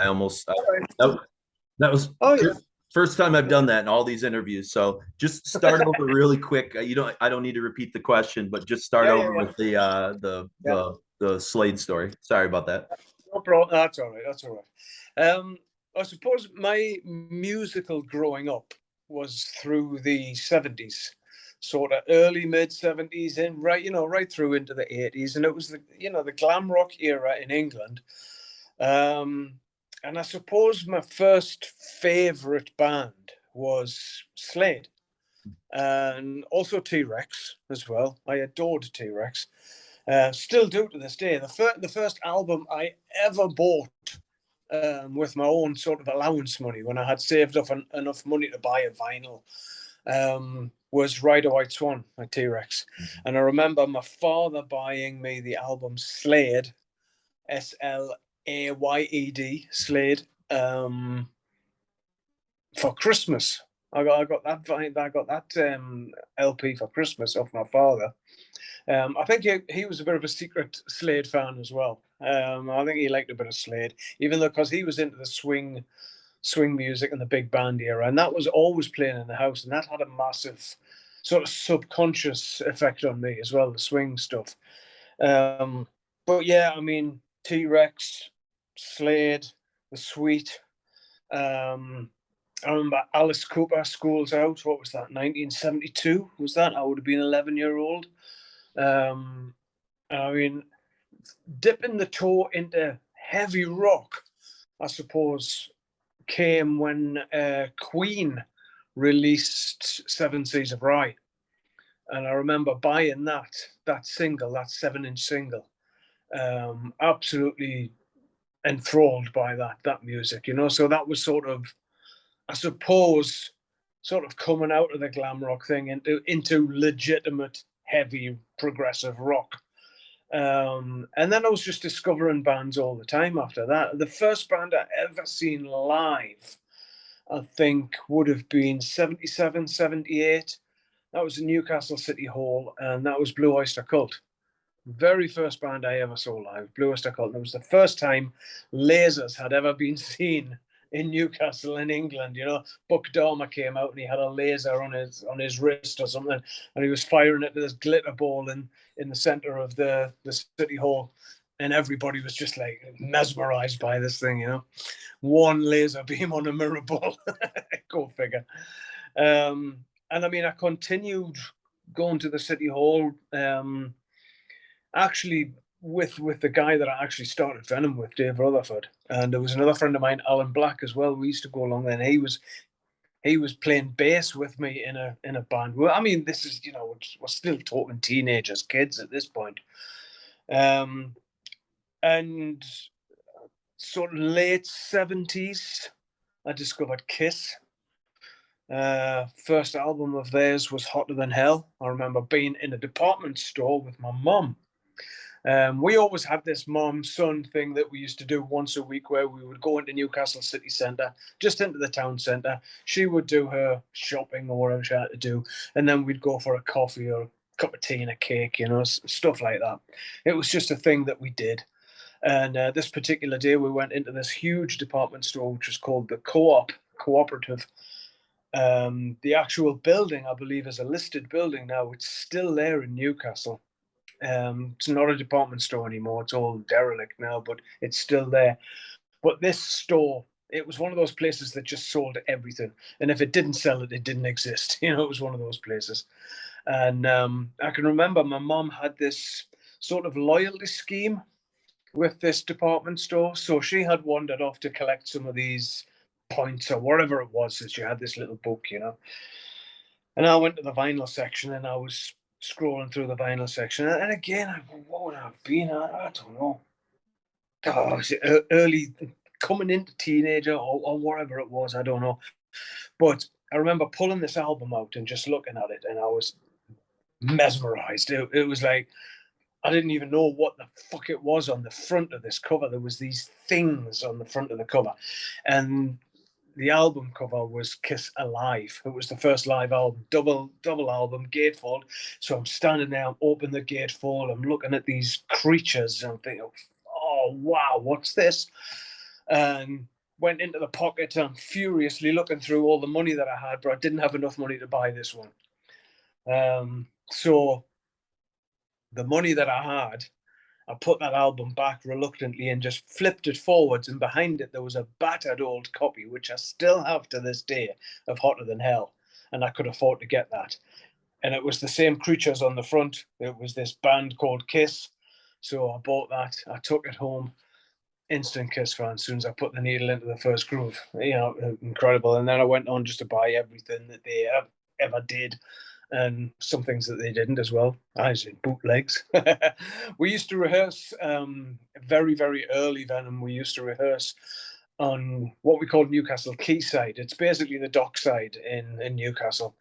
I almost All right. that, that was Oh yeah. first time I've done that in all these interviews. So just start over really quick. You don't I don't need to repeat the question, but just start Yeah, yeah, over yeah. with Yeah. the Slade story. Sorry about that. No problem. That's all right. That's all right. I suppose my musical growing up was through the 70s, sort of early mid 70s, and right through into the 80s, and it was the glam rock era in England. Um, and I suppose my first favorite band was Slade, and also T Rex as well. I adored T Rex. Still do to this day. The first album I ever bought with my own sort of allowance money when I had saved up enough money to buy a vinyl was Ride a White Swan by T Rex. And I remember my father buying me the album Slade, Slayed, Slade, for Christmas. I got that LP for Christmas off my father. I think he was a bit of a secret Slade fan as well. I think he liked a bit of Slade, even though because he was into the swing music and the big band era, and that was always playing in the house, and that had a massive sort of subconscious effect on me as well, the swing stuff. Um, but yeah, I mean T Rex, Slade, the Sweet. Um, I remember Alice Cooper, Schools Out. What was that? 1972 was that? I would have been 11-year-old. Um, I mean, dipping the toe into heavy rock, I suppose, came when Queen released Seven Seas of Rhye, and I remember buying that single, that 7-inch single. Absolutely enthralled by that music, So that was sort of, I suppose, sort of coming out of the glam rock thing into legitimate heavy progressive rock. And then I was just discovering bands all the time after that. The first band I ever seen live, I think, would have been 77, 78. That was in Newcastle City Hall, and that was Blue Oyster Cult. Very first band I ever saw live, Blue Oyster Cult. And it was the first time lasers had ever been seen in Newcastle in England. Buck Dormer came out and he had a laser on his wrist or something, and he was firing it with this glitter ball in the center of the city hall, and everybody was just like mesmerized by this thing. One laser beam on a mirror ball. Go figure. And I mean, I continued going to the city hall. Actually, with the guy that I actually started Venom with, Dave Rutherford, and there was another friend of mine, Alan Black, as well. We used to go along there, and he was playing bass with me in a band. Well, I mean, this is we're still talking teenagers, kids at this point, and sort of late 70s, I discovered Kiss. First album of theirs was Hotter Than Hell. I remember being in a department store with my mum. We always had this mom-son thing that we used to do once a week where we would go into Newcastle City Centre, just into the town centre. She would do her shopping or whatever she had to do, and then we'd go for a coffee or a cup of tea and a cake, stuff like that. It was just a thing that we did. And this particular day, we went into this huge department store, which was called the Cooperative. The actual building, I believe, is a listed building now. It's still there in Newcastle. It's not a department store anymore. It's all derelict now, but it's still there. But this store, it was one of those places that just sold everything. And if it didn't sell it, it didn't exist. It was one of those places. And I can remember my mom had this sort of loyalty scheme with this department store. So she had wandered off to collect some of these points or whatever it was. So she had this little book. And I went to the vinyl section and I was scrolling through the vinyl section. And again, what would I have been? I don't know. Oh, was it early, coming into teenager or whatever it was? I don't know. But I remember pulling this album out and just looking at it, and I was mesmerized. It was like, I didn't even know what the fuck it was on the front of this cover. There was these things on the front of the cover. And the album cover was Kiss Alive. It was the first live album, double album, gatefold. So I'm standing there, I'm opening the gatefold, I'm looking at these creatures, and I'm thinking, oh wow, what's this? and went into the pocket and furiously looking through all the money that I had, but I didn't have enough money to buy this one. So the money that I had, I put that album back reluctantly and just flipped it forwards, and behind it there was a battered old copy, which I still have to this day, of Hotter Than Hell, and I could afford to get that. And it was the same creatures on the front. It was this band called Kiss. So I bought that. I took it home. Instant Kiss fan as soon as I put the needle into the first groove. Incredible. And then I went on just to buy everything that they ever did, and some things that they didn't as well. I said bootlegs. We used to rehearse very, very early then, and we used to rehearse on what we called Newcastle Quayside. It's basically the dockside in Newcastle.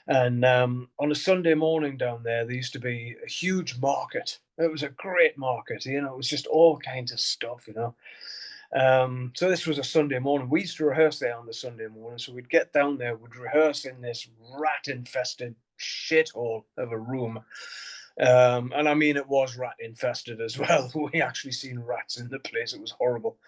And on a Sunday morning down there used to be a huge market. It was a great market, it was just all kinds of stuff. So this was a Sunday morning. We used to rehearse there on the Sunday morning. So we'd get down there, we'd rehearse in this rat-infested shithole of a room. And I mean, it was rat-infested as well. We actually seen rats in the place. It was horrible.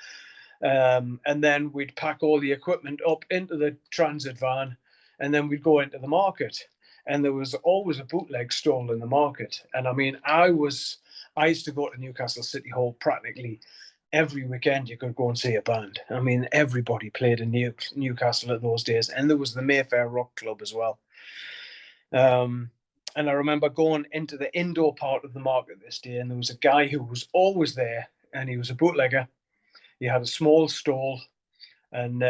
And then we'd pack all the equipment up into the transit van, and then we'd go into the market. And there was always a bootleg stall in the market. And I mean, I used to go to Newcastle City Hall practically every weekend. You could go and see a band. I mean, everybody played in Newcastle at those days. And there was the Mayfair Rock Club as well. And I remember going into the indoor part of the market this day, and there was a guy who was always there, and he was a bootlegger. He had a small stall, and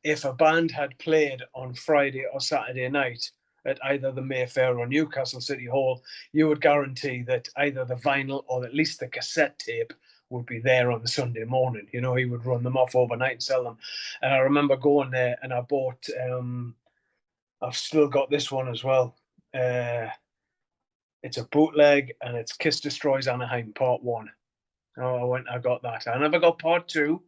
if a band had played on Friday or Saturday night at either the Mayfair or Newcastle City Hall, you would guarantee that either the vinyl or at least the cassette tape would be there on the Sunday morning. He would run them off overnight and sell them. And I remember going there, and I bought, I've still got this one as well. It's a bootleg, and it's Kiss Destroys Anaheim Part One. Oh, I got that. I never got Part Two,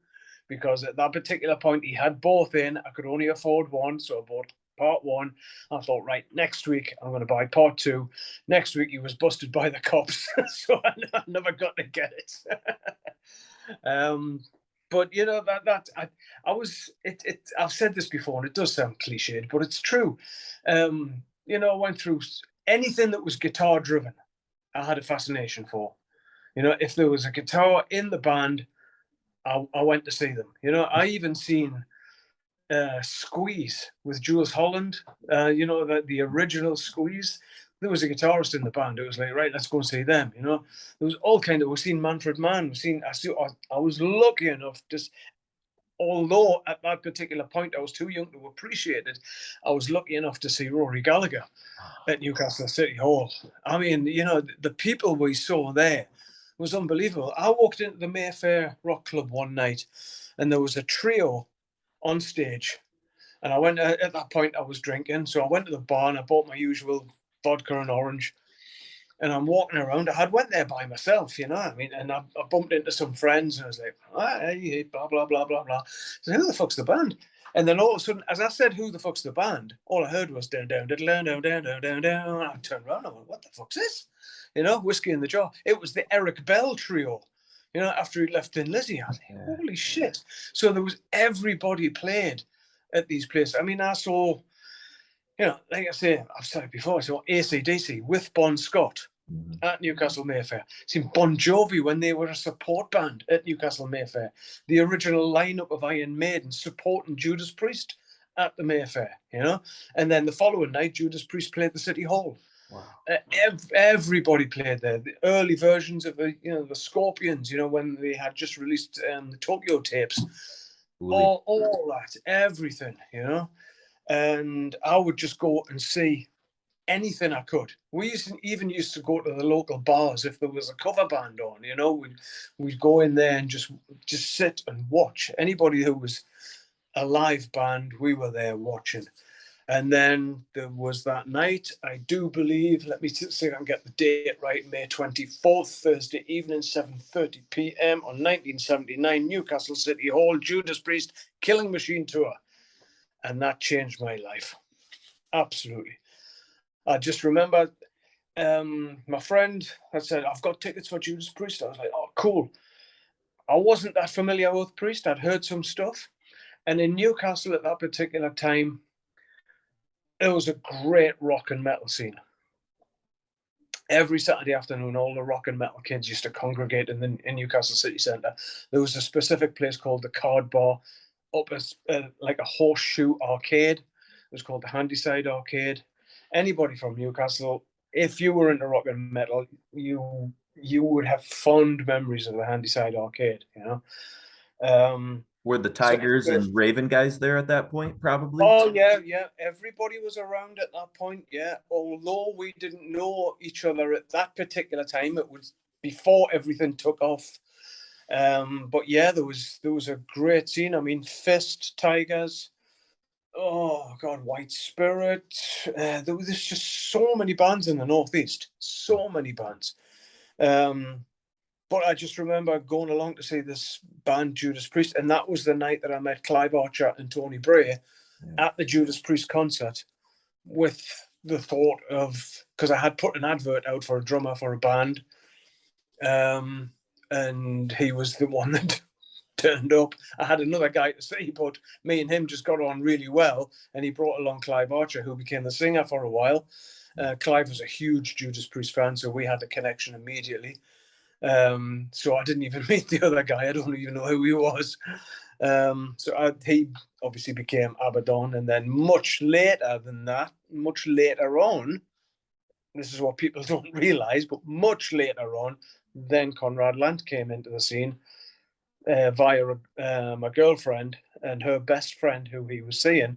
because at that particular point he had both in. I could only afford one, so I bought Part One. I thought, right, next week I'm going to buy Part Two. Next week he was busted by the cops, so I never got to get it. But I was it. I've said this before, and it does sound cliched, but it's true. I went through anything that was guitar driven. I had a fascination for. If there was a guitar in the band, I went to see them. I even seen Squeeze with Jules Holland. The original Squeeze. There was a guitarist in the band. It was like, right, let's go and see them. There was all kind of. We've seen Manfred Mann. I was lucky enough although at that particular point I was too young to appreciate it, I was lucky enough to see Rory Gallagher at Newcastle City Hall. I mean, the people we saw there was unbelievable. I walked into the Mayfair Rock Club one night, and there was a trio on stage. And I went, at that point I was drinking, so I went to the bar and I bought my usual vodka and orange. And I'm walking around. I had went there by myself, I mean, and I bumped into some friends, and I was like, hey, blah blah blah blah blah. So who the fuck's the band? And then all of a sudden, as I said, who the fuck's the band? All I heard was down down down down down down down down. I turned around. I went, what the fuck's this? Whiskey in the Jar. It was the Eric Bell trio. After he left Thin Lizzy, I was like, holy shit! So there was everybody played at these places. I mean, I saw. Like I say, I've said it before, I saw AC/DC with Bon Scott at Newcastle Mayfair. Seen Bon Jovi when they were a support band at Newcastle Mayfair. The original lineup of Iron Maiden supporting Judas Priest at the Mayfair, And then the following night, Judas Priest played the City Hall. Wow. Everybody played there. The early versions of the Scorpions, when they had just released the Tokyo tapes. All that, everything, And I would just go and see anything I could. We even used to go to the local bars if there was a cover band on. We'd go in there and just sit and watch. Anybody who was a live band, we were there watching. And then there was that night, I do believe, let me see if I can get the date right, May 24th, Thursday evening, 7:30 p.m. on 1979, Newcastle City Hall, Judas Priest, Killing Machine Tour. And that changed my life. Absolutely. I just remember my friend had said, I've got tickets for Judas Priest. I was like, oh, cool. I wasn't that familiar with Priest. I'd heard some stuff. And in Newcastle at that particular time, there was a great rock and metal scene. Every Saturday afternoon, all the rock and metal kids used to congregate in Newcastle city centre. There was a specific place called the Card Bar, up like a horseshoe arcade. It was called the Handyside Arcade. Anybody from Newcastle, if you were into rock and metal, you would have fond memories of the Handyside Arcade. Were the So Tigers and Raven guys there at that point, probably? oh yeah, yeah. Everybody was around at that point. Yeah, although we didn't know each other at that particular time, it was before everything took off. But yeah, there was a great scene. I mean, Fist, Tigers. Oh God, White Spirit. There's just so many bands in the Northeast. So many bands. But I just remember going along to see this band, Judas Priest, and that was the night that I met Clive Archer and Tony Bray at the Judas Priest concert, with the thought of, because I had put an advert out for a drummer for a band, and he was the one that turned up. I had another guy to see, but me and him just got on really well, and he brought along Clive Archer, who became the singer for a while. Clive was a huge Judas Priest fan, so we had a connection immediately. So I didn't even meet the other guy. I don't even know who he was. He obviously became Abaddon, and then much later than that, much later on, this is what people don't realize, but much later on, then Conrad Lant came into the scene via my girlfriend and her best friend who he was seeing.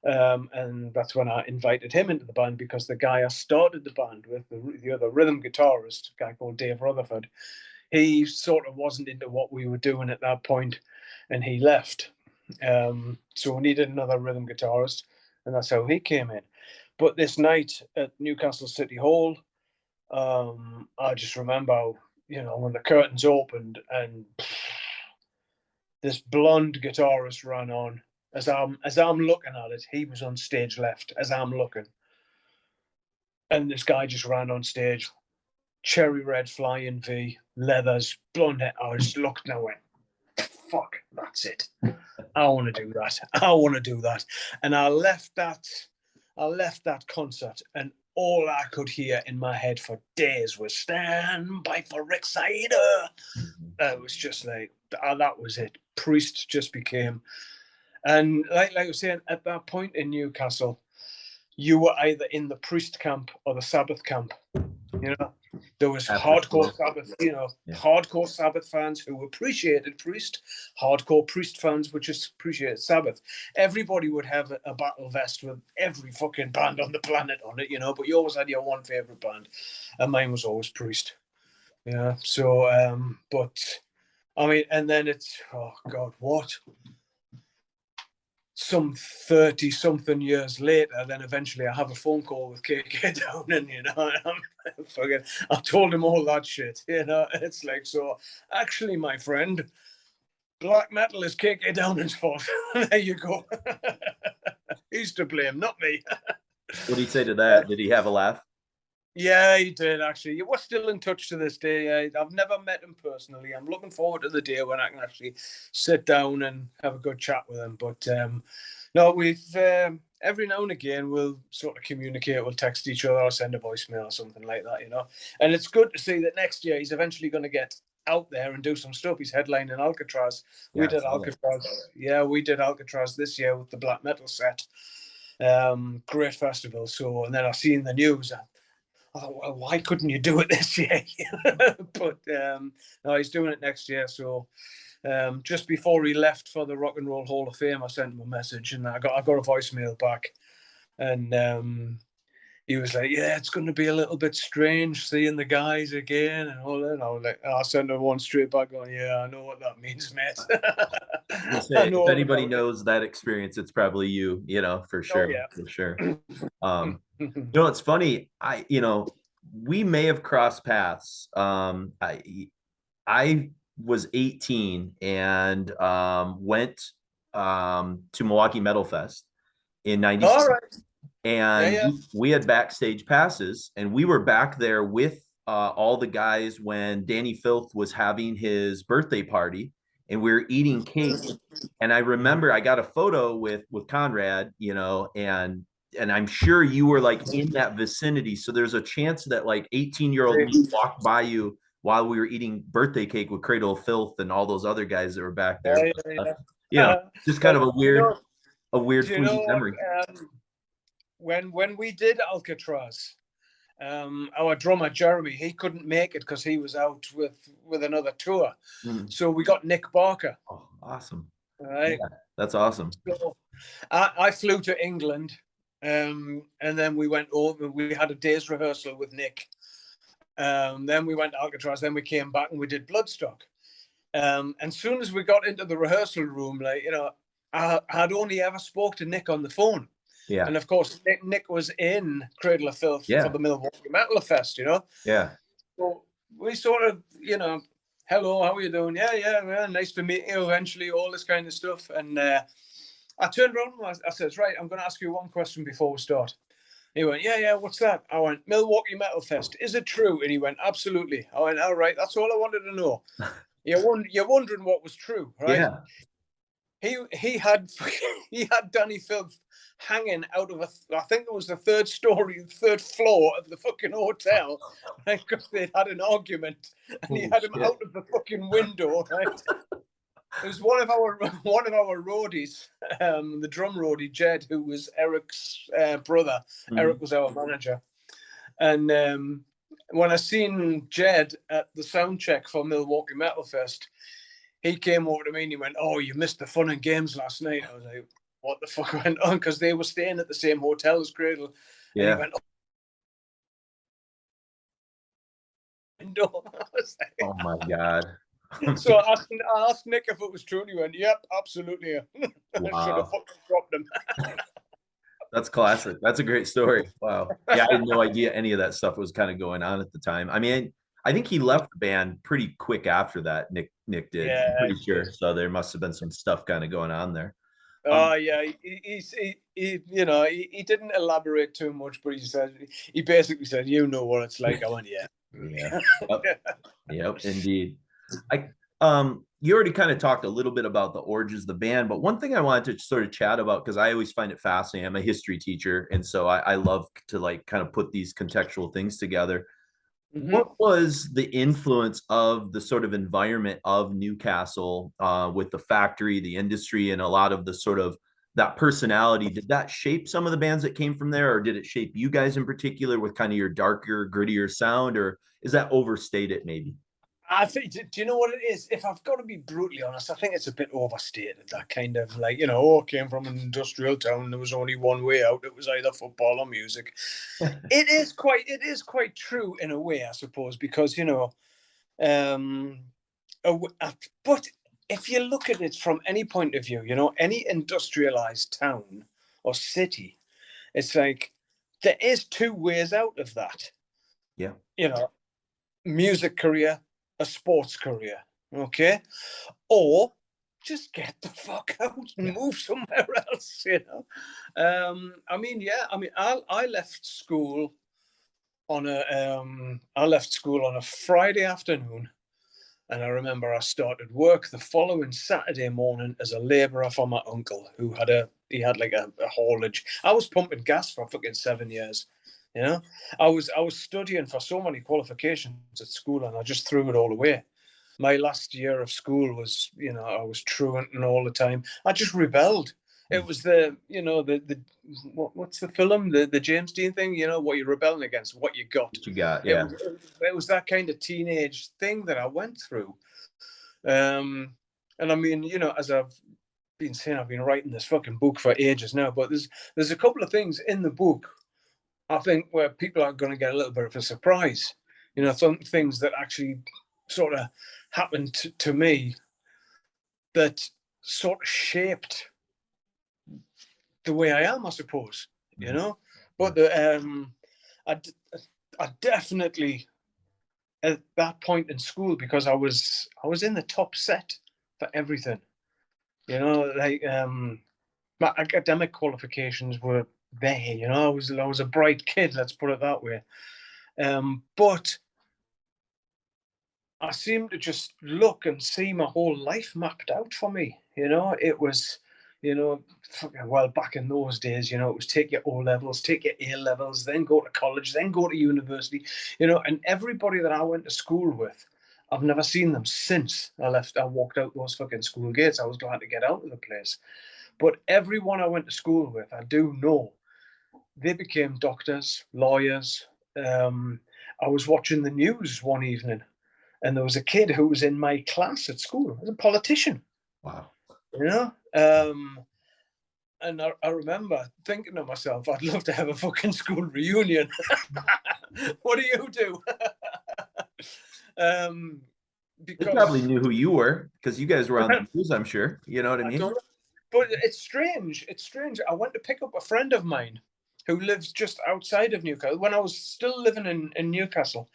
And that's when I invited him into the band, because the guy I started the band with, the other rhythm guitarist, a guy called Dave Rutherford, he sort of wasn't into what we were doing at that point, and he left. So we needed another rhythm guitarist, and that's how he came in. But this night at Newcastle City Hall, I just remember, when the curtains opened and this blonde guitarist ran on. As I'm looking at it, he was on stage left as I'm looking, and this guy just ran on stage, cherry red flying V, leathers, blonde hair. I just looked and I went, "Fuck, that's it. I want to do that. I want to do that." And I left that concert, and all I could hear in my head for days was "Stand by for Rick Sider." It was just like that was it. Priest just became. And like I was saying, at that point in Newcastle, you were either in the Priest camp or the Sabbath camp. There was hardcore Sabbath, hardcore Sabbath fans who appreciated Priest, hardcore Priest fans which just appreciated Sabbath. Everybody would have a battle vest with every fucking band on the planet on it, but you always had your one favorite band, and mine was always Priest. Yeah. So, but I mean, and then it's, oh God, what? Some 30 something years later, then eventually I have a phone call with KK Down, and I told him all that shit. It's like, so actually, my friend, black metal is KK Downing's fault. There you go. He's to blame, not me. What did he say to that? Did he have a laugh? Yeah, he did actually. We're still in touch to this day. I've never met him personally. I'm looking forward to the day when I can actually sit down and have a good chat with him. But no, we've every now and again we'll sort of communicate. We'll text each other or send a voicemail or something like that, And it's good to see that next year he's eventually going to get out there and do some stuff. He's headlining Alcatraz. Yeah, we did Alcatraz. Yeah, we did Alcatraz this year with the black metal set. Great festival. So, and then I seen the news. I thought, well, why couldn't you do it this year? But no, he's doing it next year. So just before he left for the Rock and Roll Hall of Fame, I sent him a message, and I got a voicemail back, and he was like, "Yeah, it's going to be a little bit strange seeing the guys again and all that." And I was like, I sent him one straight back, going, "Yeah, I know what that means, mate." If anybody knows that experience, it's probably you, for Oh sure, yeah, for sure. It's funny. We may have crossed paths. I was 18 and went to Milwaukee Metal Fest in '96. All right. And Yeah. we had backstage passes, and we were back there with all the guys when Danny Filth was having his birthday party, and we were eating cake. And I remember I got a photo with Conrad, and I'm sure you were like in that vicinity. So there's a chance that like 18-year-old me walked by you while we were eating birthday cake with Cradle of Filth and all those other guys that were back there. Yeah, But, yeah, you know, yeah. just kind Well, of a weird do you fleeting know what? memory. When we did Alcatraz, our drummer Jeremy, he couldn't make it because he was out with another tour. Mm. So we got Nick Barker. Oh, awesome. All Yeah, right. that's awesome. So I flew to England, and then we went over. We had a day's rehearsal with Nick. Then we went to Alcatraz. Then we came back and we did Bloodstock. And soon as we got into the rehearsal room, like I had only ever spoke to Nick on the phone. Yeah. And of course, Nick was in Cradle of Filth for Yeah. the Milwaukee Metal Fest, Yeah. So we sort of, hello, how are you doing? Yeah, nice to meet you eventually, all this kind of stuff. And I turned around and I said, right, I'm going to ask you one question before we start. He went, yeah, what's that? I went, Milwaukee Metal Fest. Is it true? And he went, absolutely. I went, all right, that's all I wanted to know. You're wondering what was true, right? Yeah. He had he had Danny Filth hanging out of I think it was the third floor of the fucking hotel, right? Because they'd had an argument, and he Holy had him shit. out of the fucking window, right? It was one of our roadies, the drum roadie Jed, who was Eric's brother. Mhm. Eric was our manager, and when I seen Jed at the sound check for Milwaukee Metal Fest, he came over to me and he went, "Oh, you missed the fun and games last night." I was like, "What the fuck went on?" Because they were staying at the same hotel as Cradle, and he Yeah. went, "Oh, no." I was Oh my God. like, so I asked Nick if it was true, and he went, "Yep, absolutely." I should have Wow. fucking dropped him. That's classic. That's a great story. Wow. Yeah, I had no idea any of that stuff was kind of going on at the time. I mean, I think he left the band pretty quick after that. Nick did. I'm Yeah, pretty sure. So there must have been some stuff kind of going on there. oh yeah, he didn't elaborate too much, but he basically said, "You know what it's like." I went, "Yeah." Yeah. Yep. Yep, indeed. I you already kind of talked a little bit about the origins of the band, but one thing I wanted to sort of chat about, because I always find it fascinating. I'm a history teacher, and so I love to like kind of put these contextual things together. Mm-hmm. What was the influence of the sort of environment of Newcastle with the factory, the industry, and a lot of the sort of that personality? Did that shape some of the bands that came from there, or did it shape you guys in particular with kind of your darker, grittier sound, or is that overstated maybe? I think, do you know what it is? If I've got to be brutally honest, I think it's a bit overstated. That kind of like, I came from an industrial town. There was only one way out. It was either football or music. It is quite true in a way, I suppose, because um, but if you look at it from any point of view, any industrialized town or city, it's like there is two ways out of that. Yeah. You know, music career, a sports career, okay? Or just get the fuck out and move somewhere else, I left school on a Friday afternoon, and I remember I started work the following Saturday morning as a labourer for my uncle, he had like a haulage. I was pumping gas for fucking 7 years. You know, I was studying for so many qualifications at school, and I just threw it all away. My last year of school was, I was truanting all the time. I just rebelled. It was what's the film, the James Dean thing? What you're rebelling against, what you got. What you got? It Yeah. was it was that kind of teenage thing that I went through. And I mean, as I've been saying, I've been writing this fucking book for ages now, but there's a couple of things in the book I think where people are going to get a little bit of a surprise. Some things that actually sort of happened to me that sort of shaped the way I am, I suppose. But I, I definitely at that point in school, because I was in the top set for everything. Like my academic qualifications were there. I was a bright kid. Let's put it that way. But I seemed to just look and see my whole life mapped out for me. It was, well, back in those days, it was take your O levels, take your A levels, then go to college, then go to university, and everybody that I went to school with, I've never seen them since I walked out those fucking school gates. I was glad to get out of the place. But everyone I went to school with, I do know, they became doctors, lawyers. Um, I was watching the news one evening, and there was a kid who was in my class at school. He was a politician, Wow. you know. And I remember thinking to myself, I'd love to have a fucking school reunion. What do you do? um, They probably because knew who you were because you guys were on the news, I'm sure. You know what I I mean? don't. But it's strange. It's strange. I went to pick up a friend of mine who lives just outside of Newcastle when I was still living in Newcastle.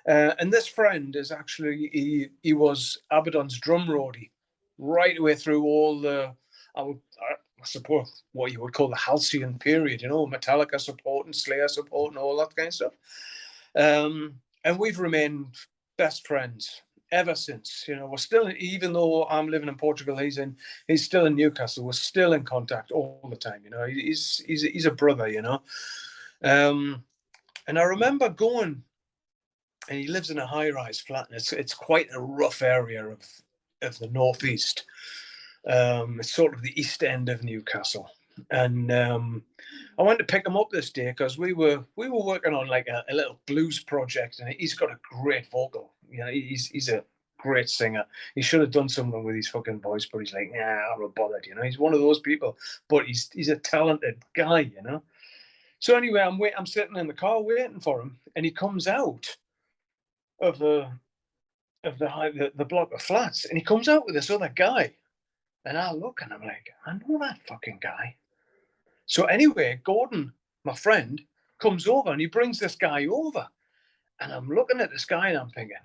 And this friend is actually he was Abaddon's drum roadie right away through all I suppose what you would call the halcyon period, Metallica support and Slayer support and all that kind of stuff. And we've remained best friends ever since. We're still, even though I'm living in Portugal, he's still in Newcastle. We're still in contact all the time. He's a brother. Um, and I remember going, and he lives in a high-rise flat, and it's quite a rough area of the northeast. It's sort of the east end of Newcastle, and I went to pick him up this day because we were working on like a little blues project, and he's got a great vocal. He's a great singer. He should have done something with his fucking voice, but he's like, I'm not bothered. He's one of those people, but he's a talented guy. So anyway, I'm sitting in the car waiting for him, and he comes out of the block of flats, and he comes out with this other guy, and I look, and I'm like, I know that fucking guy. So anyway, Gordon, my friend, comes over, and he brings this guy over, and I'm looking at this guy, and I'm thinking,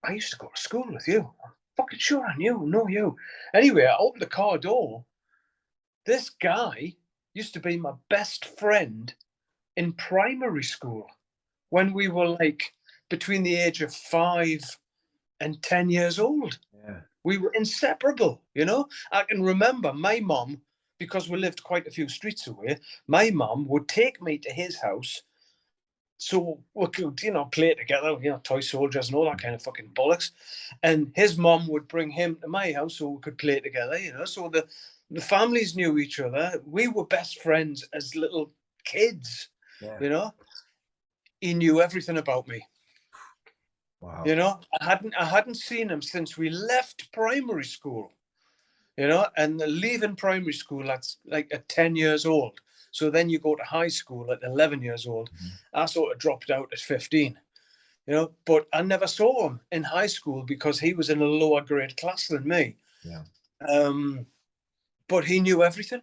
I used to go to school with you. I'm fucking sure I know you. Anyway, I opened the car door. This guy used to be my best friend in primary school when we were like between the age of 5 and 10 years old. Yeah. We were inseparable. I can remember my mom, because we lived quite a few streets away, my mom would take me to his house so we could, play together, toy soldiers and all that kind of fucking bollocks. And his mom would bring him to my house so we could play together. So the families knew each other. We were best friends as little kids, Yeah. you know. He knew everything about me. Wow. I hadn't seen him since we left primary school. And leaving primary school at 10 years old. So then you go to high school at 11 years old. Mm-hmm. I sort of dropped out at 15, but I never saw him in high school because he was in a lower grade class than me. Yeah. But he knew everything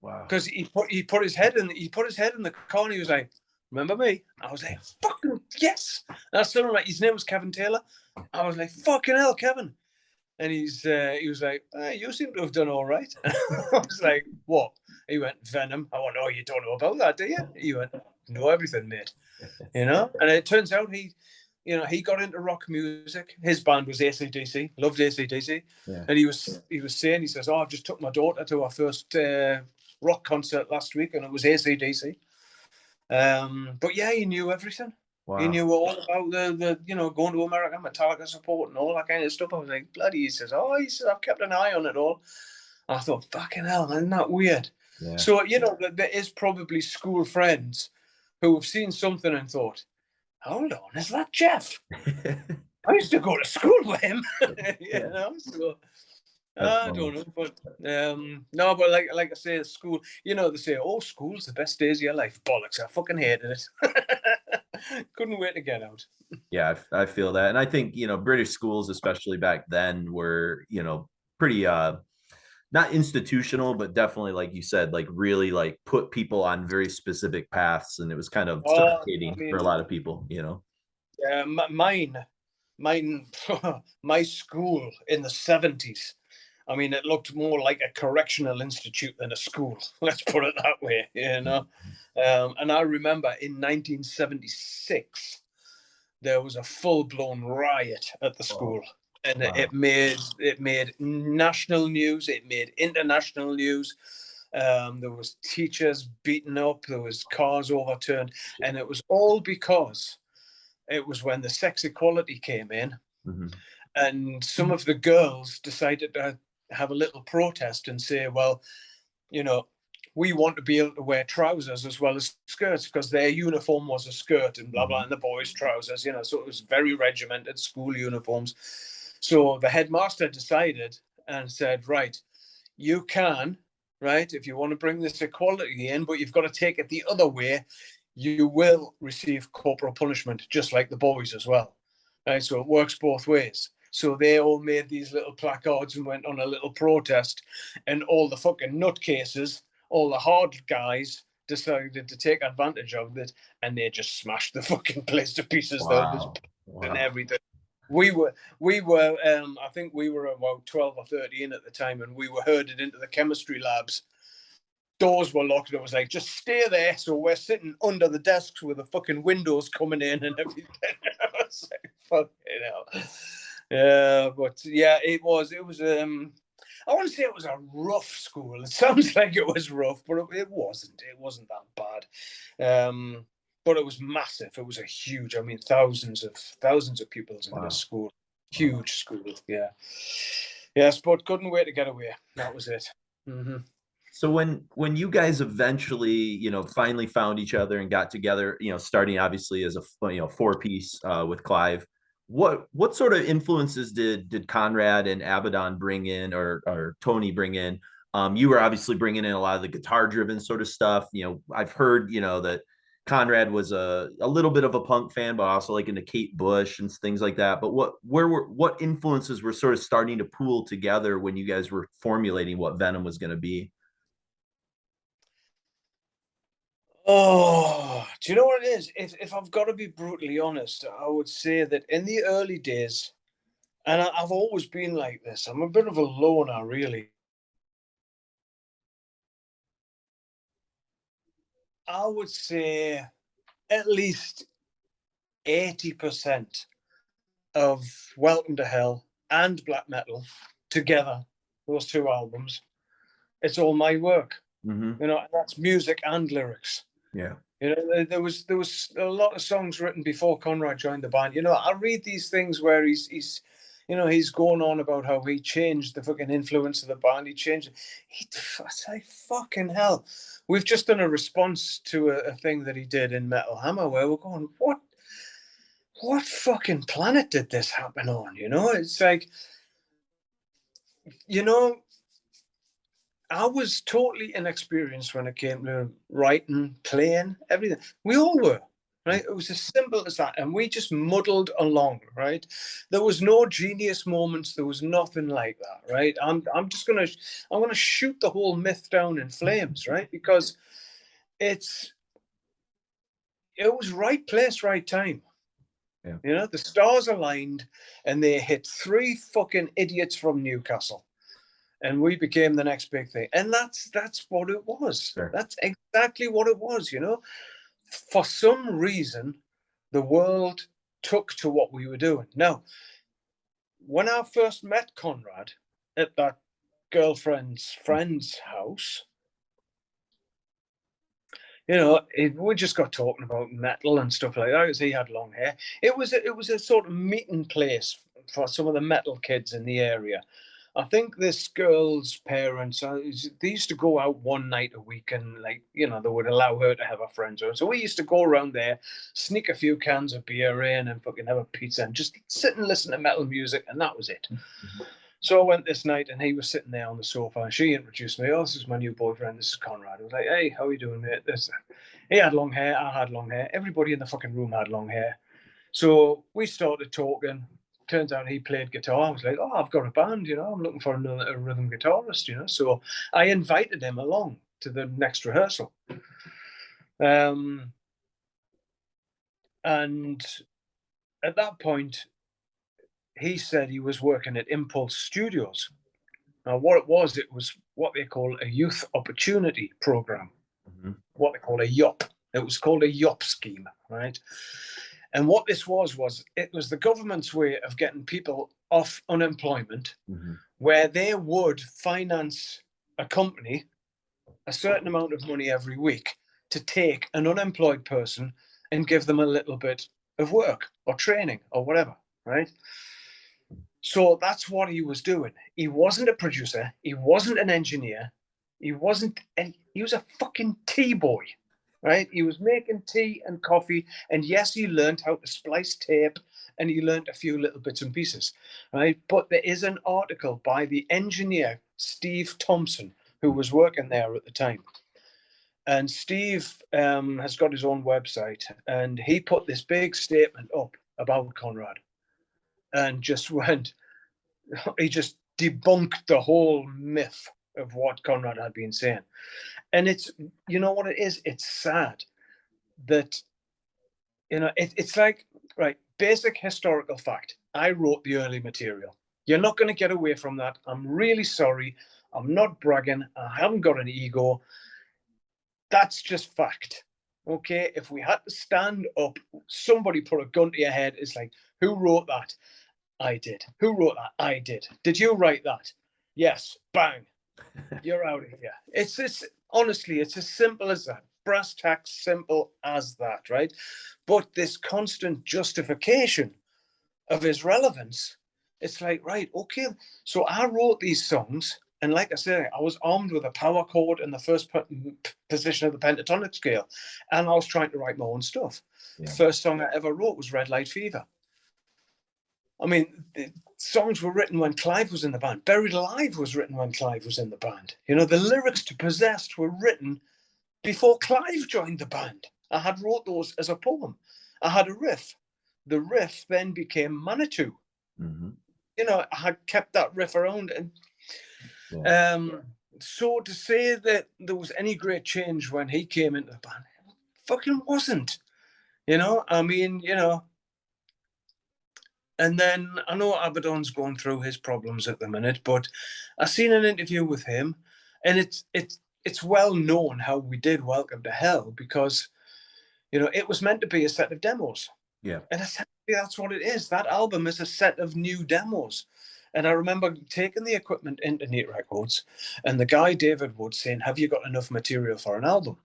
Wow. because he put his head in the car, and he was like, "Remember me?" I was like, "Fucking yes!" And I still remember his name was Kevin Taylor. I was like, "Fucking hell, Kevin!" And he was like, "You seem to have done all right." I was like, "What?" He went, "Venom." I went, "Oh, you don't know about that, do you?" He went, "Know everything, mate." And it turns out he got into rock music. His band was AC/DC, loved AC/DC. Yeah. And he was saying, he says, "Oh, I've just took my daughter to our first rock concert last week, and it was AC/DC." But yeah, he knew everything. He Wow. knew all about the going to America, Metallica support, and all that kind of stuff. I was like, bloody, he says, I've kept an eye on it all. I thought, fucking hell, isn't that weird? Yeah. So, there is probably school friends who have seen something and thought, hold on, is that Jeff? I used to go to school with him. So That's I funny. don't know, but no, but like I say, school. They say, "Oh, school's the best days of your life." Bollocks! I fucking hated it. Couldn't wait to get out. Yeah, I feel that. And I think, British schools, especially back then, were, pretty not institutional, but definitely, like you said, like really like put people on very specific paths. And it was kind of Oh, I suffocating for a mean, lot of people. mine, my school in the 70s. I mean, it looked more like a correctional institute than a school. Let's put it that way. And I remember in 1976, there was a full-blown riot at the Oh, school, and wow. it made national news, it made international news. There was teachers beaten up, there was cars overturned, and it was all because it was when the sex equality came in, Mm-hmm. and some of the girls decided to have a little protest and say, well, you know, we want to be able to wear trousers as well as skirts because their uniform was a skirt and blah blah, Mm-hmm. and the boys' trousers, so it was very regimented school uniforms. So the headmaster decided and said, right, you can, right, if you want to bring this equality in, but you've got to take it the other way. You will receive corporal punishment, just like the boys as well. Right, so it works both ways. So they all made these little placards and went on a little protest, and all the fucking nutcases, all the hard guys, decided to take advantage of it, and they just smashed the fucking place to pieces. Though there's Wow. and Wow. everything. We were. I think we were about 12 or 13 at the time, and we were herded into the chemistry labs. Doors were locked, and it was like, just stay there. So we're sitting under the desks with the fucking windows coming in and everything. I was like, fucking hell. Yeah, but yeah, it was. It was. I want to say it was a rough school. It sounds like it was rough, but it wasn't. It wasn't that bad. But it was massive. It was a huge. I mean, thousands of pupils in this Wow. school. Wow. Huge school. Yeah. Yes, but couldn't wait to get away. That was it. Mm-hmm. So when you guys eventually, finally found each other and got together, starting obviously as a four piece with Clive, what sort of influences did Conrad and Abaddon bring in, or Tony bring in? You were obviously bringing in a lot of the guitar driven sort of stuff. I've heard that Conrad was a little bit of a punk fan, but also like into Kate Bush and things like that. But what influences were sort of starting to pool together when you guys were formulating what Venom was going to be? Oh, do you know what it is? If I've got to be brutally honest, I would say that in the early days, and I've always been like this, I'm a bit of a loner, really. I would say at least 80% of Welcome to Hell and Black Metal together, those two albums, it's all my work. Mm-hmm. That's music and lyrics. Yeah. There was a lot of songs written before Conrad joined the band. I read these things where he's going on about how he changed the fucking influence of the band. He changed. I say fucking hell. We've just done a response to a thing that he did in Metal Hammer where we're going, what fucking planet did this happen on? It's like, you know, I was totally inexperienced when it came to writing, playing, everything. We all were, right? It was as simple as that. And we just muddled along, right? There was no genius moments. There was nothing like that, right? I'm gonna shoot the whole myth down in flames, right? Because it's it was right place, right time. Yeah. The stars aligned and they hit three fucking idiots from Newcastle, and we became the next big thing. And that's what it was. Sure. That's exactly what it was. For some reason, the world took to what we were doing. Now, when I first met Conrad at that girlfriend's friend's house, we just got talking about metal and stuff like that because he had long hair. It was a sort of meeting place for some of the metal kids in the area. I think this girl's parents, they used to go out one night a week, and they would allow her to have her friends over. So we used to go around there, sneak a few cans of beer in, and fucking have a pizza and just sit and listen to metal music, and that was it. Mm-hmm. So I went this night, and he was sitting there on the sofa, and she introduced me. Oh, this is my new boyfriend. This is Conrad. I was like, hey, how are you doing, mate? He had long hair. I had long hair. Everybody in the fucking room had long hair. So we started talking. Turns out he played guitar. I was like, oh, I've got a band. I'm looking for a rhythm guitarist. So I invited him along to the next rehearsal. And at that point, he said he was working at Impulse Studios. Now, what it was what they call a youth opportunity program, Mm-hmm. what they call a YOP. It was called a YOP scheme, right? And what this was it was the government's way of getting people off unemployment, where they would finance a company a certain amount of money every week to take an unemployed person and give them a little bit of work or training or whatever, right? So that's what he was doing. He wasn't a producer. He wasn't an engineer. He was a fucking tea boy, right? He was making tea and coffee. And yes, he learned how to splice tape and he learned a few little bits and pieces, right? But there is an article by the engineer, Steve Thompson, who was working there at the time. And Steve has got his own website, and he put this big statement up about Conrad and just went, he just debunked the whole myth of what Conrad had been saying. And it's, you know what it is? It's sad that, it's like, right, basic historical fact. I wrote the early material. You're not going to get away from that. I'm really sorry. I'm not bragging. I haven't got an ego. That's just fact. Okay, if we had to stand up, somebody put a gun to your head. It's like, who wrote that? I did. Who wrote that? I did. Did you write that? Yes. Bang. You're out of here. It's honestly, it's as simple as that. Brass tacks, simple as that, right? But this constant justification of his relevance, it's like, right, okay. So I wrote these songs, and like I said, I was armed with a power chord in the first position of the pentatonic scale, and I was trying to write my own stuff. Yeah. The first song I ever wrote was Red Light Fever. I mean, the songs were written when Clive was in the band. Buried Alive was written when Clive was in the band. The lyrics to Possessed were written before Clive joined the band. I had wrote those as a poem. I had a riff. The riff then became Manitou. Mm-hmm. I had kept that riff around. And so to say that there was any great change when he came into the band, it fucking wasn't. And then I know Abaddon's going through his problems at the minute, but I seen an interview with him, and it's well known how we did Welcome to Hell, because it was meant to be a set of demos. Yeah. And essentially that's what it is. That album is a set of new demos. And I remember taking the equipment into Neat Records, and the guy David Wood saying, "Have you got enough material for an album?"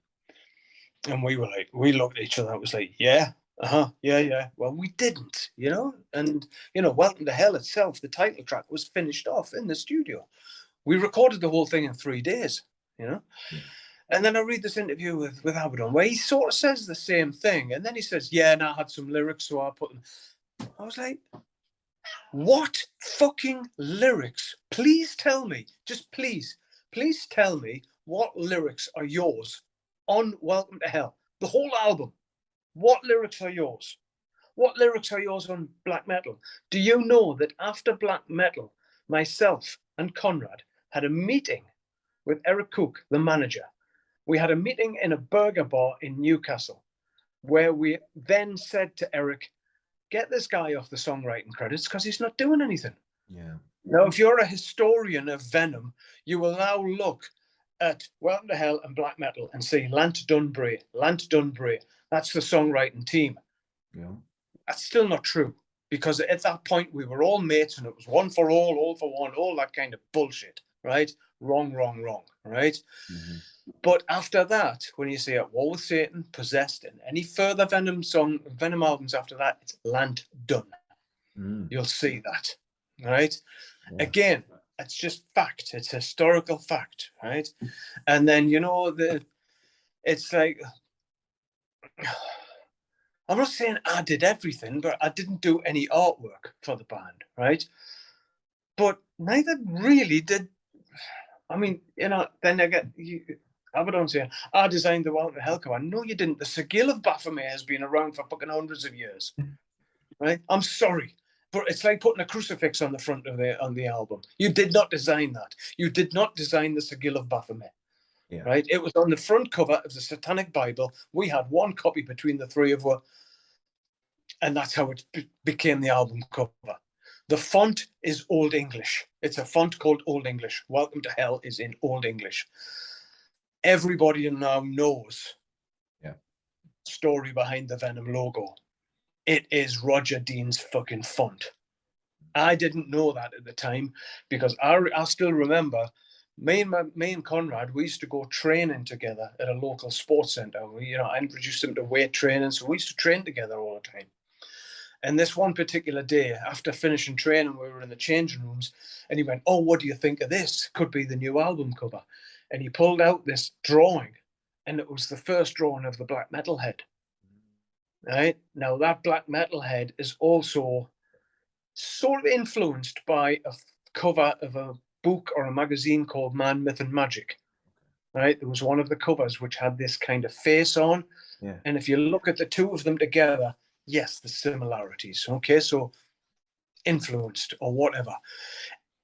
And we looked at each other. It was like, yeah. Yeah. Well, we didn't, and, Welcome to Hell itself, the title track, was finished off in the studio. We recorded the whole thing in 3 days, Yeah. And then I read this interview with Abaddon where he sort of says the same thing. And then he says, yeah, and I had some lyrics, so I put them. I was like, what fucking lyrics? Please tell me, just please tell me what lyrics are yours on Welcome to Hell, the whole album. What lyrics are yours? What lyrics are yours on Black Metal? Do you know that after Black Metal, myself and Conrad had a meeting with Eric Cook, the manager? We had a meeting in a burger bar in Newcastle, where we then said to Eric, get this guy off the songwriting credits because he's not doing anything. Yeah. Now, if you're a historian of Venom, you will now look at Welcome to Hell and Black Metal and say Lant Dunbury. That's the songwriting team. Yeah. That's still not true, because at that point we were all mates and it was one for all for one, all that kind of bullshit, right? Wrong, right? Mm-hmm. But after that, when you say At War with Satan, Possessed, and any further Venom albums after that, it's Lant Dun. You'll see that, right? Yeah. Again, it's just fact. It's historical fact, right? And then, it's like, I'm not saying I did everything, but I didn't do any artwork for the band, right? But neither really did. I mean, then I get Abaddon saying, I designed the Welcome to Hell cover. No, you didn't. The Sigil of Baphomet has been around for fucking hundreds of years, right? I'm sorry, but it's like putting a crucifix on the front of the album. You did not design that. You did not design the Sigil of Baphomet. Yeah. Right? It was on the front cover of the Satanic Bible. We had one copy between the three of us, and that's how it became the album cover. The font is Old English. It's a font called Old English. Welcome to Hell is in Old English. Everybody now knows the story behind the Venom logo. it is Roger Dean's fucking font. I didn't know that at the time because I still remember me and Conrad, we used to go training together at a local sports centre. I introduced him to weight training, so we used to train together all the time. And this one particular day, after finishing training, we were in the changing rooms, and he went, "Oh, what do you think of this? Could be the new album cover." And he pulled out this drawing, and it was the first drawing of the Black Metal Head. Right now, that Black Metal Head is also sort of influenced by a cover of a book or a magazine called Man, Myth, and Magic. Right, there was one of the covers which had this kind of face on, Yeah. and if you look at the two of them together, yes, the similarities. Okay, so influenced or whatever.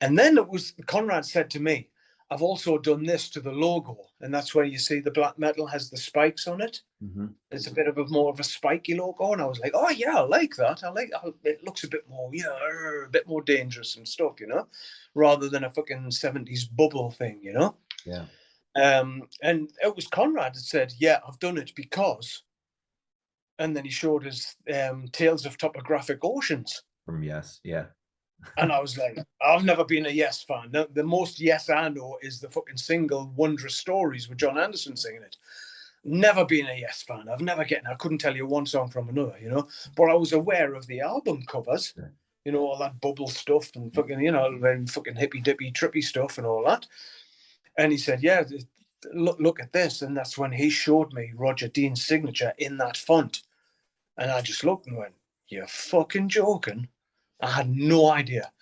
And then it was Conrad said to me, "I've also done this to the logo," and that's where you see the black metal has the spikes on it. Mm-hmm. It's a bit of a more of a spiky logo, and I was like, "Oh yeah, I like that. It looks a bit more, a bit more dangerous and stuff, rather than a fucking 70s bubble thing, Yeah. And it was Conrad that said, "Yeah, I've done it because," and then he showed his Tales of Topographic Oceans. From Yes. Yeah. And I was like, I've never been a Yes fan. The most Yes I know is the fucking single Wondrous Stories with John Anderson singing it. Never been a Yes fan. I couldn't tell you one song from another, but I was aware of the album covers, all that bubble stuff and fucking, and fucking hippy dippy trippy stuff and all that. And he said, "Yeah, look at this." And that's when he showed me Roger Dean's signature in that font. And I just looked and went, "You're fucking joking." I had no idea.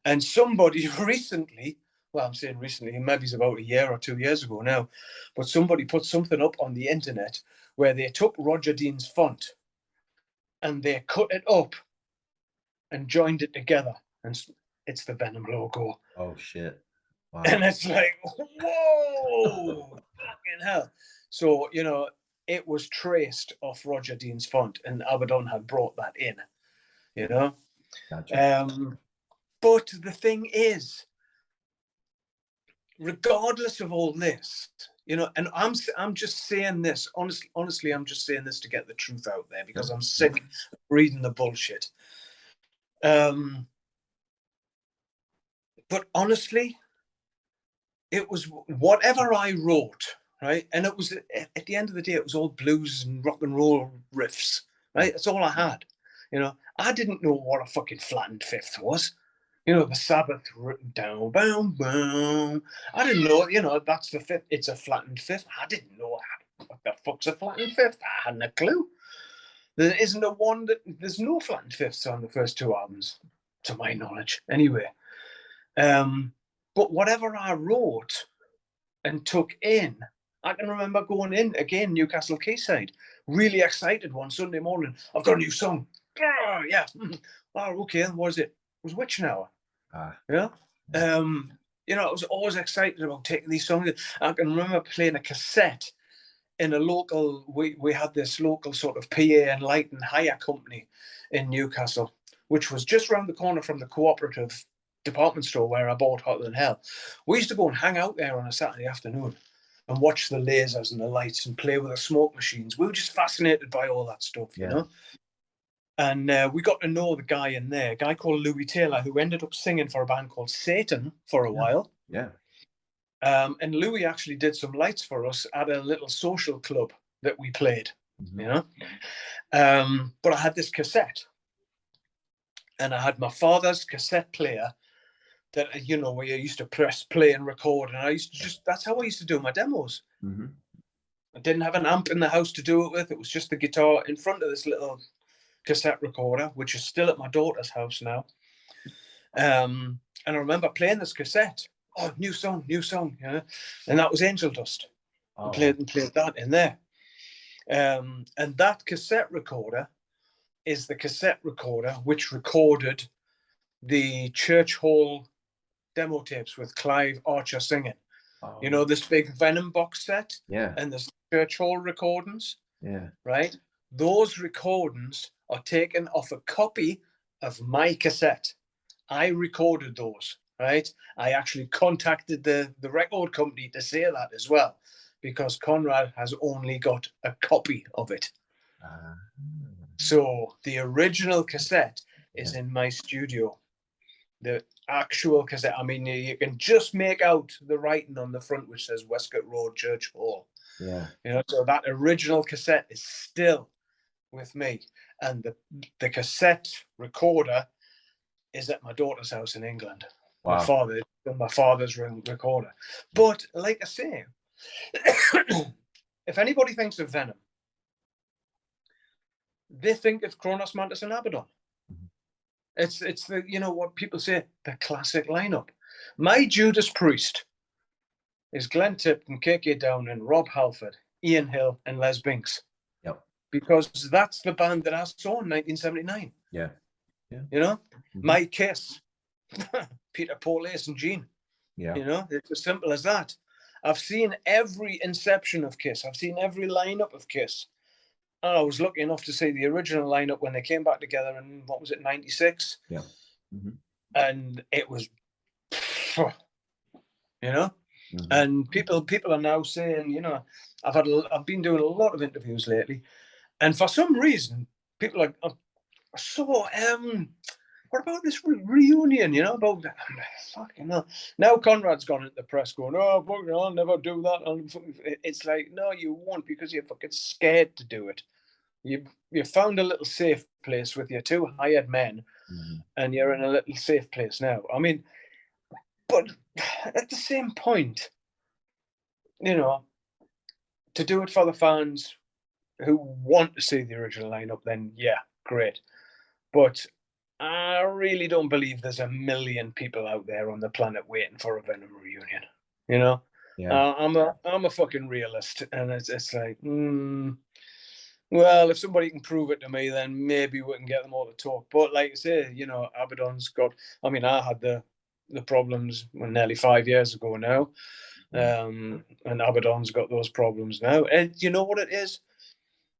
And somebody recently, well, I'm saying recently, maybe it's about a year or 2 years ago now, but somebody put something up on the internet where they took Roger Dean's font and they cut it up and joined it together. And it's the Venom logo. Oh shit. Wow. And it's like, whoa, fucking hell. So, it was traced off Roger Dean's font, and Abaddon had brought that in, Gotcha. But the thing is, regardless of all this, and I'm just saying this honestly, I'm just saying this to get the truth out there because I'm sick of reading the bullshit. But honestly, it was whatever I wrote, right? And it was at the end of the day, it was all blues and rock and roll riffs, right? That's all I had. I didn't know what a fucking flattened fifth was. The Sabbath down, boom, boom. I didn't know, that's the fifth. It's a flattened fifth. I didn't know what the fuck's a flattened fifth. I hadn't a clue. There isn't a one there's no flattened fifths on the first two albums, to my knowledge. Anyway, but whatever I wrote and took in, I can remember going in again, Newcastle Quayside, really excited one Sunday morning. I've got a new song. Oh, yeah. Oh, okay. What is it? It was Witching Hour. I was always excited about taking these songs. I can remember playing a cassette in a local, we had this local sort of PA and light and hire company in Newcastle, which was just around the corner from the cooperative department store where I bought Hotter Than Hell. We used to go and hang out there on a Saturday afternoon and watch the lasers and the lights and play with the smoke machines. We were just fascinated by all that stuff, And we got to know the guy in there, a guy called Louis Taylor, who ended up singing for a band called Satan for a while. Yeah. And Louis actually did some lights for us at a little social club that we played, But I had this cassette. And I had my father's cassette player that, where you used to press play and record. And I used to that's how I used to do my demos. Mm-hmm. I didn't have an amp in the house to do it with. It was just the guitar in front of this little cassette recorder, which is still at my daughter's house now. And I remember playing this cassette. Oh, new song, and that was Angel Dust. Oh. And played that in there. And that cassette recorder is the cassette recorder which recorded the Church Hall demo tapes with Clive Archer singing. Oh. This big Venom box set. Yeah. And the Church Hall recordings. Yeah. Right? Those recordings are taken off a copy of my cassette. I recorded those, right? I actually contacted the record company to say that as well, because Conrad has only got a copy of it. So the original cassette is in my studio. The actual cassette. I mean, you can just make out the writing on the front, which says Westcott Road Church Hall. Yeah. So that original cassette is still with me, and the cassette recorder is at my daughter's house in England. Wow. My father's recorder. But like I say, if anybody thinks of Venom, they think of Kronos, Mantas, and Abaddon. Mm-hmm. It's the what people say, the classic lineup. My Judas Priest is Glenn Tipton, KK Downing, Rob Halford, Ian Hill, and Les Binks. Yep. Because that's the band that I saw in 1979. Yeah. Yeah. Mm-hmm. My Kiss, Peter, Paul, Ace, and Gene. Yeah. It's as simple as that. I've seen every inception of Kiss. I've seen every lineup of Kiss. And I was lucky enough to see the original lineup when they came back together in, what was it, 96? Yeah. Mm-hmm. And it was, Mm-hmm. and people are now saying, I've been doing a lot of interviews lately, and for some reason, people are so, what about this reunion? About fucking hell. Now Conrad's gone into the press going, oh, fucking, I'll never do that. It's like, no, you won't, because you're fucking scared to do it. You've found a little safe place with your two hired men, mm-hmm. and you're in a little safe place now. I mean, but at the same point, to do it for the fans who want to see the original lineup, then yeah, great. But I really don't believe there's a million people out there on the planet waiting for a Venom reunion. Yeah. I'm a fucking realist, and it's like, well, if somebody can prove it to me, then maybe we can get them all to talk. But like I say, Abaddon's got. I mean, I had the problems nearly 5 years ago now, and Abaddon's got those problems now. And you know what it is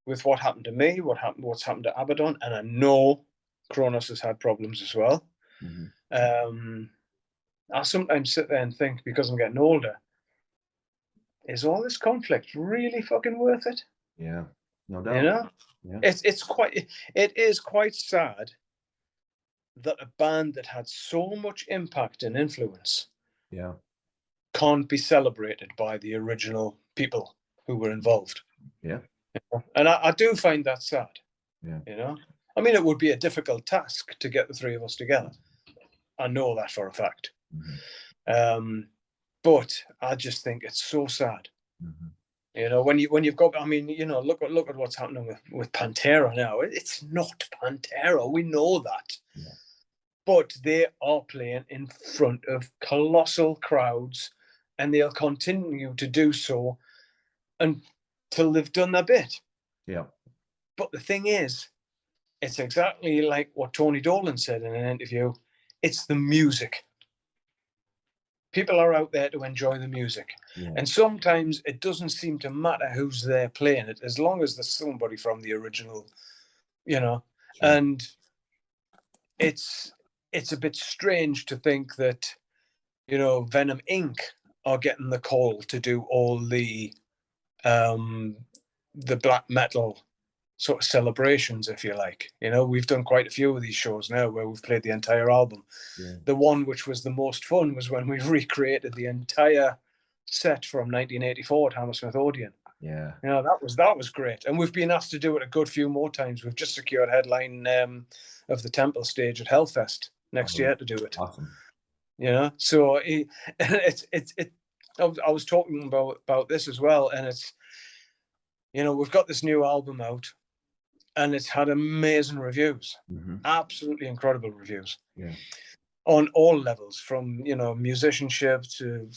with what happened to me, what's happened to Abaddon, and I know Kronos has had problems as well. Mm-hmm. I sometimes sit there and think, because I'm getting older, is all this conflict really fucking worth it? Yeah, no doubt. Yeah. It is quite sad that a band that had so much impact and influence can't be celebrated by the original people who were involved. Yeah. And I do find that sad. Yeah. I mean, it would be a difficult task to get the three of us together. I know that for a fact. Mm-hmm. But I just think it's so sad. Mm-hmm. When you've got, I mean, look at what's happening with Pantera now. It's not Pantera. We know that. Yeah. But they are playing in front of colossal crowds, and they'll continue to do so until they've done their bit. Yeah. But the thing is, it's exactly like what Tony Dolan said in an interview. It's the music. People are out there to enjoy the music. Yeah. And sometimes it doesn't seem to matter who's there playing it, as long as there's somebody from the original, Sure. And it's a bit strange to think that, Venom Inc. are getting the call to do all the black metal sort of celebrations, if you like. We've done quite a few of these shows now where we've played the entire album. Yeah. The one which was the most fun was when we recreated the entire set from 1984 at Hammersmith Odeon. Yeah. That was great. And we've been asked to do it a good few more times. We've just secured headline of the Temple stage at Hellfest next year to do it. Awesome. So I was talking about this as well, and it's, we've got this new album out, and it's had amazing reviews, absolutely incredible reviews, on all levels, from musicianship to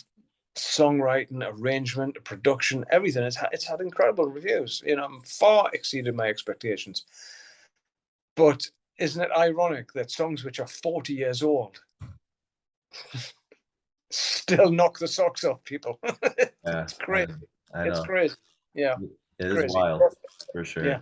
songwriting, arrangement, production, everything. It's had incredible reviews. Far exceeded my expectations. But isn't it ironic that songs which are 40 years old still knock the socks off people? It's crazy. I know. It's crazy. Yeah, it is crazy. Wild for sure. Yeah.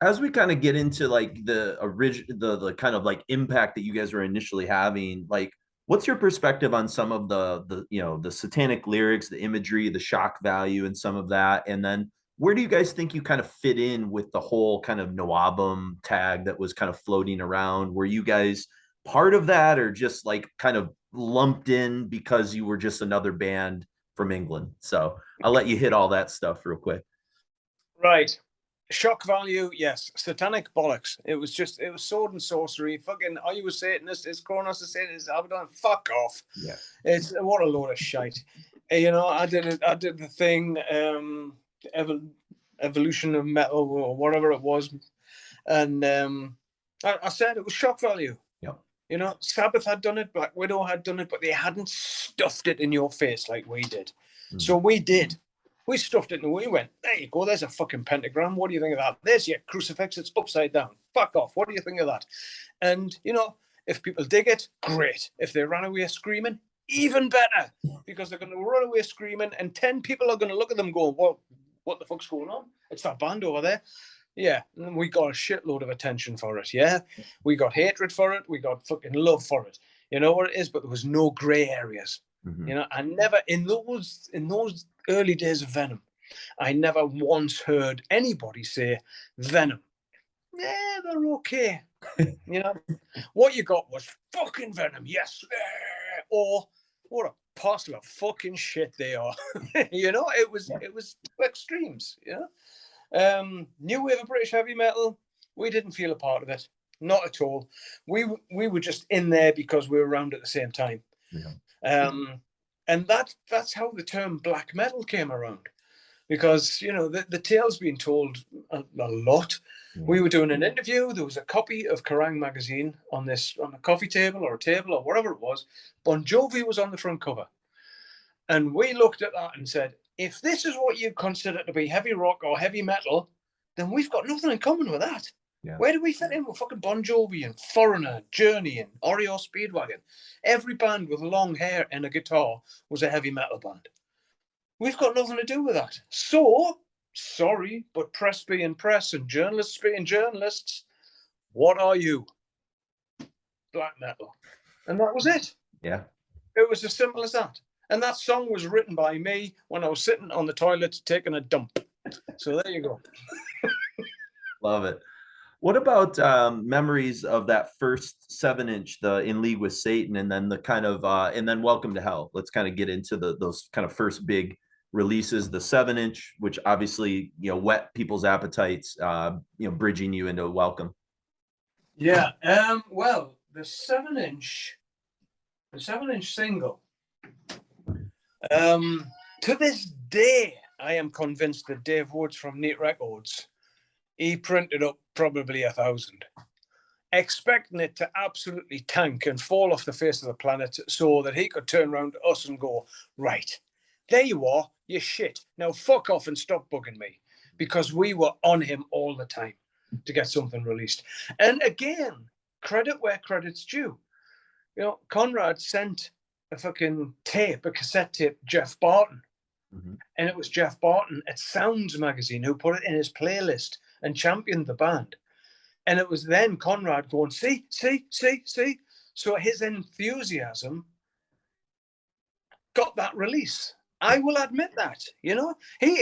As we kind of get into like the kind of like impact that you guys were initially having, like, what's your perspective on some of the satanic lyrics, the imagery, the shock value, and some of that, and then where do you guys think you kind of fit in with the whole kind of Noabum tag that was kind of floating around? Were you guys part of that, or just like kind of lumped in because you were just another band from England? So I'll let you hit all that stuff real quick. Right. Shock value, yes. Satanic bollocks. It was sword and sorcery. Fucking, are you a Satanist? Is Kronos a Satanist? Abaddon? Fuck off. Yeah. It's what a load of shite. You know, I did it. I did the thing, evolution of metal or whatever it was, and I said it was shock value. Yeah. You know, Sabbath had done it, Black Widow had done it, but they hadn't stuffed it in your face like we did. Mm-hmm. So we did. We stuffed it and we went, there you go, there's a fucking pentagram. What do you think of that? There's your crucifix, it's upside down. Fuck off. What do you think of that? And, you know, if people dig it, great. If they run away screaming, even better, because they're going to run away screaming and 10 people are going to look at them going, well, what the fuck's going on? It's that band over there. Yeah, and we got a shitload of attention for it, yeah? We got hatred for it, we got fucking love for it. You know what it is? But there was no grey areas. Mm-hmm. You know, I never, in those early days of Venom, I never once heard anybody say Venom. Yeah, they're okay. You know, what you got was fucking Venom, yes. Or what a parcel of fucking shit they are. You know, it was extremes, you know. New wave of British heavy metal, we didn't feel a part of it. Not at all. We were just in there because we were around at the same time. Yeah. And that's how the term black metal came around, because you know the tale's been told a lot. Yeah. We were doing an interview. There was a copy of Kerrang magazine on a coffee table or a table or whatever it was. Bon Jovi was on the front cover, and we looked at that and said, if this is what you consider to be heavy rock or heavy metal, then we've got nothing in common with that. Yeah. Where do we fit in with fucking Bon Jovi and Foreigner, Journey and REO Speedwagon? Every band with long hair and a guitar was a heavy metal band. We've got nothing to do with that. So, sorry, but press being press and journalists being journalists, what are you? Black metal. And that was it. Yeah. It was as simple as that. And that song was written by me when I was sitting on the toilet taking a dump. So there you go. Love it. What about memories of that first 7-inch, the In League with Satan, and then the kind of and then Welcome to Hell? Let's kind of get into those kind of first big releases. The 7-inch, which obviously whet people's appetites, bridging you into Welcome. Yeah. Well, the 7-inch single. To this day, I am convinced that Dave Woods from Neat Records, he printed up probably 1,000, expecting it to absolutely tank and fall off the face of the planet so that he could turn around to us and go, right, there you are, you shit. Now fuck off and stop bugging me, because we were on him all the time to get something released. And again, credit where credit's due. You know, Conrad sent a fucking tape, a cassette tape, Jeff Barton. Mm-hmm. And it was Jeff Barton at Sounds magazine who put it in his playlist and championed the band. And it was then Conrad going, see. So his enthusiasm got that release. I will admit that, you know. He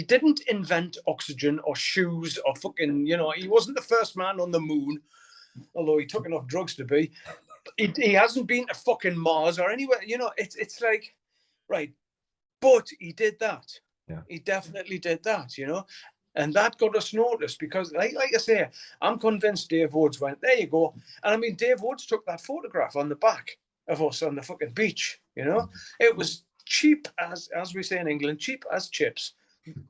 didn't invent oxygen or shoes or fucking, you know, he wasn't the first man on the moon, although he took enough drugs to be. He hasn't been to fucking Mars or anywhere, you know. It's like, right, but he did that. Yeah. He definitely did that, you know, and that got us noticed because, like I say, I'm convinced Dave Woods went, there you go. And I mean, Dave Woods took that photograph on the back of us on the fucking beach, you know. It was cheap as we say in England, cheap as chips.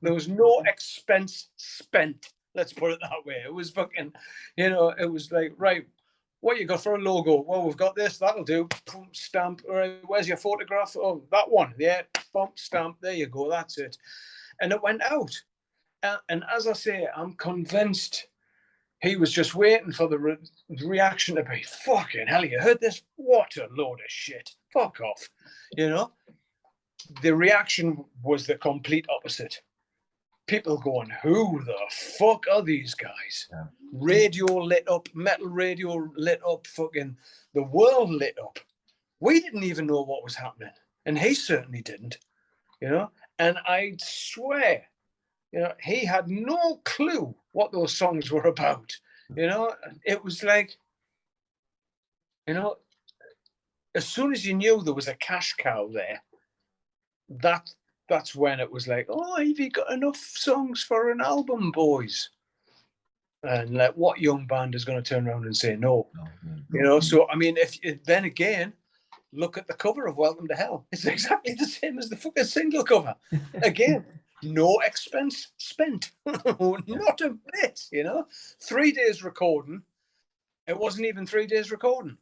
There was no expense spent. Let's put it that way. It was fucking, you know, it was like, right, what you got for a logo? Well, we've got this. That'll do. Pump, stamp. All right, where's your photograph? Oh, that one. Yeah, bump, stamp. There you go. That's it. And it went out. And as I say, I'm convinced he was just waiting for the reaction to be, fucking hell, you heard this? What a load of shit. Fuck off. You know? The reaction was the complete opposite. People going, who the fuck are these guys? Yeah. Radio lit up, metal radio lit up, fucking the world lit up. We didn't even know what was happening. And he certainly didn't. And I swear, he had no clue what those songs were about. It was like, you know, as soon as you knew there was a cash cow there, that that's when it was like, oh, have you got enough songs for an album, boys? And like, what young band is going to turn around and say no? So I mean, if then again, look at the cover of Welcome to Hell. It's exactly the same as the fucking single cover. Again, no expense spent, not a bit. 3 days recording. It wasn't even 3 days recording.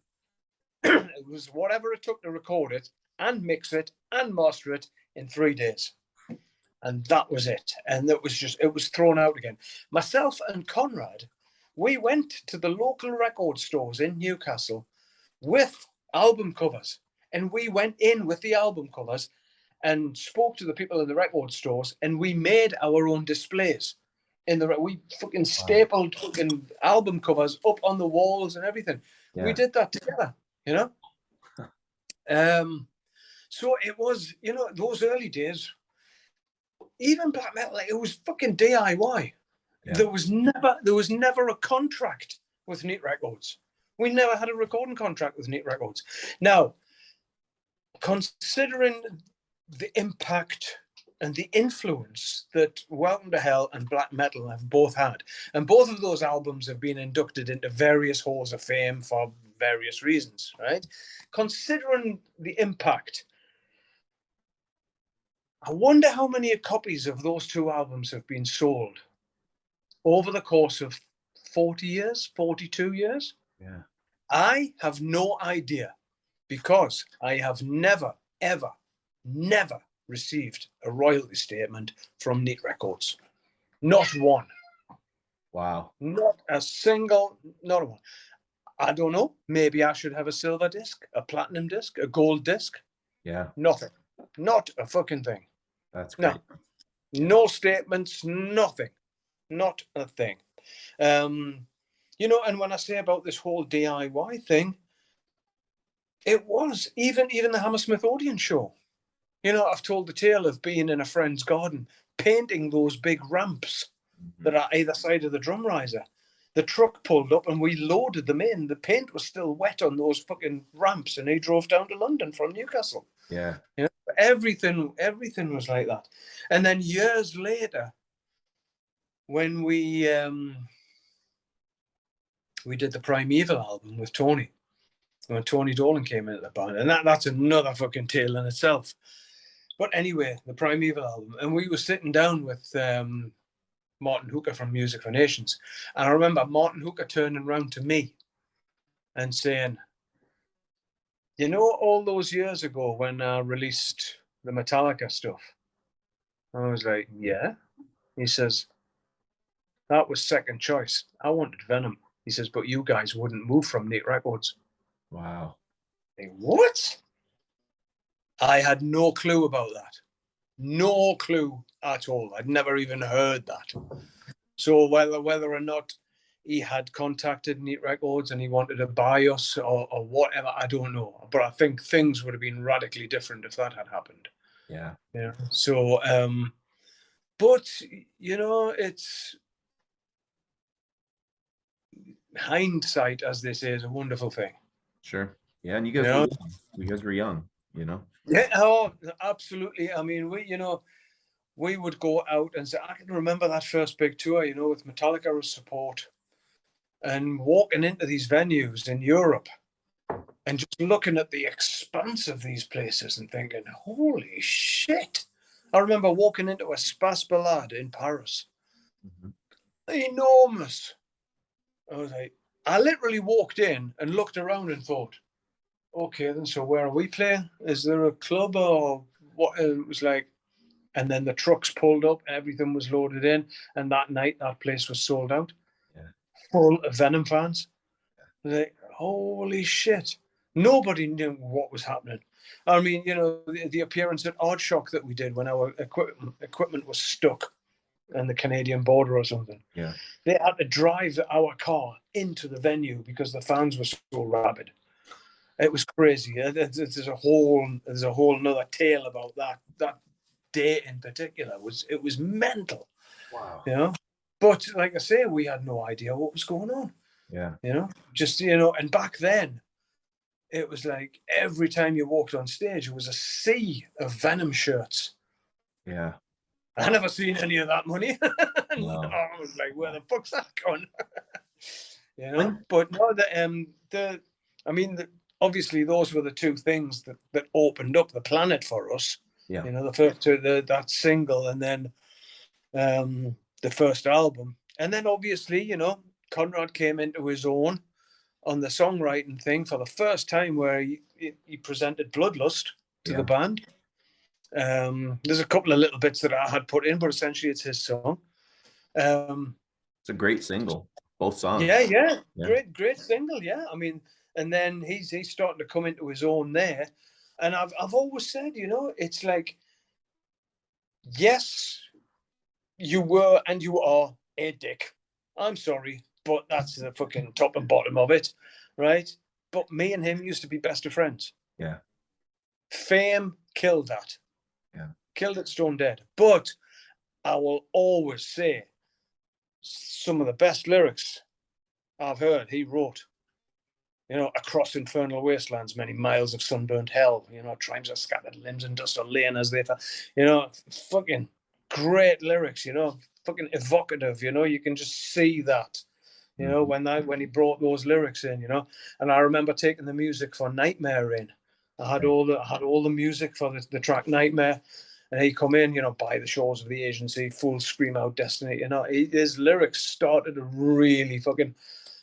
It was whatever it took to record it and mix it and master it in 3 days. And that was it. And it was thrown out again. Myself and Conrad, we went to the local record stores in Newcastle with album covers. And we went in with the album covers and spoke to the people in the record stores, and we made our own displays. We fucking stapled fucking album covers up on the walls and everything. Yeah. We did that together, So it was, those early days, even black metal, like, it was fucking DIY. Yeah. There was never a contract with Neat Records. We never had a recording contract with Neat Records. Now, considering the impact and the influence that Welcome to Hell and black metal have both had, and both of those albums have been inducted into various halls of fame for various reasons, right? Considering the impact, I wonder how many copies of those two albums have been sold over the course of 40 years, 42 years. Yeah. I have no idea, because I have never, ever, never received a royalty statement from Neat Records. Not one. Wow. Not a single, not one. I don't know. Maybe I should have a silver disc, a platinum disc, a gold disc. Yeah. Nothing. Not a fucking thing. That's great. No statements, nothing. Not a thing. And when I say about this whole DIY thing, it was even the Hammersmith Odeon show. I've told the tale of being in a friend's garden, painting those big ramps that are either side of the drum riser. The truck pulled up and we loaded them in. The paint was still wet on those fucking ramps, and he drove down to London from Newcastle. Yeah. Everything was like that. And then years later, when we did the Primeval album with Tony, when Tony Dolan came into the band, and that's another fucking tale in itself. But anyway, the Primeval album, and we were sitting down with Martin Hooker from Music for Nations, and I remember Martin Hooker turning around to me and saying, all those years ago when I released the Metallica stuff? I was like, yeah. He says, that was second choice. I wanted Venom. He says, but you guys wouldn't move from Neat Records. Wow. Like, what? I had no clue about that. No clue at all. I'd never even heard that. So whether or not he had contacted Neat Records and he wanted to buy us or whatever, I don't know. But I think things would have been radically different if that had happened. Yeah. Yeah. So, but it's hindsight, as they say, is a wonderful thing. Sure. Yeah, and you guys were young, Yeah. Oh, absolutely. I mean, we would go out and say, I can remember that first big tour, with Metallica as support, and walking into these venues in Europe and just looking at the expanse of these places and thinking, holy shit. I remember walking into a Spas Ballade in Paris. Enormous. I was like, I literally walked in and looked around and thought, okay, then so where are we playing? Is there a club or what? It was like, and then the trucks pulled up, everything was loaded in, and that night that place was sold out. Yeah. Full of Venom fans. Yeah. Like, holy shit. Nobody knew what was happening. I mean, the appearance at Oddshock that we did when our equipment was stuck on the Canadian border or something. Yeah. They had to drive our car into the venue because the fans were so rabid. It was crazy. There's a whole another tale about that day in particular it was mental, Wow. you know. But like I say, we had no idea what was going on, Yeah. you know. Just, you know, and back then it was like every time you walked on stage, it was a sea of Venom shirts. Yeah. I never seen any of that money. And No. I was like, where the fuck's that gone? You know, When? but no, I mean, obviously those were the two things that opened up the planet for us. Yeah. You know, the first two, that single, and then the first album, and then obviously, you know, Conrad came into his own on the songwriting thing for the first time, where he presented Bloodlust to the Yeah. band. There's a couple of little bits that I had put in, but essentially it's his song. It's a great single. Both songs. Yeah, yeah, Yeah. great single. Yeah, I mean, and then he's starting to come into his own there, and I've always said, you know, it's like, yes, you were and you are a dick. I'm sorry, but that's the fucking top and bottom of it, right? But me and him used to be best of friends. Yeah. Fame killed that, Yeah. killed it stone dead. But I will always say some of the best lyrics I've heard he wrote. You know, across infernal wastelands, many miles of sunburnt hell. You know, tribes of scattered limbs and dust are laying as they fell. You know, fucking great lyrics. You know, fucking evocative. You know, you can just see that. You know, when he brought those lyrics in. You know, and I remember taking the music for Nightmare in. I had all the music for the track Nightmare, and he come in. You know, by the shores of the Asian Sea, full scream out destiny. You know, his lyrics started to really fucking,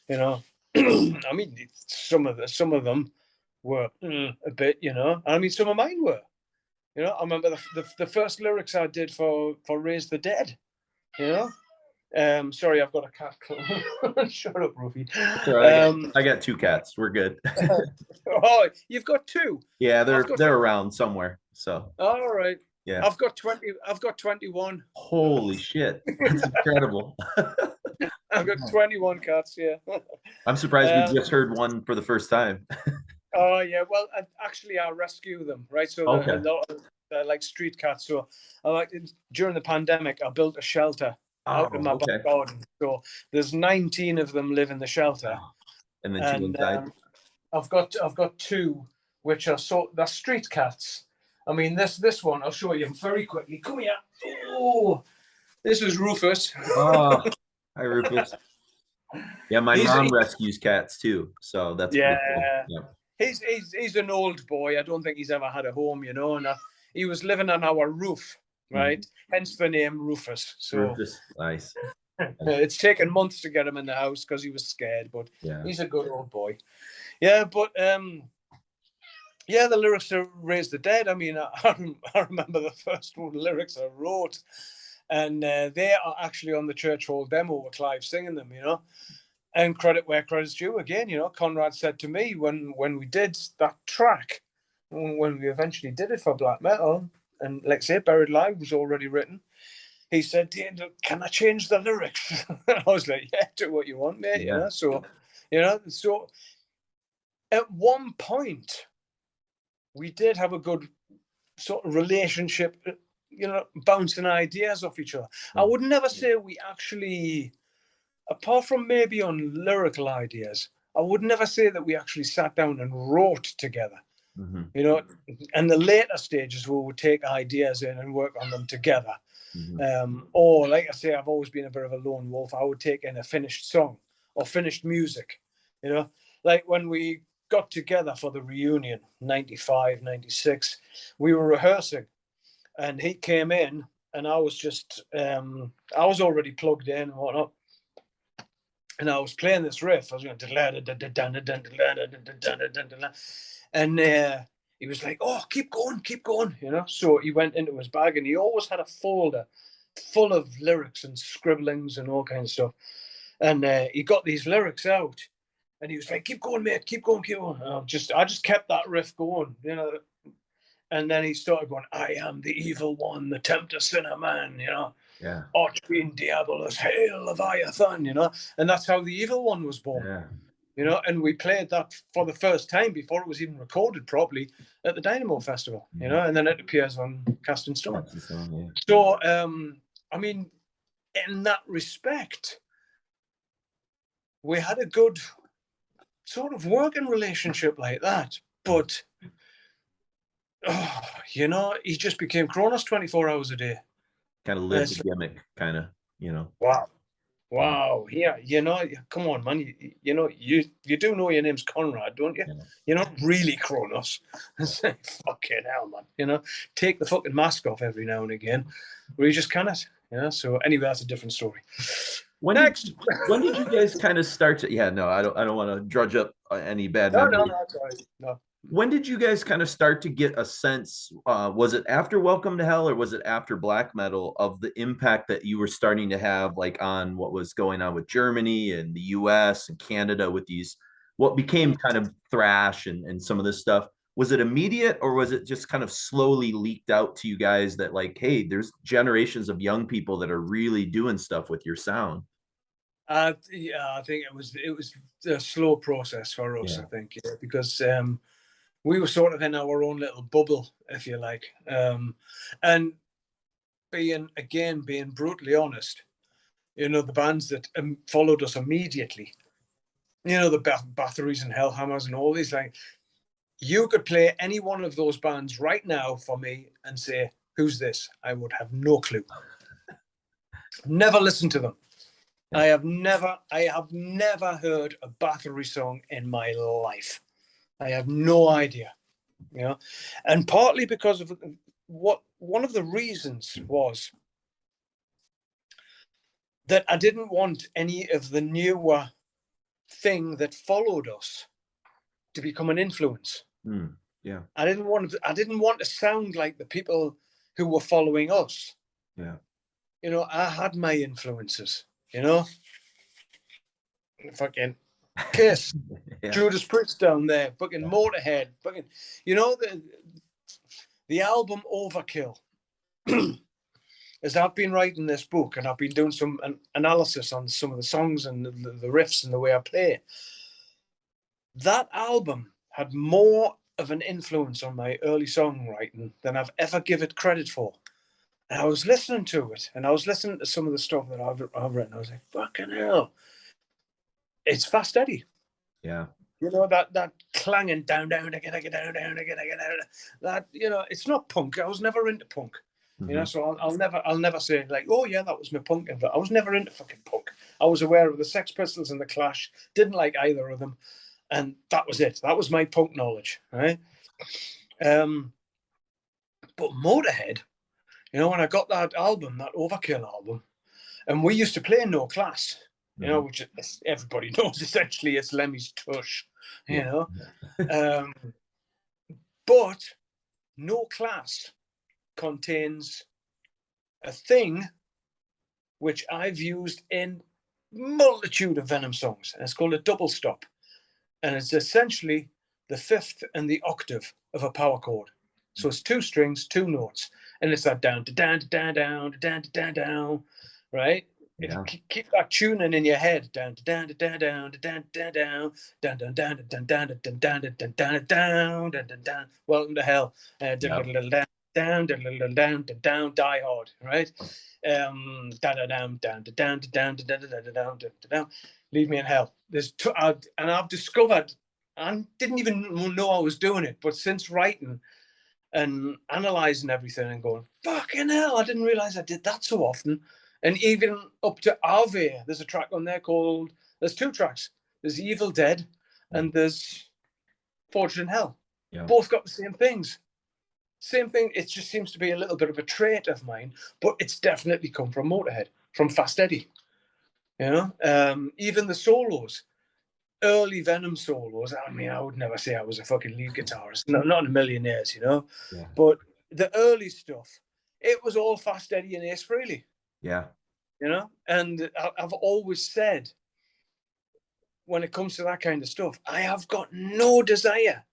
you know, I mean, some of them were a bit, you know. I mean, some of mine were, you know. I remember the first lyrics I did for Raise the Dead, you know. Sorry, I've got a cat. Shut up, Rufy. So I got two cats. We're good. Oh, you've got two. Yeah, I've they're got. they're around somewhere. So All right. yeah. I've got 20. I've got 21. Holy shit. That's incredible. I've got 21 cats. Yeah. I'm surprised we Um, just heard one for the first time. Oh yeah, well, actually, I rescue them, right? So a Okay. lot of they're like street cats. So I like during the pandemic, I built a shelter out in Oh, my back okay. garden. So there's 19 of them live in the shelter, Wow. And then two and inside. I've got two which are they're street cats. I mean, this one I'll show you very quickly. Come here. Oh, this is Rufus. Oh, hi Rufus. Yeah, my He's mom rescues cats too, so that's pretty cool. Yeah. Yeah. He's an old boy. I don't think he's ever had a home, you know. And he was living on our roof, right? Mhm. Hence the name Rufus. So Rufus, nice. it's taken months to get him in the house because he was scared, but Yeah. he's a good old boy. Yeah, but yeah, the lyrics to "Raise the Dead." I mean, I remember the first one lyrics I wrote, and they are actually on the Church Hall demo with Clive singing them, you know. And credit where credit's due. Again, you know, Conrad said to me when we did that track, when we eventually did it for black metal, and like I say, Buried Alive was already written. He said, "Can I change the lyrics?" I was like, "Yeah, do what you want, mate." You Yeah. know, so at one point we did have a good sort of relationship, you know, bouncing ideas off each other. I would never say we actually, apart from maybe on lyrical ideas, I would never say that we actually sat down and wrote together. Mm-hmm. You know, and the later stages we would take ideas in and work on them together. Or, like I say, I've always been a bit of a lone wolf. I would take in a finished song or finished music. You know, like when we got together for the reunion, 95, 96, we were rehearsing and he came in and I was just, I was already plugged in and whatnot. And I was playing this riff. I was going, and he was like, "Oh, keep going," you know. So he went into his bag, and he always had a folder full of lyrics and scribblings and all kinds of stuff. And he got these lyrics out, and he was like, "Keep going, mate, keep going, keep going." And I just kept that riff going, you know. And then he started going, "I am the evil one, the tempter sinner man," you know. Yeah. Archfiend Diabolus, hail Leviathan, you know, and that's how the evil one was born. Yeah. you know, and we played that for the first time before it was even recorded properly at the Dynamo Festival, you know, and then it appears on Cast in Stone. Yeah. So, I mean, in that respect, we had a good sort of working relationship like that. But, you know, he just became Kronos 24 hours a day. Kind of lived the gimmick, kind of, you know. Wow. Wow. Yeah. You know, come on, man. You know, you do know your name's Conrad, don't you? Yeah. You're not really Kronos. Fucking hell, man. You know, take the fucking mask off every now and again, where you just cannot. You know. So anyway, that's a different story. Next. When did you guys kind of start to? Yeah, no, I don't want to drudge up any bad No, memories. that's all right. No. When did you guys kind of start to get a sense? Was it after Welcome to Hell or was it after Black Metal of the impact that you were starting to have, like on what was going on with Germany and the U.S. and Canada with these what became kind of thrash and some of this stuff? Was it immediate or was it just kind of slowly leaked out to you guys that like, hey, there's generations of young people that are really doing stuff with your sound? Yeah, I think it was a slow process for us. Yeah. I think, yeah, because we were sort of in our own little bubble, if you like, and being brutally honest, you know, the bands that followed us immediately, you know, the Bathories and Hellhammers and all these, like, you could play any one of those bands right now for me and say, "Who's this?" I would have no clue. Never listened to them. Yeah. I have never heard a Bathory song in my life. I have no idea, you know, and partly because of one of the reasons was that I didn't want any of the newer thing that followed us to become an influence. Yeah. I didn't want to sound like the people who were following us. Yeah. You know, I had my influences, you know. Fucking Kiss, Yeah. Judas Priest down there, fucking Motorhead, fucking, you know, the album Overkill. As I've been writing this book and I've been doing some analysis on some of the songs and the riffs and the way I play, that album had more of an influence on my early songwriting than I've ever given it credit for. And I was listening to it, and I was listening to some of the stuff that I've written. I was like, fucking hell, it's Fast Eddie. Yeah. You know, that clanging down, down, again, down, down, again, that, you know, it's not punk. I was never into punk. Mm-hmm. You know, so I'll never say like, oh yeah, that was my punk. But I was never into fucking punk. I was aware of the Sex Pistols and the Clash. Didn't like either of them, and that was it. That was my punk knowledge, right? But Motorhead, you know, when I got that album, that Overkill album, and we used to play No Class, you know, which everybody knows essentially it's Lemmy's Tush, you know. But No Class contains a thing which I've used in multitude of Venom songs, and it's called a double stop, and it's essentially the fifth and the octave of a power chord. So it's two strings, two notes, and it's that down, down, down, down, down, down, down, right? Yeah. Keep that tuning in your head. Down, down, down, down, down, down, down, down, down, down, down, down, down, down, down, down, down, down, down. Welcome to hell. Down, down, down, down, down, Die Hard, right? Down, down, down, down, down, down, down, down. Leave me in hell. There's and I've discovered, I didn't even know I was doing it, but since writing and analyzing everything and going, fucking hell, I didn't realize I did that so often. And even up to Ave, there's a track on there called, there's two tracks. There's Evil Dead and there's Forged in Hell. Yeah. Both got the same things. Same thing. It just seems to be a little bit of a trait of mine, but it's definitely come from Motorhead, from Fast Eddie. You know, even the solos, early Venom solos. I mean, I would never say I was a fucking lead guitarist. No, not in a million years, you know. Yeah. But the early stuff, it was all Fast Eddie and Ace Frehley. Yeah. You know, and I've always said, when it comes to that kind of stuff, I have got no desire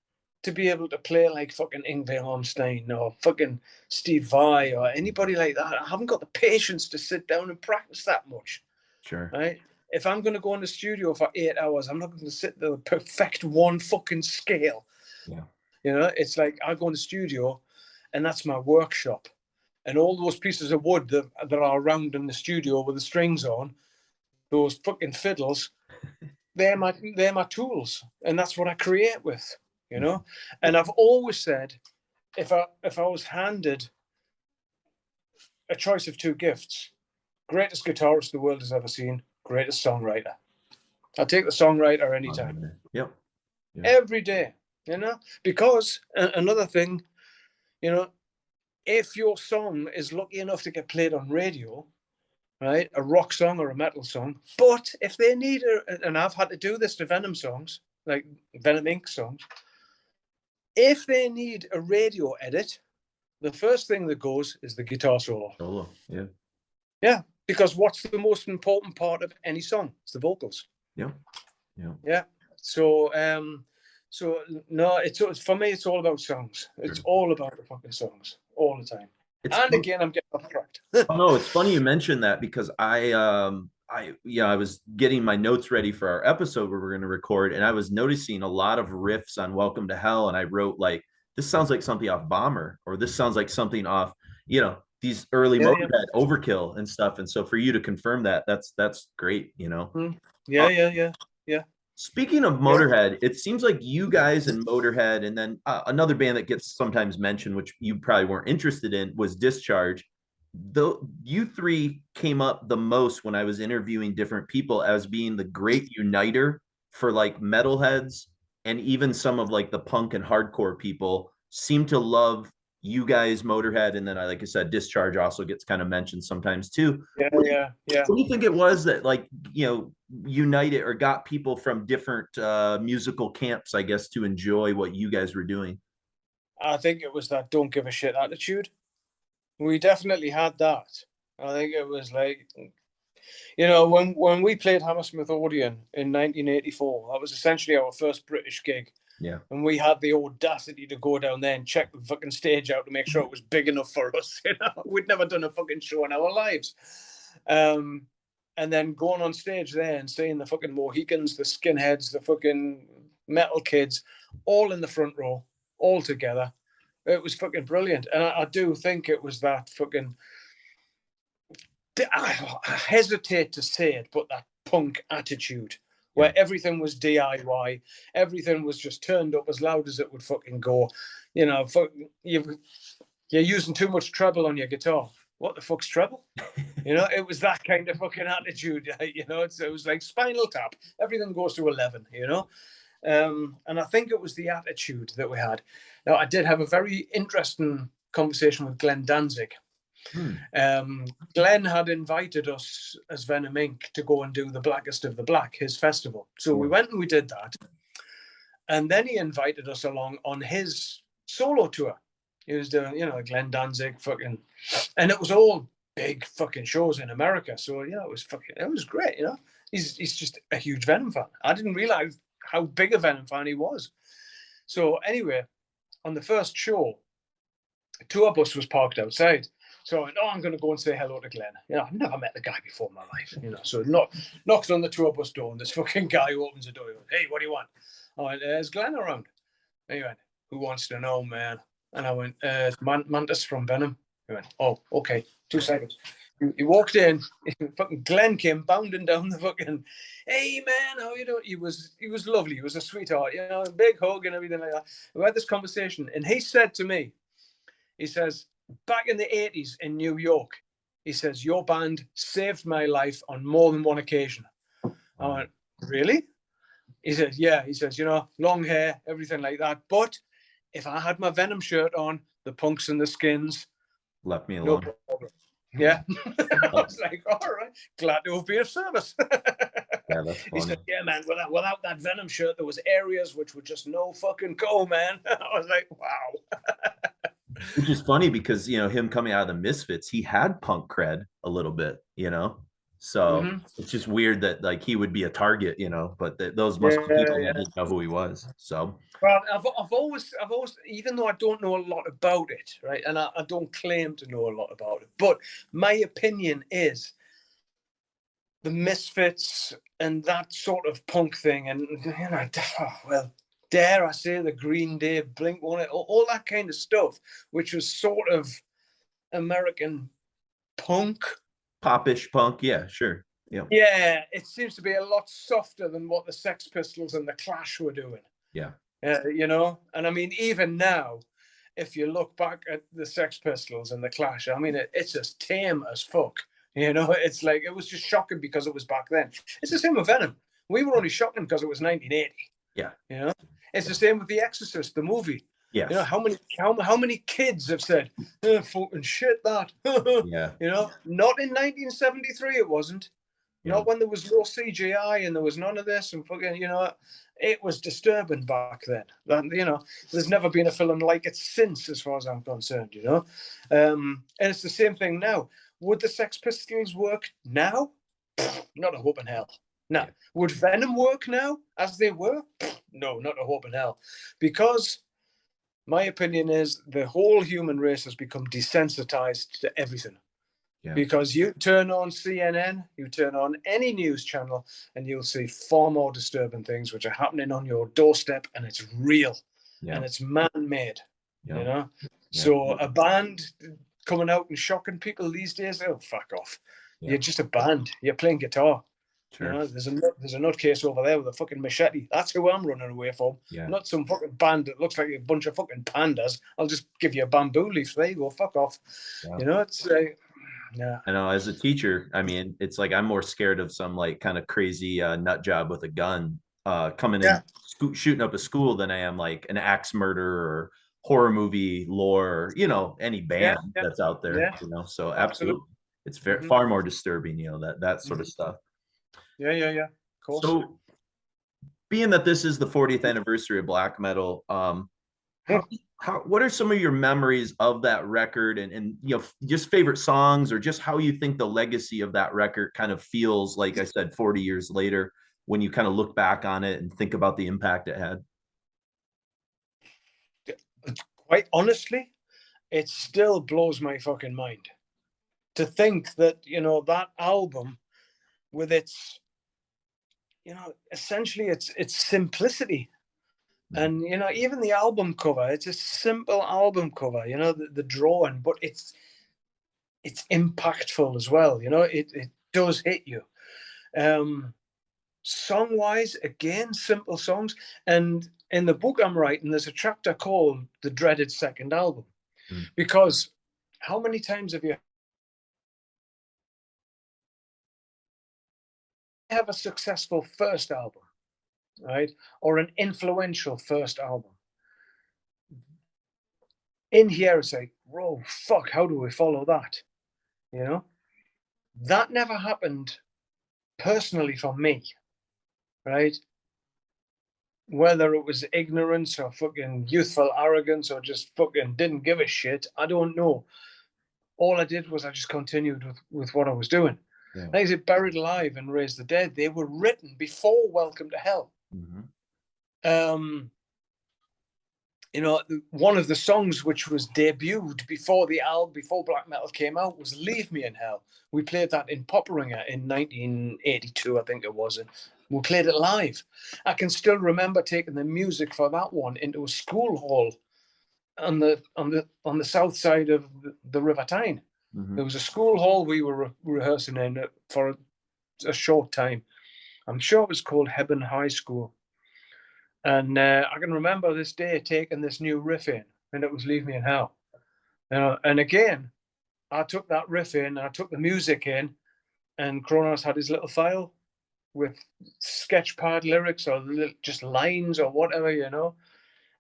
to be able to play like fucking Yngwie Malmsteen or fucking Steve Vai or anybody like that. I haven't got the patience to sit down and practice that much. Sure. Right? if I'm going to go in the studio for 8 hours, I'm not going to sit there and perfect one fucking scale. Yeah. You know, it's like I go in the studio and that's my workshop. And all those pieces of wood that are around in the studio with the strings on, those fucking fiddles, they're my tools. And that's what I create with, you know? And I've always said, if I was handed a choice of two gifts, greatest guitarist the world has ever seen, greatest songwriter. I'll take the songwriter anytime. Yep. Every day, you know? Because another thing, you know, if your song is lucky enough to get played on radio, right, a rock song or a metal song, but if they need and I've had to do this to Venom songs, like Venom Inc. songs, if they need a radio edit, the first thing that goes is the guitar solo. Solo, yeah. Yeah, because what's the most important part of any song? It's the vocals. Yeah, yeah. Yeah. So, no, it's for me. It's all about songs. It's all about the fucking songs all the time. Again, I'm getting off track. No, it's funny you mentioned that because I was getting my notes ready for our episode where we're going to record, and I was noticing a lot of riffs on Welcome to Hell, and I wrote like, this sounds like something off Bomber, or this sounds like something off, these early Motorhead, Overkill and stuff. And so for you to confirm that, that's great, Yeah. Speaking of Motorhead, it seems like you guys and Motorhead, and then another band that gets sometimes mentioned, which you probably weren't interested in, was Discharge. Though you three came up the most when I was interviewing different people as being the great uniter for like metalheads, and even some of like the punk and hardcore people seem to love you guys, Motorhead, and then like I said, Discharge also gets kind of mentioned sometimes too. Yeah. What do you think it was that like united or got people from different musical camps, I guess, to enjoy what you guys were doing? I think it was that don't give a shit attitude. We definitely had that. I think it was like, when we played Hammersmith Odeon in 1984, that was essentially our first British gig. Yeah. And we had the audacity to go down there and check the fucking stage out to make sure it was big enough for us. We'd never done a fucking show in our lives. And then going on stage there and seeing the fucking Mohicans, the skinheads, the fucking metal kids, all in the front row, all together. It was fucking brilliant. And I do think it was that fucking, I hesitate to say it, but that punk attitude where everything was DIY, everything was just turned up as loud as it would fucking go. You're using too much treble on your guitar. What the fuck's treble? It was that kind of fucking attitude. It was like Spinal Tap. Everything goes to 11. And I think it was the attitude that we had. Now, I did have a very interesting conversation with Glenn Danzig. Glenn had invited us as Venom Inc. to go and do the Blackest of the Black, his festival. So we went and we did that. And then he invited us along on his solo tour. He was doing, Glenn Danzig fucking, and it was all big fucking shows in America. So, it was great, He's just a huge Venom fan. I didn't realize how big a Venom fan he was. So anyway, on the first show, a tour bus was parked outside. So I went, I'm going to go and say hello to Glenn. I've never met the guy before in my life. So knocks on the tour bus door, and this fucking guy who opens the door. He went, hey, what do you want? I went, is Glenn around? And he went, who wants to know, man? And I went, Mantas from Venom. He went, oh, okay, 2 seconds. He walked in, fucking Glenn came bounding down the fucking, hey man, how you doing? He was lovely. He was a sweetheart, a big hug and everything like that. We had this conversation, and he said to me, he says, back in the 80s in New York, he says, your band saved my life on more than one occasion. I went, really? He says, yeah. He says, long hair, everything like that. But if I had my Venom shirt on, the punks and the skins left me alone. No problem. Yeah. I was like, all right, glad to have been of service. Yeah, that's funny. He said, yeah, man, without that Venom shirt, there was areas which were just no fucking go, man. I was like, wow. Which is funny because, him coming out of the Misfits, he had punk cred a little bit, So it's just weird that like he would be a target, but those must be people that didn't know who he was. So well, I've always, even though I don't know a lot about it, right, and I don't claim to know a lot about it, but my opinion is the Misfits and that sort of punk thing, and well, dare I say the Green Day, Blink One, all that kind of stuff, which was sort of American punk. Popish punk. Yeah, sure. Yeah. Yeah, it seems to be a lot softer than what the Sex Pistols and the Clash were doing. Yeah. And I mean, even now, if you look back at the Sex Pistols and the Clash, I mean, it's just tame as fuck. It's like it was just shocking because it was back then. It's the same with Venom. We were only shocking because it was 1980. Yeah. It's the same with The Exorcist, the movie. Yes. How many kids have said, fucking shit that? Yeah. Not in 1973, it wasn't. Yeah. Not when there was no CGI and there was none of this and fucking, it was disturbing back then. There's never been a film like it since, as far as I'm concerned, And it's the same thing now. Would the Sex Pistols work now? Not a hope in hell. No. Yeah. Would Venom work now as they were? No, not a hope in hell. Because my opinion is the whole human race has become desensitized to everything. Yeah. Because you turn on CNN, you turn on any news channel, and you'll see far more disturbing things which are happening on your doorstep, and it's real, and it's man-made. So a band coming out and shocking people these days, oh, fuck off. You're just a band. You're playing guitar. Sure. There's a nutcase over there with a fucking machete. That's who I'm running away from. Yeah. Not some fucking band that looks like a bunch of fucking pandas. I'll just give you a bamboo leaf. There you go. Fuck off. Yeah. It's yeah. I know, as a teacher, I mean, it's like I'm more scared of some like kind of crazy nut job with a gun coming in, shooting up a school than I am like an axe murder or horror movie lore, any band that's out there, So absolutely. It's far more disturbing, that sort of stuff. Yeah. Of course. So being that this is the 40th anniversary of black metal, what are some of your memories of that record and just favorite songs, or just how you think the legacy of that record kind of feels, like I said, 40 years later, when you kind of look back on it and think about the impact it had? Quite honestly, it still blows my fucking mind to think that, that album with its, essentially its simplicity. And, even the album cover, it's a simple album cover, the drawing, but it's impactful as well. It does hit you. Song-wise, again, simple songs. And in the book I'm writing, there's a chapter called The Dreaded Second Album. Because how many times have you have a successful first album, right? Or an influential first album? In here, it's like, whoa, fuck, how do we follow that? That never happened personally for me, right? Whether it was ignorance or fucking youthful arrogance or just fucking didn't give a shit, I don't know. All I did was I just continued with what I was doing. Yeah. Like I said, Buried Alive and Raise the Dead, they were written before Welcome to Hell. Mm-hmm. One of the songs which was debuted before the album, before black metal came out, was Leave Me in Hell. We played that in Popperinger in 1982, I think it was. And we played it live. I can still remember taking the music for that one into a school hall on the south side of the River Tyne. Mm-hmm. There was a school hall we were rehearsing in for a short time. I'm sure it was called Hebburn High School. And I can remember this day taking this new riff in, and it was Leave Me in Hell. And again, I took that riff in, and I took the music in, and Kronos had his little file with sketchpad lyrics or just lines or whatever,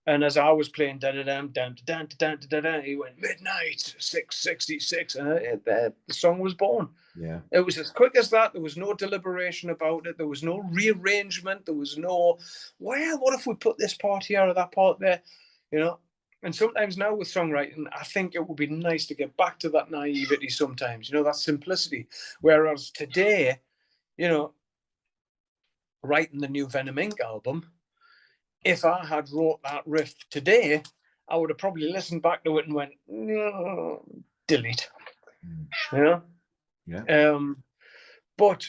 And as I was playing da-da-dam, da-da-da-da-da-da, he went midnight, 666, and the song was born. Yeah. It was as quick as that. There was no deliberation about it. There was no rearrangement. There was no, well, what if we put this part here or that part there? And sometimes now with songwriting, I think it would be nice to get back to that naivety sometimes, that simplicity. Whereas today, writing the new Venom Inc. album, if I had wrote that riff today, I would have probably listened back to it and went, delete. Yeah. Yeah. But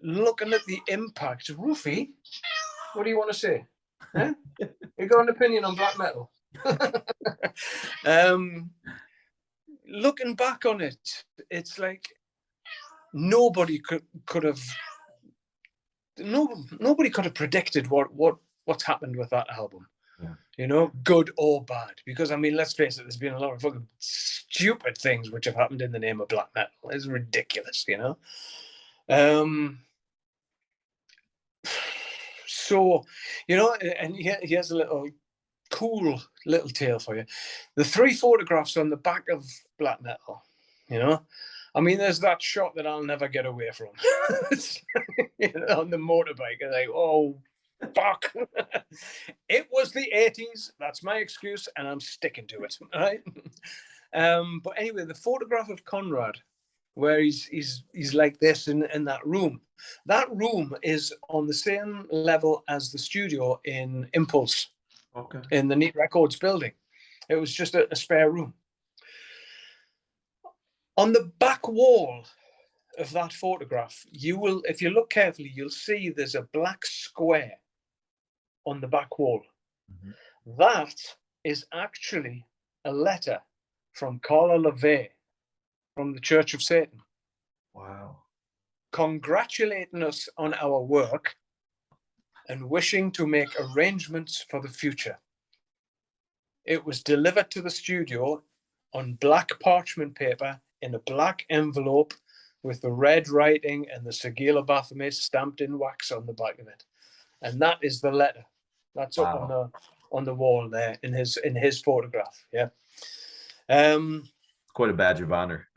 looking at the impact, Rufy, what do you want to say? Eh? You got an opinion on black metal? Looking back on it, it's like nobody could have nobody could have predicted what's happened with that album. Yeah. You know, good or bad. Because I mean, let's face it, there's been a lot of fucking stupid things which have happened in the name of black metal. It's ridiculous, you know. So, you know, and here's a little cool little tale for you. The 3 photographs on the back of black metal, you know, I mean, there's that shot that I'll never get away from. You know, on the motorbike, and like, oh, fuck. It was the 80s. That's my excuse, and I'm sticking to it. Right. But anyway, the photograph of Conrad, where he's like this in that room. That room is on the same level as the studio in Impulse. Okay. In the Neat Records building. It was just a spare room. On the back wall of that photograph, you will, if you look carefully, you'll see there's a black square on the back wall. Mm-hmm. That is actually a letter from Carla LaVey from the Church of Satan. Wow. Congratulating us on our work and wishing to make arrangements for the future. It was delivered to the studio on black parchment paper in a black envelope with the red writing and the Sigil of Baphomet stamped in wax on the back of it. And that is the letter. That's up on the wall there in his photograph. Yeah. It's quite a badge of honor.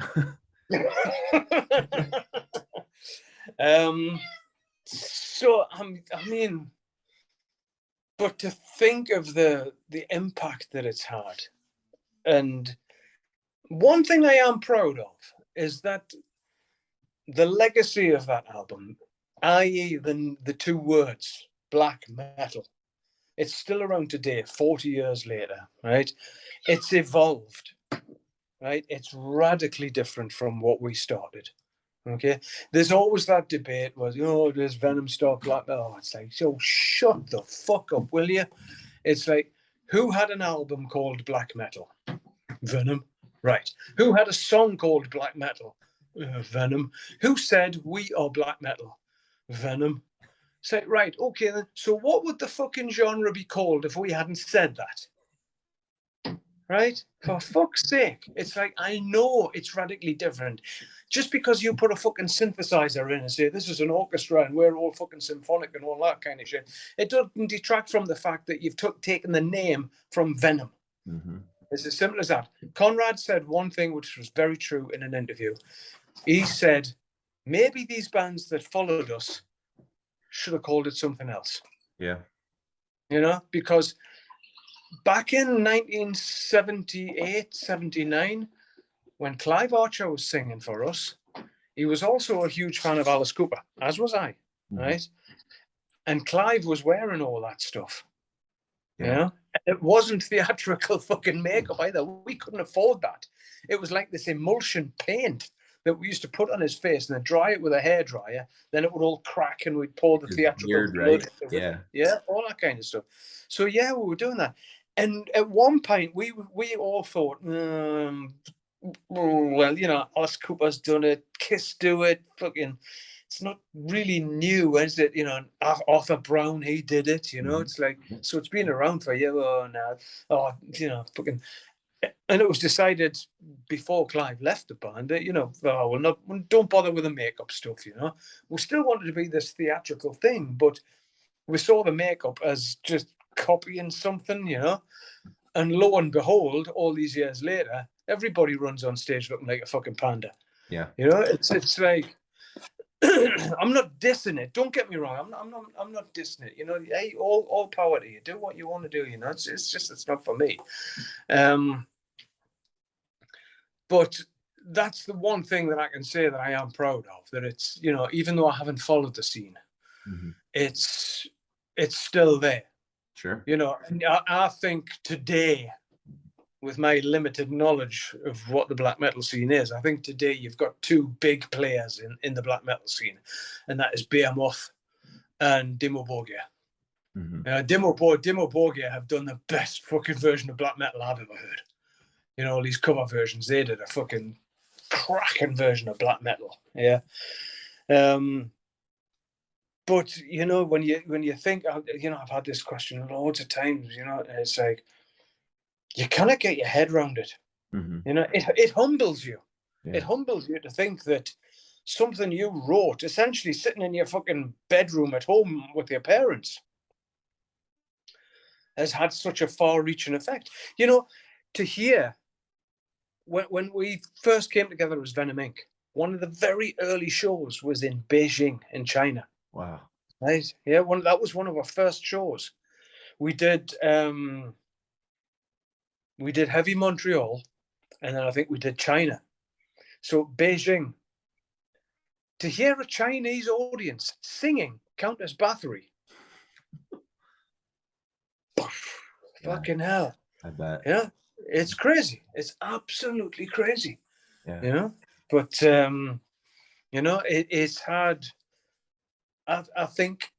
So I mean, but to think of the impact that it's had, and one thing I am proud of is that the legacy of that album, i.e. the 2 words, black metal, it's still around today, 40 years later, right? It's evolved, right? It's radically different from what we started. Okay, there's always that debate was, does Venom start black? Oh, it's like, so shut the fuck up, will you? It's like, who had an album called Black Metal? Venom. Right. Who had a song called Black Metal? Venom. Who said we are black metal? Venom. Say, right, okay then. So what would the fucking genre be called if we hadn't said that? Right? For fuck's sake. It's like, I know it's radically different. Just because you put a fucking synthesizer in and say this is an orchestra and we're all fucking symphonic and all that kind of shit, it doesn't detract from the fact that you've taken the name from Venom. Mm-hmm. It's as simple as that. Conrad said one thing which was very true in an interview. He said, maybe these bands that followed us should have called it something else. Yeah. You know, because back in 1978, 79, when Clive Archer was singing for us, he was also a huge fan of Alice Cooper, as was I, right? And Clive was wearing all that stuff, you know? And it wasn't theatrical fucking makeup either. We couldn't afford that. It was like this emulsion paint that we used to put on his face and then dry it with a hairdryer. Then it would all crack and we'd pour the theatrical weird, blood. Right? Yeah, all that kind of stuff. So yeah, we were doing that. And at one point, we all thought, well, you know, Alice Cooper's done it, Kiss do it, fucking, it's not really new, is it? You know, Arthur Brown, he did it, you know, it's like, so it's been around for a year now. Oh, you know, fucking, and it was decided before Clive left the band that, you know, don't bother with the makeup stuff, you know. We still wanted to be this theatrical thing, but we saw the makeup as just copying something, you know. And lo and behold, all these years later, everybody runs on stage looking like a fucking panda. Yeah. You know, it's like, I'm not dissing it. Don't get me wrong. I'm not dissing it. You know, hey, all power to you. Do what you want to do. You know, it's just, it's not for me. But that's the one thing that I can say that I am proud of, that it's, you know, even though I haven't followed the scene, it's still there. Sure. You know, and I think today with my limited knowledge of what the black metal scene is, I think today you've got two big players in the black metal scene, and that is Behemoth and Dimmu Borgir. Mhm. Dimmu Borgir have done the best fucking version of black metal I've ever heard. You know, all these cover versions, they did a fucking cracking version of black metal. Yeah. But you know, when you think, you know, I've had this question loads of times. You know, it's like you cannot get your head around it. Mhm. You know, it humbles you. Yeah. It humbles you to think that something you wrote, essentially sitting in your fucking bedroom at home with your parents, has had such a far-reaching effect. You know, to hear when we first came together as Venom Inc., one of the very early shows was in Beijing in China. Wow. Right? Yeah, that was one of our first shows. We did Heavy Montreal, and then I think we did China. So Beijing. To hear a Chinese audience singing Countess Bathory, fucking hell. I bet. Yeah, it's crazy. It's absolutely crazy. Yeah. You know, but you know, it's had. I think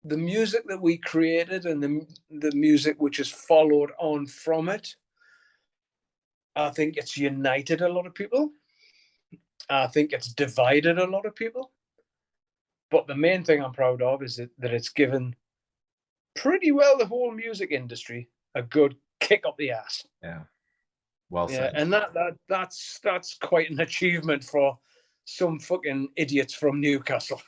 the music that we created and the music which has followed on from it, I think it's united a lot of people. I think it's divided a lot of people. But the main thing I'm proud of is that it's given pretty well the whole music industry a good kick up the ass. Yeah. Well Yeah, said. and that's quite an achievement for some fucking idiots from Newcastle.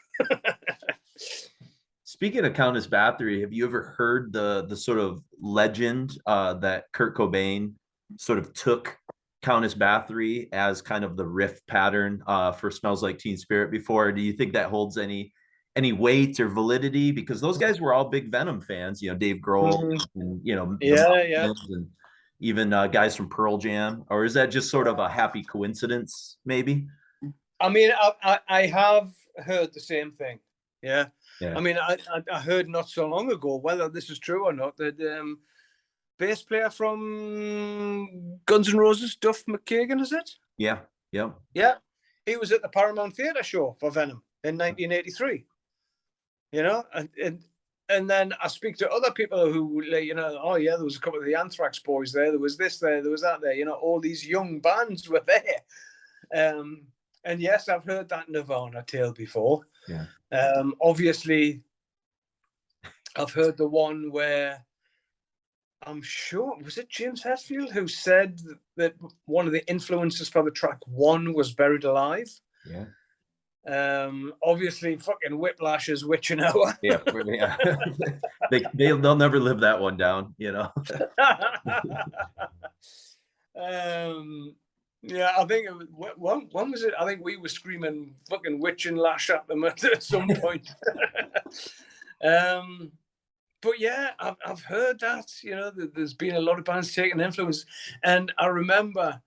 Speaking of Countess Bathory, have you ever heard the sort of legend that Kurt Cobain sort of took Countess Bathory as kind of the riff pattern for "Smells Like Teen Spirit" before? Do you think that holds any weight or validity? Because those guys were all big Venom fans, you know, Dave Grohl and you know the Yeah. and even guys from Pearl Jam, or is that just sort of a happy coincidence, maybe? I mean, I have heard the same thing. Yeah. Yeah. I mean, I heard not so long ago, whether this is true or not, that bass player from Guns N' Roses, Duff McKagan, is it? Yeah. Yeah. Yeah. He was at the Paramount Theatre show for Venom in 1983. You know, and then I speak to other people who, you know, oh yeah, there was a couple of the Anthrax boys there. There was this there. There was that there. You know, all these young bands were there. And yes, I've heard that Nirvana tale before. Yeah. Obviously, I've heard the one where I'm sure, was it James Hetfield who said that one of the influences for the track One was Buried Alive? Yeah. Obviously, fucking Whiplash's Witching Hour. Yeah. Yeah. They'll never live that one down, you know. Yeah, I think it was, when was it? I think we were screaming fucking witch and lash at them at some point. But yeah, I've heard that, you know, there's been a lot of bands taking influence. And I remember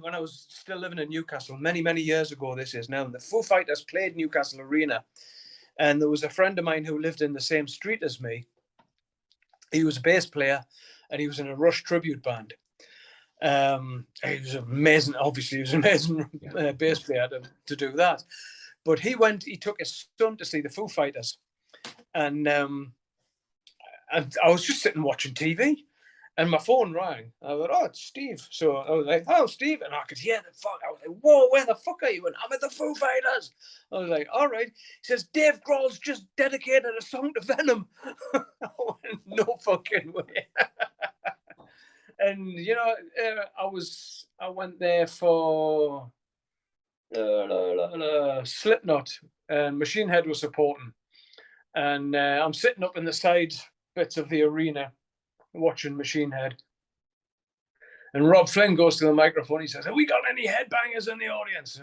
when I was still living in Newcastle, many years ago, this is now, the Foo Fighters played Newcastle Arena. And there was a friend of mine who lived in the same street as me. He was a bass player and he was in a Rush tribute band. He was amazing. Obviously, he was an amazing bass player to do that. But he took his son to see the Foo Fighters. And I was just sitting watching TV. And my phone rang. I thought, oh, it's Steve. So I was like, oh, Steve. And I could hear the fuck. I was like, whoa, where the fuck are you? And I'm at the Foo Fighters. I was like, all right. He says, Dave Grohl's just dedicated a song to Venom. I went, no fucking way. And, you know, I went there for Slipknot, and Machine Head was supporting. And I'm sitting up in the side bits of the arena watching Machine Head. And Rob Flynn goes to the microphone. He says, have we got any headbangers in the audience?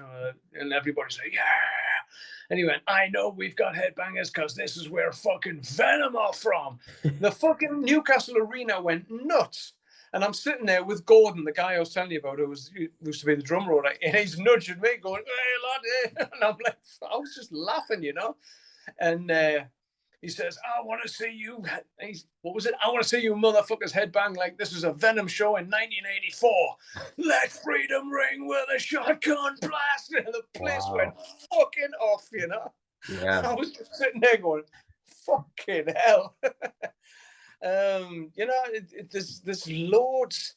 And everybody said, yeah. And he went, I know we've got headbangers because this is where fucking Venom are from. The fucking Newcastle Arena went nuts. And I'm sitting there with Gordon, the guy I was telling you about, who used to be the drummer, right? And he's nudging me, going, hey, lad. And I'm like, I was just laughing, you know? And He says, I want to see you. What was it? I want to see you motherfuckers headbang like this was a Venom show in 1984. Let freedom ring with a shotgun blast. And the place went fucking off, you know? Yeah. I was just sitting there going, fucking hell. You know, there's loads.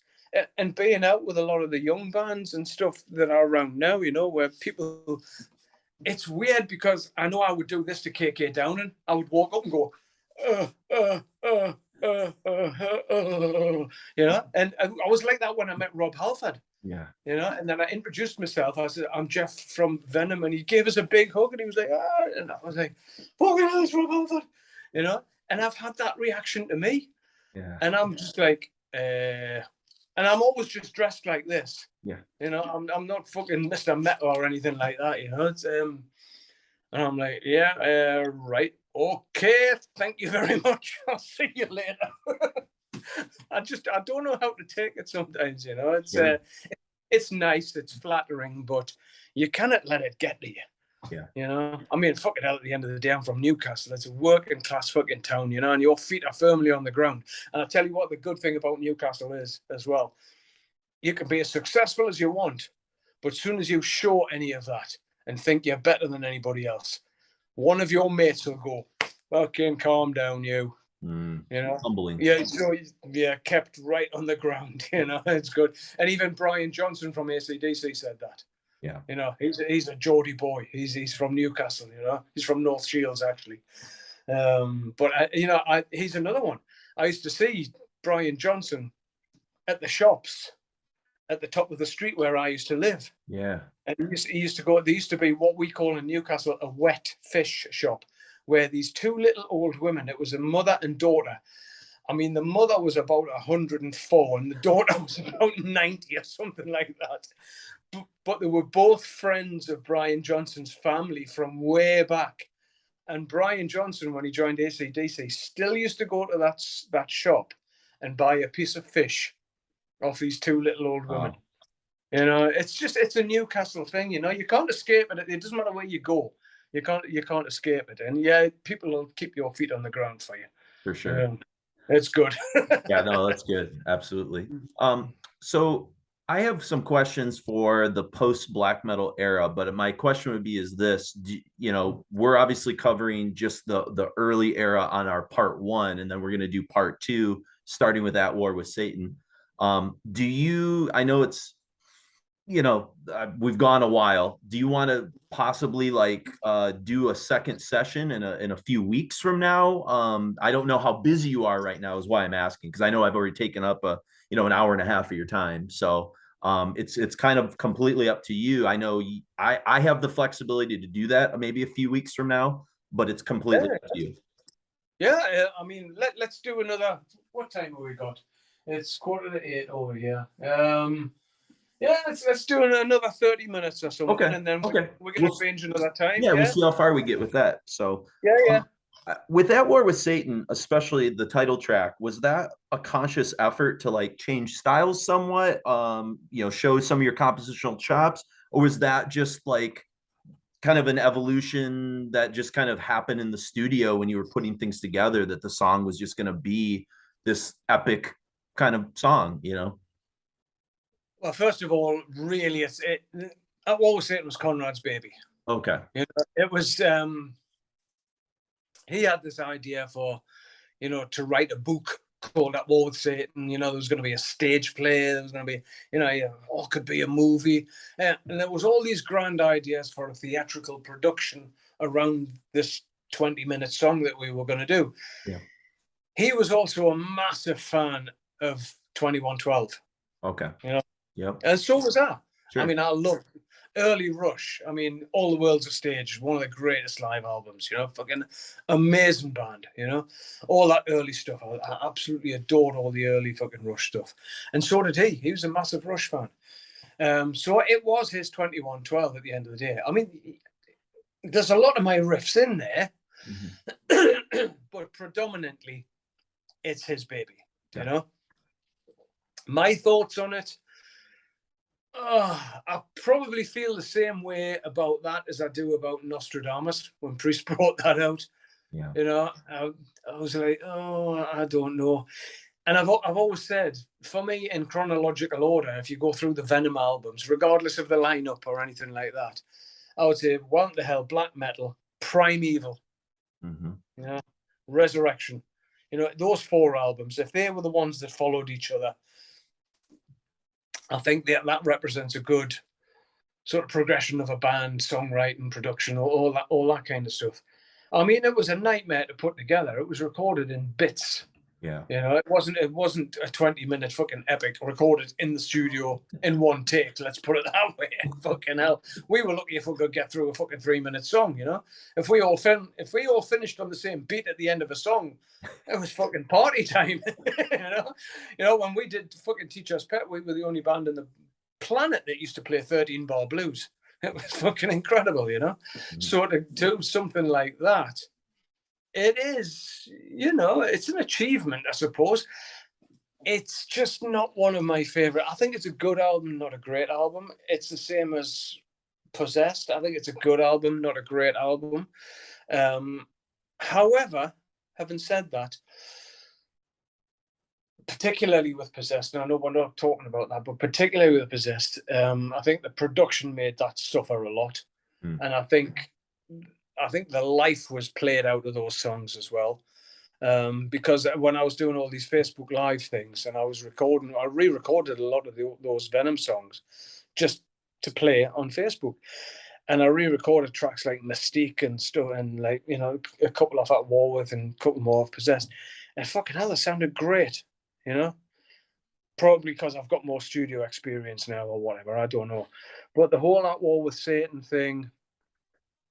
And being out with a lot of the young bands and stuff that are around now, you know, where people, it's weird because I know I would do this to KK Downing. I would walk up and go, you know, and I was like that when I met Rob Halford. Yeah. You know, and then I introduced myself. I said, I'm Jeff from Venom, and he gave us a big hug, and he was like, ah, and I was like, fucking hell, it's Rob Halford, you know, and I've had that reaction to me. Yeah. And I'm just like, and I'm always just dressed like this. Yeah. You know, I'm not fucking Mr. Metal or anything like that, you know. It's and I'm like, yeah, right, okay, thank you very much. I'll see you later. I don't know how to take it sometimes, you know. It's nice, it's flattering, but you cannot let it get to you. Yeah. You know, I mean, fucking hell, at the end of the day, I'm from Newcastle. It's a working class fucking town, you know, and your feet are firmly on the ground. And I'll tell you what the good thing about Newcastle is as well. You can be as successful as you want, but as soon as you show any of that and think you're better than anybody else, one of your mates will go, fucking calm down, you. You know, Humbling. yeah, so yeah, kept right on the ground. You know, it's good. And even Brian Johnson from AC/DC said that. Yeah. You know, he's a Geordie boy. He's from Newcastle. You know, he's from North Shields actually. But you know, he's another one. I used to see Brian Johnson at the shops at the top of the street where I used to live. Yeah. And he used to go. There used to be what we call in Newcastle a wet fish shop, where these two little old women. It was a mother and daughter. I mean, the mother was about 104 and the daughter was about 90 or something like that. But they were both friends of Brian Johnson's family from way back. And Brian Johnson, when he joined AC/DC, still used to go to that shop and buy a piece of fish off these two little old women. Wow. You know, it's a Newcastle thing. You know, you can't escape it. It doesn't matter where you go. You can't escape it. And yeah, people will keep your feet on the ground for you. For sure. It's good. Yeah, no, that's good. Absolutely. So I have some questions for the post black metal era, but my question would be is this, you know, we're obviously covering just the early era on our part one, and then we're going to do part two, starting with At War with Satan. I know it's, you know, we've gone a while. Do you want to possibly like do a second session in a few weeks from now? I don't know how busy you are right now is why I'm asking, because I know I've already taken up an hour and a half of your time. So it's kind of completely up to you. I know I have the flexibility to do that maybe a few weeks from now, but it's completely up to you. Yeah, I mean, let's do another. What time have we got? It's 7:45 over here. Yeah, let's do another 30 minutes or something, Okay. and then Okay. we're gonna change another time. Yeah, we'll see how far we get with that. So yeah. With At War with Satan, especially the title track, was that a conscious effort to like change styles somewhat? Show some of your compositional chops, or was that just like kind of an evolution that just kind of happened in the studio when you were putting things together, that the song was just going to be this epic kind of song, you know? Well, first of all, really, At War with Satan was Conrad's baby. Okay. It was. He had this idea for, to write a book called At War with Satan. There was going to be a stage play. There was going to be, it could be a movie. And there was all these grand ideas for a theatrical production around this 20-minute song that we were going to do. Yeah. He was also a massive fan of 2112. Okay. Yep. And so was I. Sure. I mean, I loved early Rush. I mean, All the World's a Stage, one of the greatest live albums, fucking amazing band, all that early stuff. I absolutely adored all the early fucking Rush stuff. And so did he. He was a massive Rush fan. So it was his 2112 at the end of the day. I mean, there's a lot of my riffs in there, but predominantly it's his baby, My thoughts on it, I probably feel the same way about that as I do about Nostradamus when Priest brought that out. Yeah. You know, I was like, oh, I don't know. And I've always said, for me, in chronological order, if you go through the Venom albums, regardless of the lineup or anything like that, I would say Welcome to Hell, Black Metal, Primeval, Mm-hmm. you know, Resurrection. You know, those 4 albums, if they were the ones that followed each other, I think that represents a good sort of progression of a band, songwriting, production, all that kind of stuff. I mean, it was a nightmare to put together. It was recorded in bits. Yeah. You know, it wasn't a 20-minute fucking epic recorded in the studio in one take. Let's put it that way. Fucking hell, we were lucky if we could get through a fucking 3-minute song. You know, if we all finished on the same beat at the end of a song, it was fucking party time. When we did fucking Teach Us Pet, we were the only band in the planet that used to play 13-bar blues. It was fucking incredible, you know. Mm-hmm. So to do something like that, it is, it's an achievement, I suppose. It's just not one of my favorite. I think it's a good album, not a great album. It's the same as Possessed. I think it's a good album, not a great album. However, having said that, particularly with Possessed, and I know we're not talking about that, but particularly with Possessed, I think the production made that suffer a lot. Mm. And I think the life was played out of those songs as well. Because when I was doing all these Facebook Live things and I was recording, I re-recorded a lot of those Venom songs just to play on Facebook. And I re-recorded tracks like Mystique and stuff, and like, a couple off At War With and a couple more of Possessed. And fucking hell, it sounded great, you know? Probably because I've got more studio experience now or whatever, I don't know. But the whole At War With Satan thing,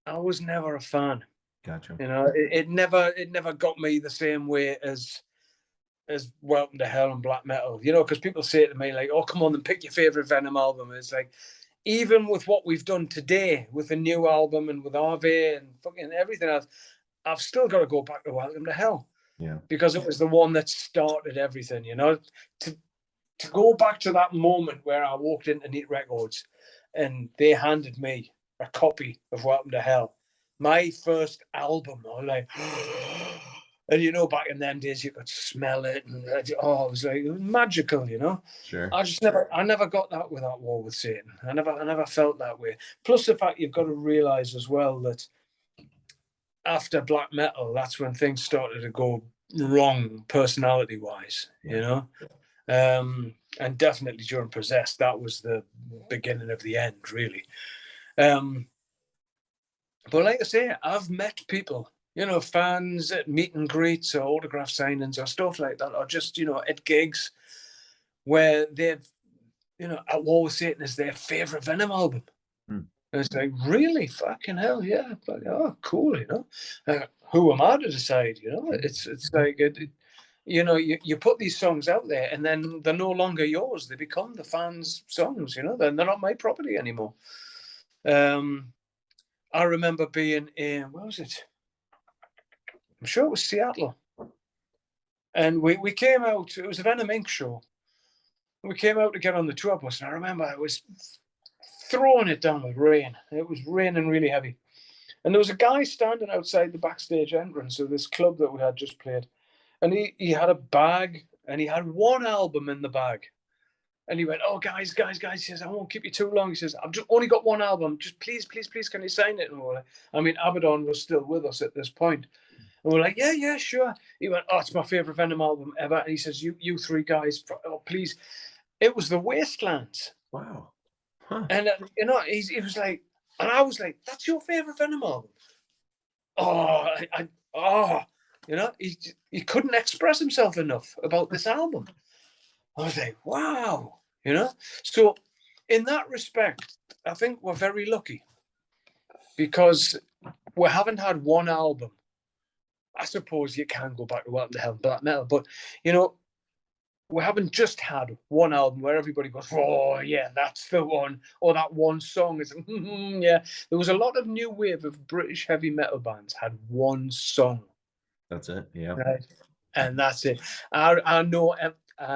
I was never a fan. Gotcha. You know, it never got me the same way as Welcome to Hell and Black Metal. You know, because people say to me like, "Oh, come on, and pick your favorite Venom album." And it's like, even with what we've done today with the new album and with RV and fucking everything else, I've still got to go back to Welcome to Hell. Yeah. Because it was the one that started everything. You know, to go back to that moment where I walked into Neat Records and they handed me a copy of Welcome to Hell, my first album. I was like, and back in them days, you could smell it, and it was magical. Sure. I never got that with That War With Satan. I never felt that way. Plus the fact you've got to realize as well that after Black Metal, that's when things started to go wrong personality wise. Yeah. And definitely during Possessed, that was the beginning of the end, really. But like I say, I've met people, fans at meet and greets or autograph signings or stuff like that, or just, at gigs where they've, At War With Satan is their favorite Venom album. Hmm. And it's like, really? Fucking hell, yeah. But, oh, cool, who am I to decide, It's like, you put these songs out there and then they're no longer yours. They become the fans' songs, they're not my property anymore. I remember being in, where was it? I'm sure it was Seattle. And we came out, it was a Venom Inc. show. We came out to get on the tour bus, and I remember I was throwing it down with rain. It was raining really heavy. And there was a guy standing outside the backstage entrance of this club that we had just played. And he had a bag, and he had one album in the bag. And he went, "Oh, guys. He says, I won't keep you too long." He says, "I've just only got one album. Just please, can you sign it?" And we're like, I mean, Abaddon was still with us at this point. And we're like, yeah, sure. He went, "Oh, it's my favorite Venom album ever." And he says, you 3 guys, oh, please. It was The Wastelands. Wow. Huh. And, he was like, and I was like, "That's your favorite Venom album?" Oh, he couldn't express himself enough about this album. I was like, wow, So in that respect, I think we're very lucky because we haven't had one album. I suppose you can go back to Welcome to Hell and Black Metal, but we haven't just had one album where everybody goes, "Oh yeah, that's the one," or that one song is, yeah. There was a lot of new wave of British heavy metal bands had one song. That's it. Yeah. Right. And that's it. I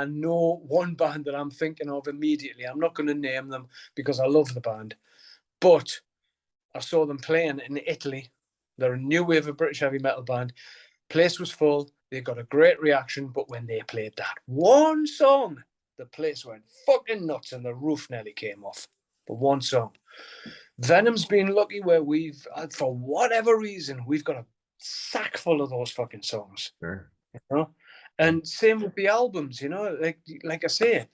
know one band that I'm thinking of immediately. I'm not going to name them because I love the band, but I saw them playing in Italy They're a new wave of British heavy metal band. Place was full. They got a great reaction, but when they played that one song, the place went fucking nuts and the roof nearly came off. The one song. Venom's been lucky where we've, for whatever reason, we've got a sack full of those fucking songs. Sure. You know? And same with the albums, you know, like I say,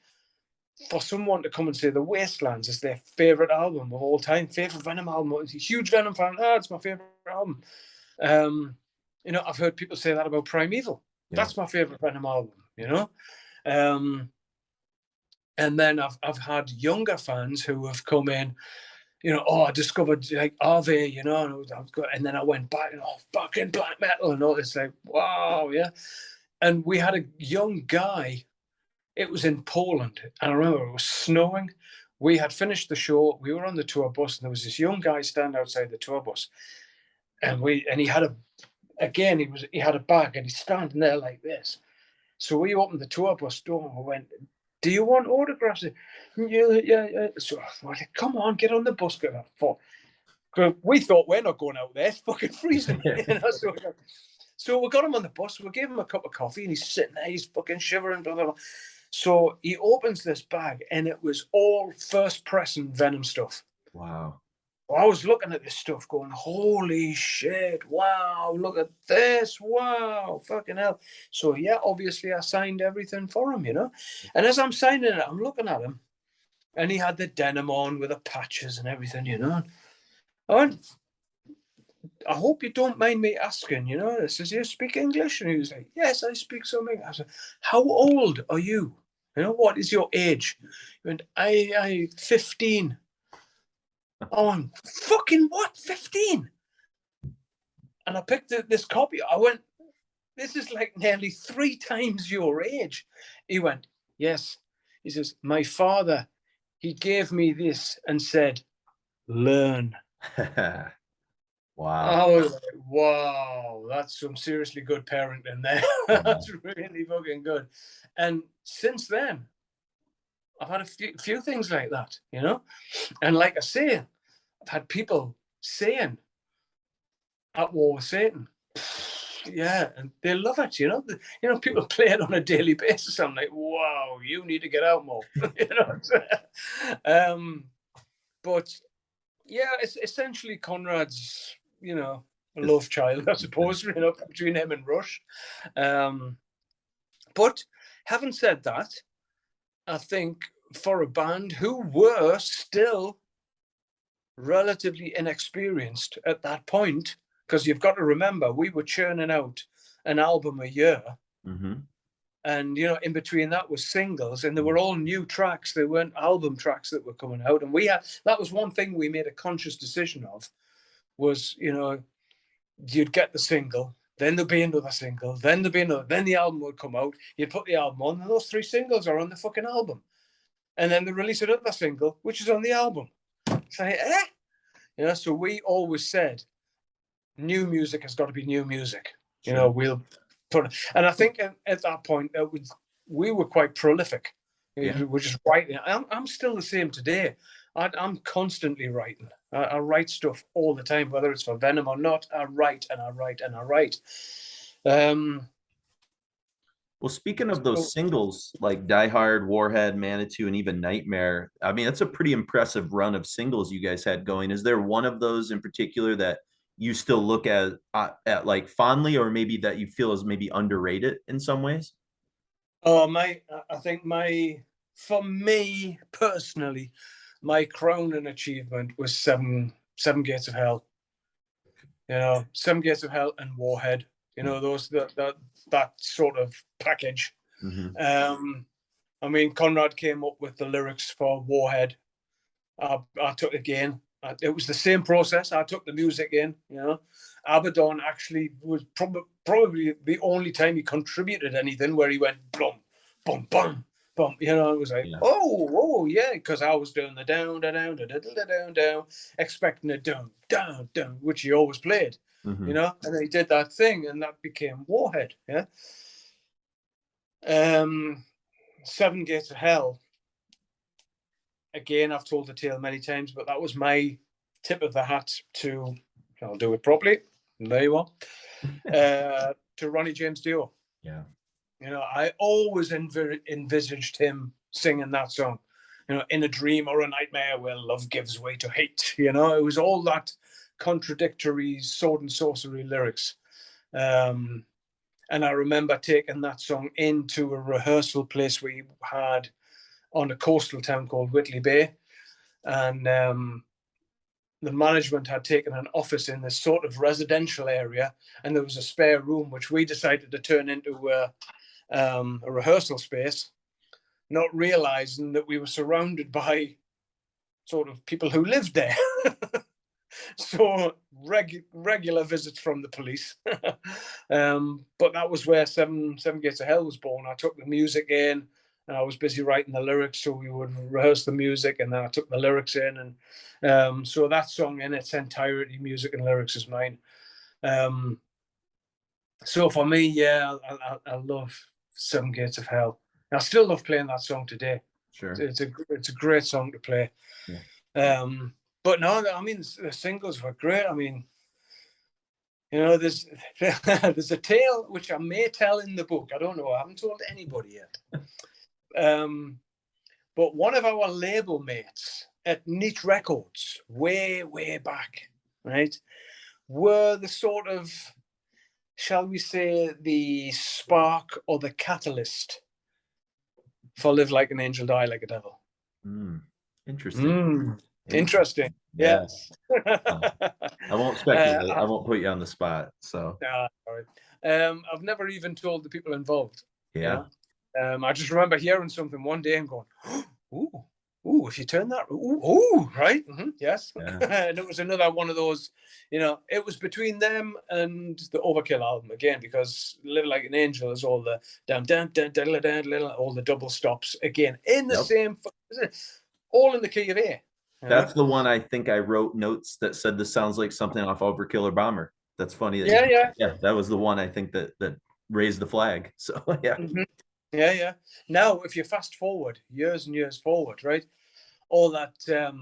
for someone to come and say The Wastelands is their favorite album of all time, favorite Venom album, a huge Venom fan, it's my favorite album. You know, I've heard people say that about Primeval. Yeah. That's my favorite Venom album, you know. And then I've had younger fans who have come in, you know, I discovered like RV, you know, and then I went back and fucking black metal and all this, like, wow, yeah. And we had a young guy. It was in Poland, and I remember it was snowing. We had finished the show. We were on the tour bus, and there was this young guy standing outside the tour bus, and he had he had a bag, and he's standing there like this. So we opened the tour bus door and we went, "Do you want autographs?" Yeah. So we're like, "Come on, get on the bus, get that for." Because we thought we're not going out there, it's fucking freezing. You know? So we got him on the bus. We gave him a cup of coffee, and he's sitting there, he's fucking shivering, blah blah blah. So he opens this bag, and it was all first pressing Venom stuff. Wow. Well, I was looking at this stuff going, holy shit, wow, look at this, wow, fucking hell. So, yeah, obviously I signed everything for him, you know. And as I'm signing it, I'm looking at him, and he had the denim on with the patches and everything, you know. I went, I hope you don't mind me asking, you know. I says, you speak English? And he was like, yes, I speak some English. I said, how old are you? You know, what is your age? He went, I 15. Oh, I'm fucking what? 15? And I picked this copy. I went, this is like nearly 3 times your age. He went, yes. He says, my father, he gave me this and said, learn. Wow. I was like, wow, that's some seriously good parenting there. That's really fucking good. And since then, I've had a few things like that, you know? And like I say, I've had people saying, at war with Satan. Yeah, and they love it, you know. People play it on a daily basis. I'm like, wow, you need to get out more. You know. But yeah, it's essentially Conrad's, you know, love child, I suppose, you know, between him and Rush. But having said that, I think for a band who were still relatively inexperienced at that point, because you've got to remember, we were churning out an album a year. Mm-hmm. And, you know, in between that was singles, and they were all new tracks. They weren't album tracks that were coming out. And that was one thing we made a conscious decision of was, you know, you'd get the single, then there'd be another single, then there'd be another, then the album would come out. You'd put the album on, and those 3 singles are on the fucking album. And then they release another single, which is on the album. So, you know, so we always said, new music has got to be new music. You know, we'll put it. And I think at that point, we were quite prolific. Yeah. We're just writing. I'm still the same today. I'm constantly writing. I write stuff all the time, whether it's for Venom or not. I write and I write and I write. Well, speaking of those singles like Die Hard, Warhead, Manitou, and even Nightmare, I mean, that's a pretty impressive run of singles you guys had going. Is there one of those in particular that you still look at like fondly, or maybe that you feel is maybe underrated in some ways? Oh, I think for me personally, my crowning achievement was Seven Gates of Hell. You know, Seven Gates of Hell and Warhead. You know, that sort of package. Mm-hmm. I mean, Conrad came up with the lyrics for Warhead. I took it again. It was the same process. I took the music in. You know, Abaddon actually was probably the only time he contributed anything where he went boom, boom, boom, boom. You know, it was like, oh, yeah, because I was doing the down, down, down, down, down, expecting a down, down, down, which he always played. Mm-hmm. You know, and then he did that thing, and that became Warhead. Yeah. Seven Gates of Hell. Again, I've told the tale many times, but that was my tip of the hat to, I'll do it properly. There you are. To Ronnie James Dio. Yeah. You know, I always envisaged him singing that song. You know, in a dream or a nightmare where love gives way to hate. You know, it was all that contradictory sword and sorcery lyrics. And I remember taking that song into a rehearsal place we had on a coastal town called Whitley Bay. And the management had taken an office in this sort of residential area, and there was a spare room, which we decided to turn into a rehearsal space, not realizing that we were surrounded by sort of people who lived there. So regular visits from the police. But that was where Seven Gates of Hell was born. I took the music in, and I was busy writing the lyrics, so we would rehearse the music, and then I took the lyrics in, and so that song in its entirety, music and lyrics, is mine. So for me, yeah, I love Seven Gates of Hell. I still love playing that song today. Sure. It's a great song to play. Yeah. But no, I mean, the singles were great. I mean, you know, there's there's a tale which I may tell in the book. I don't know. I haven't told anybody yet. But one of our label mates at Neat Records, way back, right, were the sort of, shall we say, the spark or the catalyst for Live Like an Angel, Die Like a Devil. Interesting. Interesting. Yeah. Yes. I won't speculate. I won't put you on the spot. So I've never even told the people involved. Yeah. I just remember hearing something one day and going, ooh, if you turn that, ooh, right? Mm-hmm, yes. Yeah. And it was another one of those, you know, it was between them and the Overkill album again, because Live Like an Angel is all the all the double stops again in the same, all in the key of A. That's the one I think I wrote notes that said this sounds like something off Overkill or Bomber. That's funny. Yeah. That was the one I think that raised the flag. So yeah. Mm-hmm. Yeah. Now, if you fast forward years and years forward, right, all that stuff.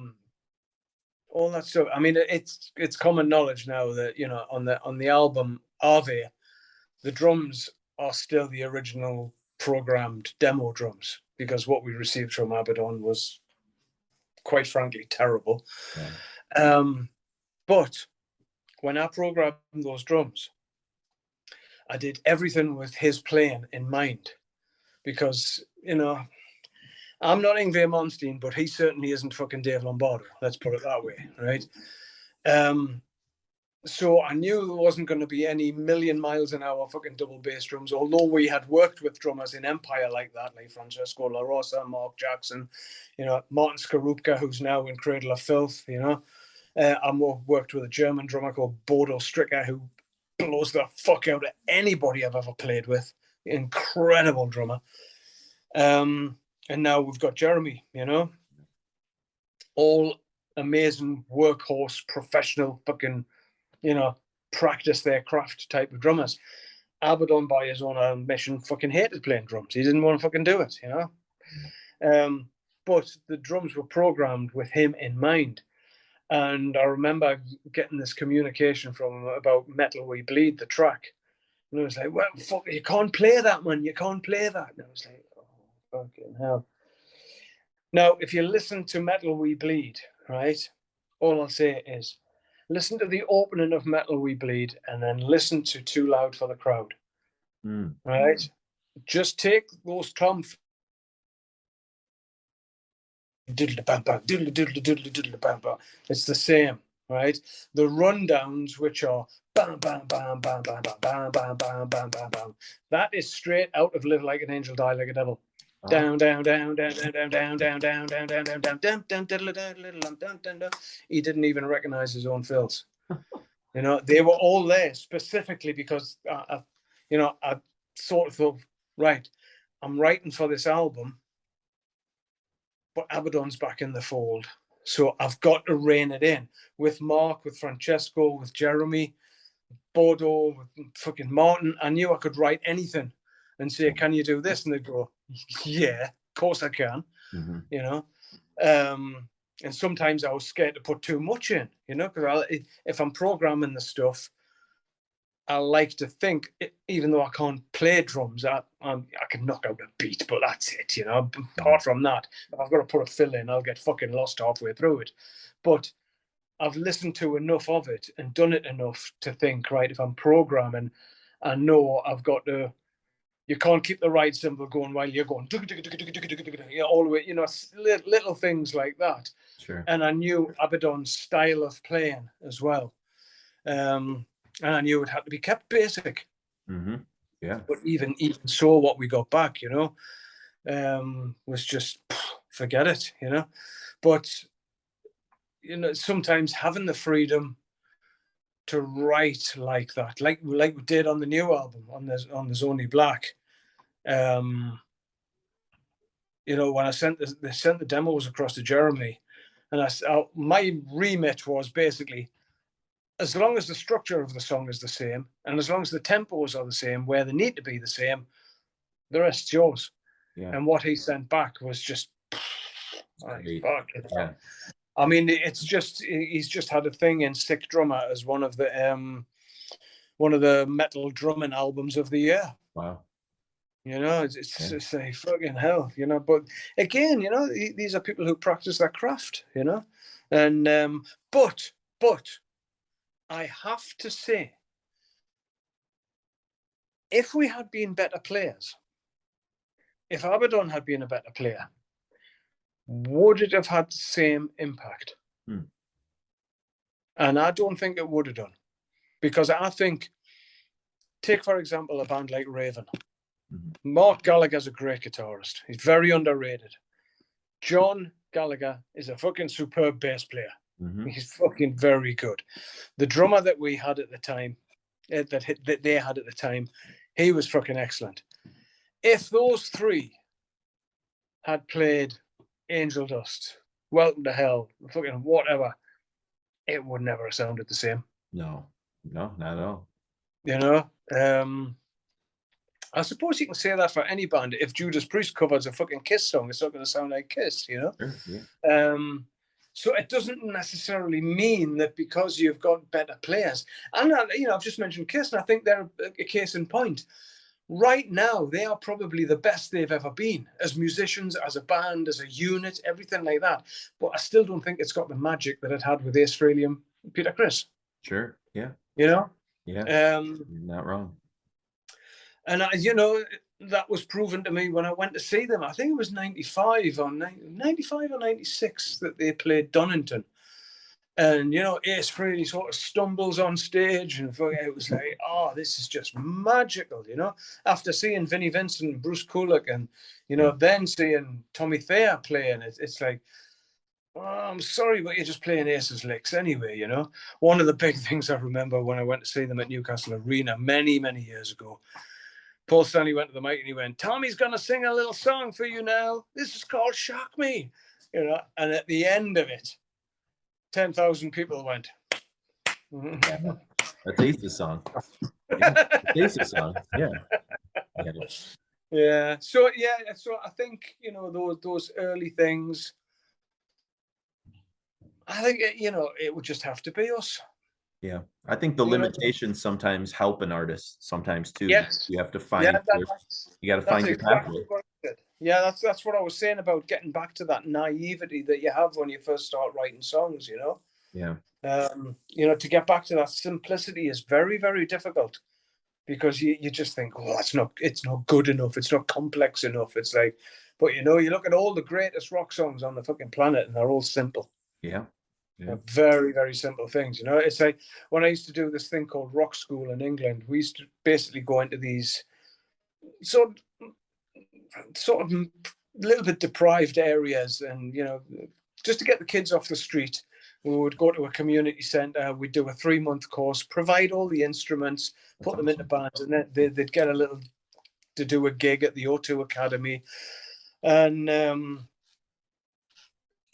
I mean, it's common knowledge now that, you know, on the album Ave, the drums are still the original programmed demo drums, because what we received from Abaddon was, quite frankly, terrible. Yeah. But when I programmed those drums, I did everything with his playing in mind, because, you know, I'm not Yngwie Malmsteen, but he certainly isn't fucking Dave Lombardo. Let's put it that way, right? So I knew there wasn't going to be any million miles an hour fucking double bass drums, although we had worked with drummers in Empire like that, like Francesco La Rosa, Mark Jackson, you know, Martin Skorupka, who's now in Cradle of Filth, you know. I worked with a German drummer called Bodo Stricker, who blows the fuck out of anybody I've ever played with. Incredible drummer. And now we've got Jeremy, you know. All amazing workhorse, professional fucking, you know, practice their craft type of drummers. Abaddon, by his own admission, fucking hated playing drums. He didn't want to fucking do it, you know. But the drums were programmed with him in mind. And I remember getting this communication from him about Metal We Bleed, the track. And I was like, well, fuck, you can't play that, man. You can't play that. And I was like, oh, fucking hell. Now, if you listen to Metal We Bleed, right, all I'll say is, listen to the opening of Metal We Bleed, and then listen to Too Loud for the Crowd. Right? Just take those tom. It's the same, right? The rundowns, which are bam, bam, bam, bam, bam, bam, bam, bam, bam, bam, bam, bam. That is straight out of Live Like an Angel, Die Like a Devil. Down, down, down, down, down, down, down, down, down, down, down, down, down, down, down, down, down, down. He didn't even recognize his own fills. You know, they were all there specifically because, you know, I sort of thought, right, I'm writing for this album, but Abaddon's back in the fold. So I've got to rein it in with Mark, with Francesco, with Jeremy, Bodo, with fucking Martin. I knew I could write anything and say, can you do this? And they'd go, yeah, of course I can, you know. And sometimes I was scared to put too much in, you know, because if I'm programming the stuff, I like to think, even though I can't play drums, I can knock out a beat, but that's it, you know. Apart from that, if I've got to put a fill in, I'll get fucking lost halfway through it. But I've listened to enough of it and done it enough to think, right, if I'm programming, I know I've got to, you can't keep the ride cymbal going while you're going, all the way, you know, little things like that. Sure. And I knew Abaddon's style of playing as well. And I knew it had to be kept basic. Mm-hmm. Yeah. But even so, what we got back, you know, was just forget it, you know. But you know, sometimes having the freedom to write like that, like we did on the new album, on There's Only Black. You know, when I sent the demos across to Jeremy, and my remit was basically, as long as the structure of the song is the same, and as long as the tempos are the same, where they need to be the same, the rest's yours. Yeah. And what he sent back was just, like, fuck it. Yeah. I mean, it's just, he's just had a thing in Sick Drummer as one of the metal drumming albums of the year. Wow. You know, it's a fucking hell, you know. But again, you know, these are people who practice their craft, you know. And but I have to say, if we had been better players, if Abaddon had been a better player, would it have had the same impact? And I don't think it would have done, because I think, take for example a band like Raven. Mark Gallagher's a great guitarist. He's very underrated. John Gallagher is a fucking superb bass player. He's fucking very good. The drummer that we had at the time, that they had at the time, he was fucking excellent. If those three had played Angel Dust, Welcome to Hell, fucking whatever, it would never have sounded the same. No, not at all. You know, I suppose you can say that for any band. If Judas Priest covers a fucking Kiss song, it's not going to sound like Kiss, you know? Sure, yeah. So it doesn't necessarily mean that because you've got better players. And, you know, I've just mentioned Kiss, and I think they're a case in point. Right now, they are probably the best they've ever been as musicians, as a band, as a unit, everything like that. But I still don't think it's got the magic that it had with Ace Frehley and Peter Criss. Sure, yeah. You know? Yeah, you're not wrong. And, you know, that was proven to me when I went to see them. I think it was 95 or 96 that they played Donington. And, you know, Ace Frehley sort of stumbles on stage, and it was like, oh, this is just magical, you know? After seeing Vinnie Vincent and Bruce Kulick and, you know, then seeing Tommy Thayer playing, it's like, oh, I'm sorry, but you're just playing Ace's licks anyway, you know? One of the big things I remember when I went to see them at Newcastle Arena many, many years ago, Paul Stanley went to the mic and he went, Tommy's going to sing a little song for you now. This is called Shock Me, you know? And at the end of it, 10,000 people went. Yeah, that's Ace's song. Yeah, it's Ace's song. Yeah. Yeah. So I think, you know, those early things, I think, you know, it would just have to be us. Yeah, I think the limitations sometimes help an artist sometimes too. Yes. You have to find you got to find your pathway. Yeah, that's what I was saying about getting back to that naivety that you have when you first start writing songs, you know. Yeah. You know, to get back to that simplicity is very, very difficult, because you just think, oh, it's not good enough, it's not complex enough. It's like, but you know, you look at all the greatest rock songs on the fucking planet and they're all simple. Yeah. Yeah. Very, very simple things, you know. It's like when I used to do this thing called rock school in England, we used to basically go into these sort of little bit deprived areas, and, you know, just to get the kids off the street, we would go to a community centre, we'd do a 3-month course, provide all the instruments, put them into bands, and then they'd get a little to do a gig at the O2 Academy. And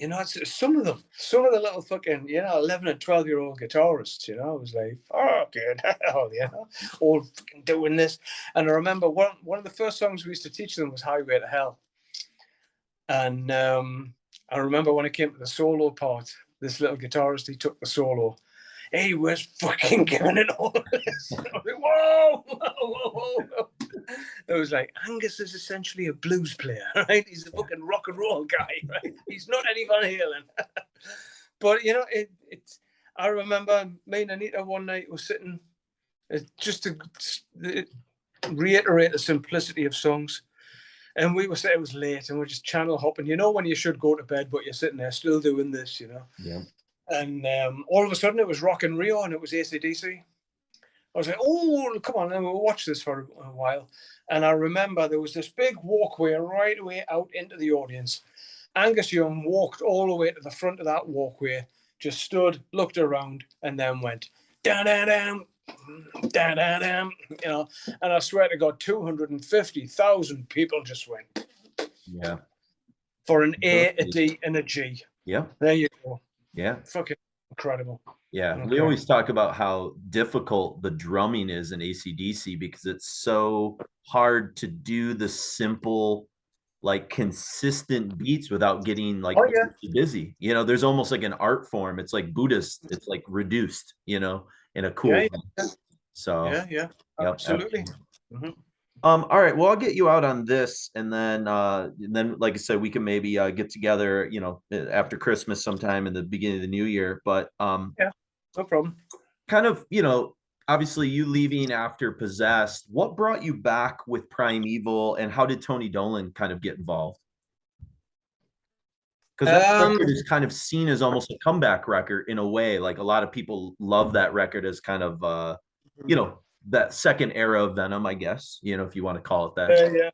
you know, it's some of the little fucking, you know, 11 and 12-year-old guitarists, you know, I was like, fucking hell, you know, all fucking doing this. And I remember one of the first songs we used to teach them was Highway to Hell. And I remember when it came to the solo part, this little guitarist, he took the solo. he was fucking giving it all this. I was like, whoa, whoa, whoa, whoa. It was like, Angus is essentially a blues player, right? He's a fucking rock and roll guy, right? He's not Eddie Van Halen. But, you know, I remember me and Anita one night was sitting, just to reiterate the simplicity of songs. And we were saying it was late and we're just channel hopping. You know, when you should go to bed, but you're sitting there still doing this, you know? Yeah. And all of a sudden it was Rock in Rio and it was AC/DC. I was like, oh, come on, then we'll watch this for a while. And I remember there was this big walkway right away out into the audience. Angus Young walked all the way to the front of that walkway, just stood, looked around, and then went, da-da-dam, da-da-dam, you know. And I swear to God, 250,000 people just went. Yeah. For an A, a D, and a G. Yeah. There you go. Yeah. Fucking incredible. Yeah. Okay. We always talk about how difficult the drumming is in AC/DC because it's so hard to do the simple, like consistent beats without getting like busy. You know, there's almost like an art form. It's like Buddhist. It's like reduced, you know, in a cool way. So yeah, yep, absolutely. All right. Well, I'll get you out on this, and then like I said, we can maybe get together, you know, after Christmas sometime in the beginning of the new year. But yeah, no problem. Kind of, you know, obviously you leaving after Possessed, what brought you back with Primeval, and how did Tony Dolan kind of get involved? Because that record is kind of seen as almost a comeback record in a way. Like a lot of people love that record as kind of, you know, that second era of Venom, I guess, you know, if you want to call it that.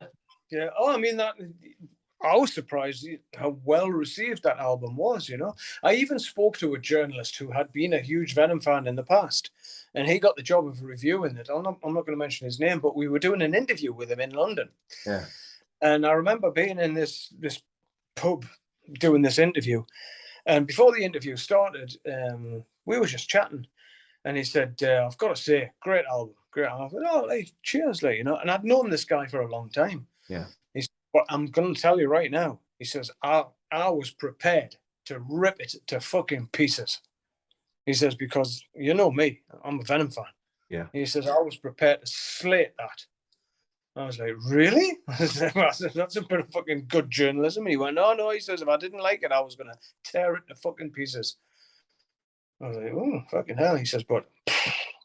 Yeah. Oh, I mean, I was surprised how well received that album was, you know. I even spoke to a journalist who had been a huge Venom fan in the past, and he got the job of reviewing it. I'm not going to mention his name, but we were doing an interview with him in London. Yeah. And I remember being in this pub doing this interview, and before the interview started, we were just chatting, and he said, "I've got to say, great album, great album." I said, "Oh, like, cheers, like, you know." And I'd known this guy for a long time. Yeah. He said, "But I'm going to tell you right now." He says, "I was prepared to rip it to fucking pieces." He says, "Because you know me, I'm a Venom fan." Yeah. He says, "I was prepared to slate that." I was like, "Really?" I said, "That's a bit of fucking good journalism." And he went, "No, no." He says, "If I didn't like it, I was going to tear it to fucking pieces." I was like, "Oh, fucking hell." He says, "But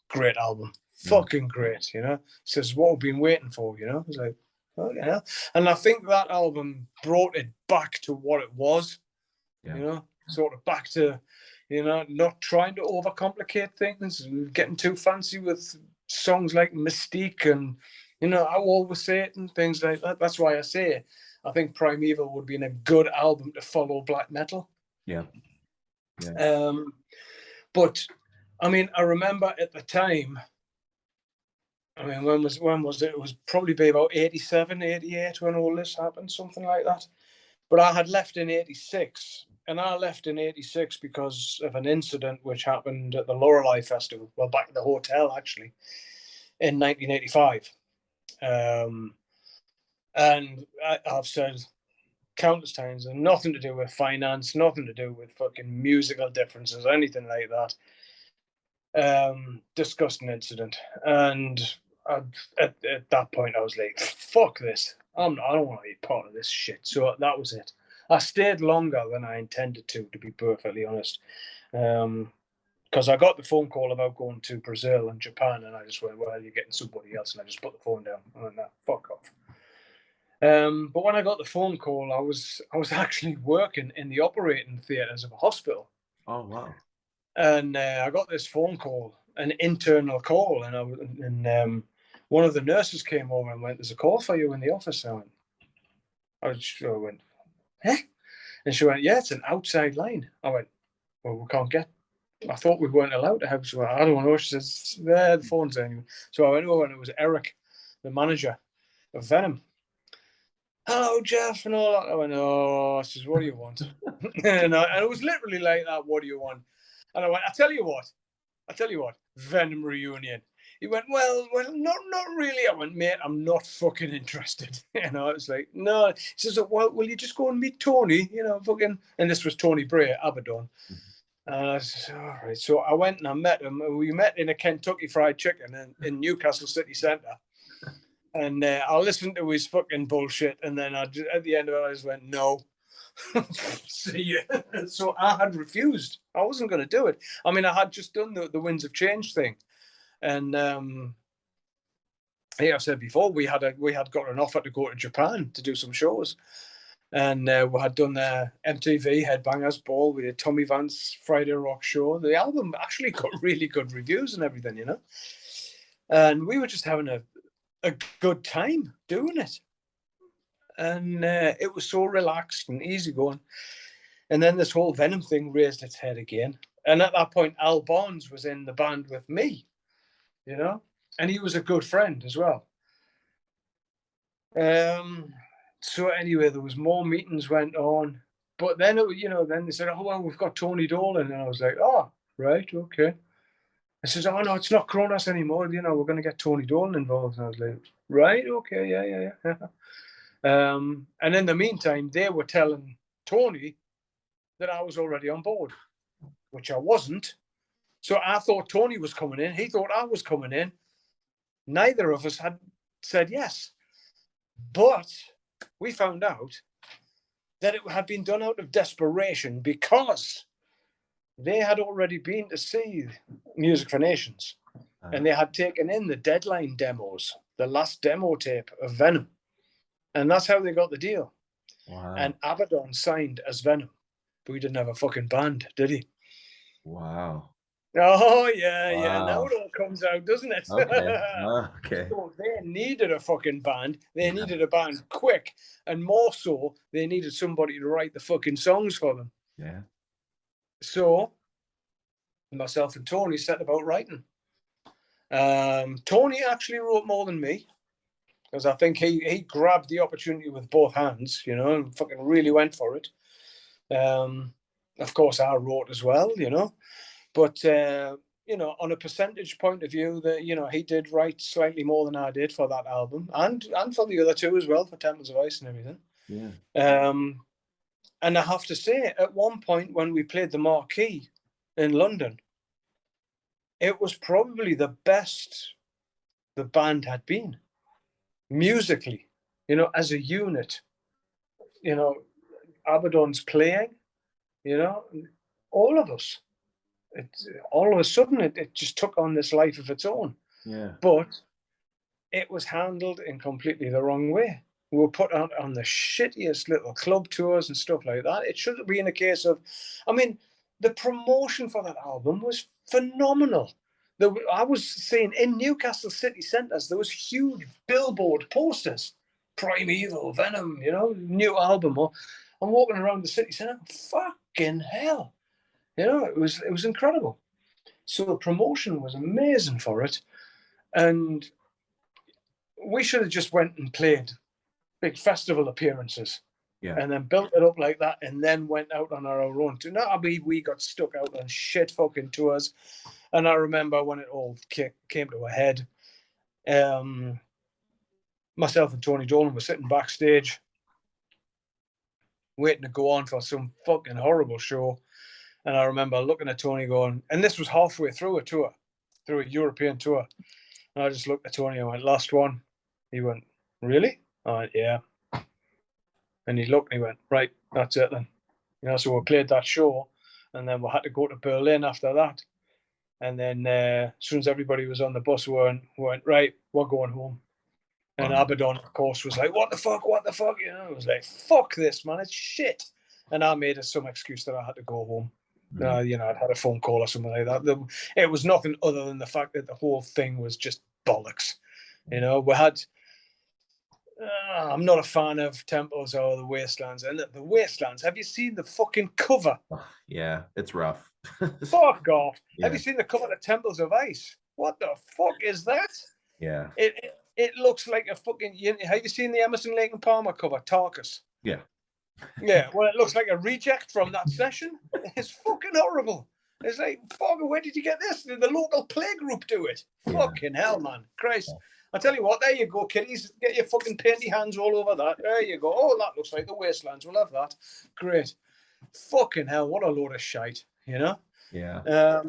great album. Fucking great, you know." He says, "What we've been waiting for, you know." I was like, "Fucking hell." And I think that album brought it back to what it was, you know, sort of back to, you know, not trying to overcomplicate things, getting too fancy with songs like Mystique and, you know, I always say it and things like that. That's why I say I think Primeval would be a good album to follow black metal. Yeah. But I mean, I remember at the time, I mean, when was it? It was probably be about 87, 88 when all this happened, something like that. But I had left in 86, and I left in 86 because of an incident which happened at the Lorelei Festival, well, back at the hotel, actually, in 1985. And I've said countless times, and nothing to do with finance, nothing to do with fucking musical differences, anything like that. Disgusting incident. And at that point, I was like, fuck this. I don't want to be part of this shit. So that was it. I stayed longer than I intended to be perfectly honest. Because I got the phone call about going to Brazil and Japan, and I just went, well, you're getting somebody else. And I just put the phone down. I went, no, fuck off. But when I got the phone call, I was actually working in the operating theatres of a hospital. Oh, wow. And I got this phone call, an internal call, and one of the nurses came over and went, "There's a call for you in the office." I went, "Eh?" And she went, "Yeah, it's an outside line." I went, "Well, we can't get. I thought we weren't allowed to have." She went, "I don't know." She says, "There, the phone's anyway." So I went over, and it was Eric, the manager of Venom. "Hello, Jeff," and all that. I went, "Oh," I says, "What do you want?" and it was literally like that. "What do you want?" And I went, "I tell you what, Venom reunion." He went, well, not really. I went, "Mate, I'm not fucking interested." You know, I was like, "No." He says, "Well, will you just go and meet Tony?" You know, fucking, and this was Tony Bray, Abaddon. And I said, all right. So I went and I met him. We met in a Kentucky Fried Chicken in Newcastle City Centre. And I listened to his fucking bullshit. And then at the end of it, I just went, no. See ya. So I had refused. I wasn't going to do it. I mean, I had just done the Winds of Change thing. And yeah, I've said before, we had got an offer to go to Japan to do some shows. And we had done MTV Headbangers Ball. We did Tommy Vance Friday Rock Show. The album actually got really good reviews and everything, you know. And we were just having a good time doing it. And it was so relaxed and easy going. And then this whole Venom thing raised its head again. And at that point, Al Barnes was in the band with me, you know, and he was a good friend as well. So anyway, there was more meetings went on, but then then they said, "Oh well, we've got Tony Dolan," and I was like, "Oh, right, okay." I said, "Oh no, it's not Kronos anymore. You know, we're going to get Tony Dolan involved." And I was like, "Right, okay, yeah." And in the meantime, they were telling Tony that I was already on board, which I wasn't. So I thought Tony was coming in. He thought I was coming in. Neither of us had said yes, but we found out that it had been done out of desperation because they had already been to see Music for Nations and they had taken in the Deadline demos, the last demo tape of Venom. And that's how they got the deal. Wow. And Abaddon signed as Venom. But he didn't have a fucking band, did he? Wow. Oh, yeah, wow. yeah. Now it all comes out, doesn't it? Okay. Okay. So they needed a fucking band. They needed a band quick. And more so, they needed somebody to write the fucking songs for them. Yeah. So myself and Tony set about writing. Tony actually wrote more than me because I think he grabbed the opportunity with both hands, you know, and fucking really went for it. Of course, I wrote as well, you know, but you know, on a percentage point of view, that you know, he did write slightly more than I did for that album, and for the other two as well, for Temples of Ice and everything. Yeah. And I have to say, at one point when we played the Marquee in London, it was probably the best the band had been musically, you know, as a unit. You know, Abaddon's playing, you know, all of us. All of a sudden, it just took on this life of its own. Yeah. But it was handled in completely the wrong way. We were put out on the shittiest little club tours and stuff like that. It should have been a case of, I mean, the promotion for that album was phenomenal. I was seeing in Newcastle city centres, there was huge billboard posters, Primeval, Venom, you know, new album. I'm walking around the city centre, fucking hell. You know, it was incredible. So the promotion was amazing for it. And we should have just went and played big festival appearances. Yeah. And then built it up like that and then went out on our own. No, we got stuck out on shit fucking tours. And I remember when it all came to a head, myself and Tony Dolan were sitting backstage waiting to go on for some fucking horrible show. And I remember looking at Tony going, and this was halfway through a tour, through a European tour. And I just looked at Tony and went, last one. He went, really? I went, yeah. And he looked and he went, right, that's it then. You know, so we played that show and then we had to go to Berlin after that. And then as soon as everybody was on the bus, we went, right, we're going home. And Abaddon, of course, was like, what the fuck? You know, it was like, fuck this, man, it's shit. And I made some excuse that I had to go home. You know, I'd had a phone call or something like that. It was nothing other than the fact that the whole thing was just bollocks. You know, we had, I'm not a fan of Temples or the Wastelands. And the Wastelands, have you seen the fucking cover? Yeah, it's rough. Fuck off. Yeah. Have you seen the cover of Temples of Ice? What the fuck is that? Yeah. It looks like a fucking. Have you seen the Emerson Lake and Palmer cover, Tarkus? Yeah. Yeah, well, it looks like a reject from that session. It's fucking horrible. It's like, fuck, where did you get this? Did the local play group do it? Yeah. Fucking hell, man. Christ. Yeah. I tell you what, there you go, kiddies. Get your fucking painty hands all over that. There you go. Oh, that looks like the Wastelands. We'll have that. Great. Fucking hell, what a load of shite. you know. Yeah.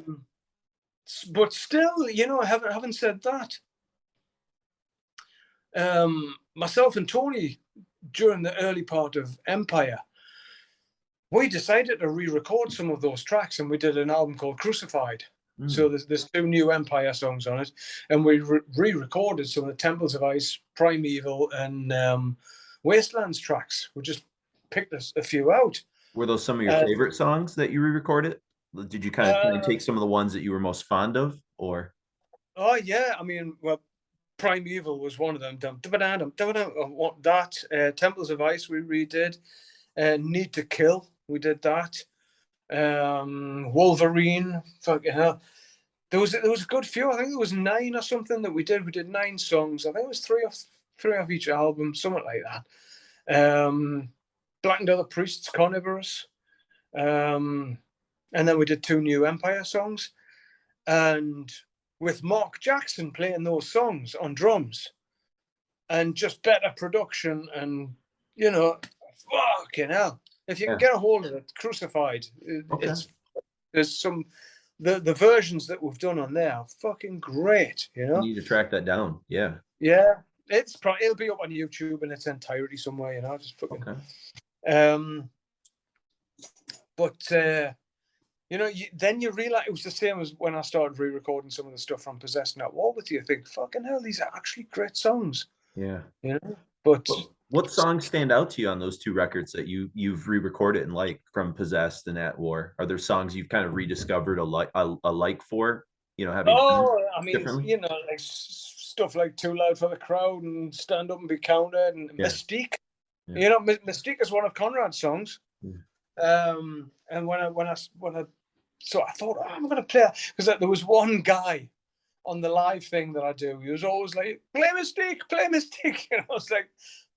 But still, you know, having said that, myself and Tony, during the early part of Empire, we decided to re-record some of those tracks, and we did an album called Crucified. So there's 2 new Empire songs on it, and we re-recorded some of the Temples of Ice, Primeval, and Wastelands tracks. We just picked a few out. Were those some of your favorite songs that you re-recorded? Did you kind of try and take some of the ones that you were most fond of, or? Oh yeah, I mean, well, Primeval was one of them. That Temples of Ice we redid. Need to Kill, we did that. Wolverine, fucking hell. There was a good few. I think there was 9 or something that we did. We did 9 songs. I think it was three off each album, something like that. Black and Other Priests, Carnivorous. And then we did 2 new Empire songs. And with Mark Jackson playing those songs on drums, and just better production, and you know, fucking hell. If you can get a hold of it, Crucified, there's some the versions that we've done on there are fucking great, you know. You need to track that down. Yeah. Yeah. It'll be up on YouTube in its entirety somewhere, you know. Just fucking but you know, then you realize it was the same as when I started re-recording some of the stuff from Possessed Not War with you. You think, fucking hell, these are actually great songs. Yeah. You know? But what songs stand out to you on those 2 records that you've re-recorded and like from Possessed and At War? Are there songs you've kind of rediscovered a like for, you know, having I mean, you know, like stuff like Too Loud for the Crowd and Stand Up and Be Counted and Mystique. You know, Mystique is one of Conrad's songs. And when I so I thought, I'm going to play, because there was one guy on the live thing that I do. He was always like, play Mystique. And I was like,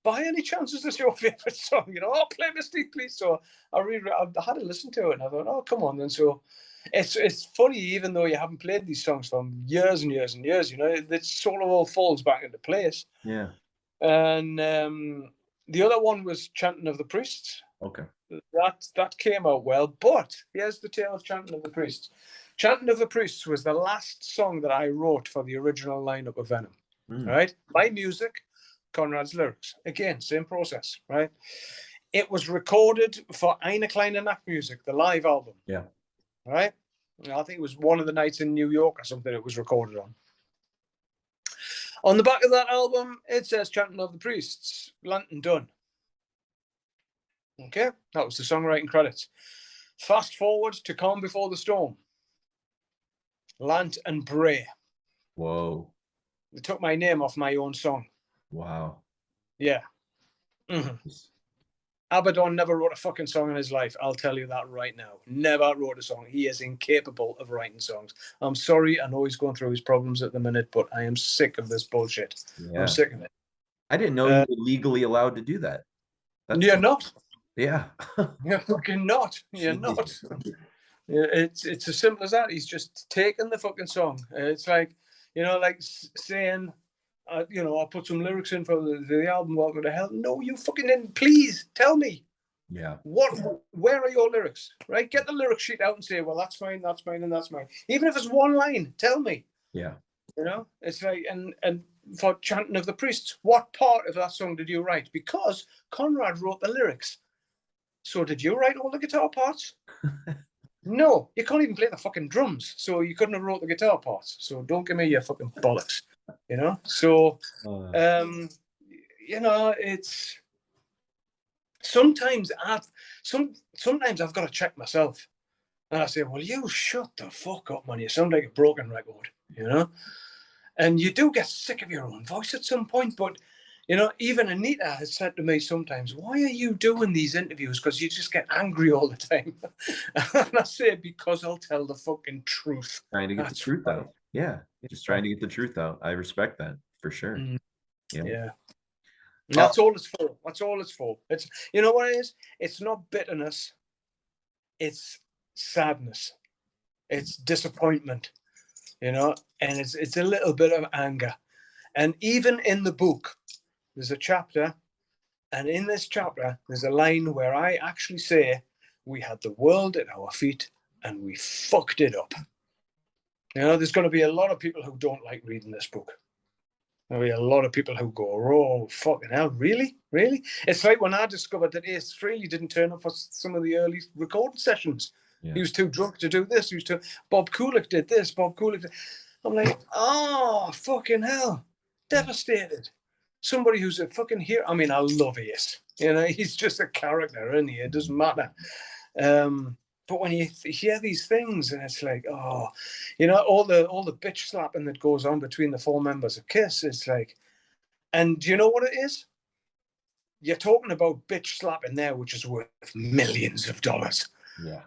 by any chance, is this your favorite song? You know, oh, play Mystique, please. So I had to listen to it, and I thought, oh, come on then. So it's funny, even though you haven't played these songs for years and years and years, you know, it sort of all falls back into place. Yeah. And the other one was Chanting of the Priests. Okay. That came out well, but here's the tale of Chanting of the Priests. Chanting of the Priests was the last song that I wrote for the original lineup of Venom. Right? My music, Conrad's lyrics. Again, same process, right? It was recorded for Eine Kleine Nachtmusik, the live album. Yeah. Right? I think it was one of the nights in New York or something it was recorded on. On the back of that album, it says Chanting of the Priests, Lantern Done. Okay, that was the songwriting credits. Fast forward to Calm Before the Storm. Lant and Bray. Whoa. They took my name off my own song. Wow. Yeah. Abaddon never wrote a fucking song in his life. I'll tell you that right now. Never wrote a song. He is incapable of writing songs. I'm sorry. I know he's going through his problems at the minute, but I am sick of this bullshit. Yeah. I'm sick of it. I didn't know you were legally allowed to do that. You're not. Yeah. You're fucking not. You're not. It's as simple as that. He's just taken the fucking song. It's like, you know, like saying, you know, I'll put some lyrics in for the album Welcome to Hell. No, you fucking didn't. Please tell me. Yeah. Where are your lyrics? Right? Get the lyric sheet out and say, well, that's mine, and that's mine. Even if it's one line, tell me. Yeah. You know, it's like, and for Chanting of the Priests, what part of that song did you write? Because Conrad wrote the lyrics. So did you write all the guitar parts? No, you can't even play the fucking drums, so you couldn't have wrote the guitar parts. So don't give me your fucking bollocks, you know. So, you know, it's sometimes I've got to check myself, and I say, well, you shut the fuck up, man. You sound like a broken record, you know. And you do get sick of your own voice at some point, but. You know, even Anita has said to me sometimes, why are you doing these interviews? Because you just get angry all the time. And I say, because I'll tell the fucking truth. Trying to get the truth out. Yeah. Just trying to get the truth out. I respect that for sure. Yeah. And that's all it's for. That's all it's for. It's, you know what it is? It's not bitterness. It's sadness. It's disappointment, you know, and it's a little bit of anger. And even in the book, there's a chapter, and in this chapter, there's a line where I actually say, we had the world at our feet, and we fucked it up. You know, there's going to be a lot of people who don't like reading this book. There'll be a lot of people who go, oh, fucking hell, really? Really? It's like when I discovered that Ace Frehley didn't turn up for some of the early recording sessions. Yeah. He was too drunk to do this. Bob Kulick did this. Bob Kulick did... I'm like, oh, fucking hell. Devastated. Somebody who's a fucking hero. I mean, I love Ace. You know, he's just a character, isn't he? It doesn't matter. But when you hear these things, and it's like, oh, you know, all the bitch slapping that goes on between the four members of Kiss, it's like, and do you know what it is? You're talking about bitch slapping there, which is worth millions of dollars. Yeah.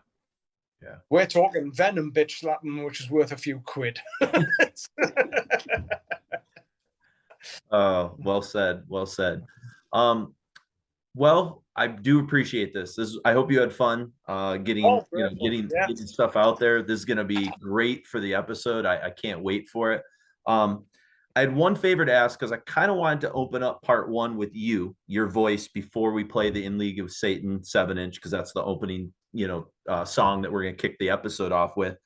Yeah. We're talking Venom bitch slapping, which is worth a few quid. Oh, well said. Well said. Well, I do appreciate this. I hope you had fun getting stuff out there. This is going to be great for the episode. I can't wait for it. I had one favor to ask because I kind of wanted to open up part one with your voice before we play the In League with Satan 7-inch, because that's the opening, song that we're going to kick the episode off with.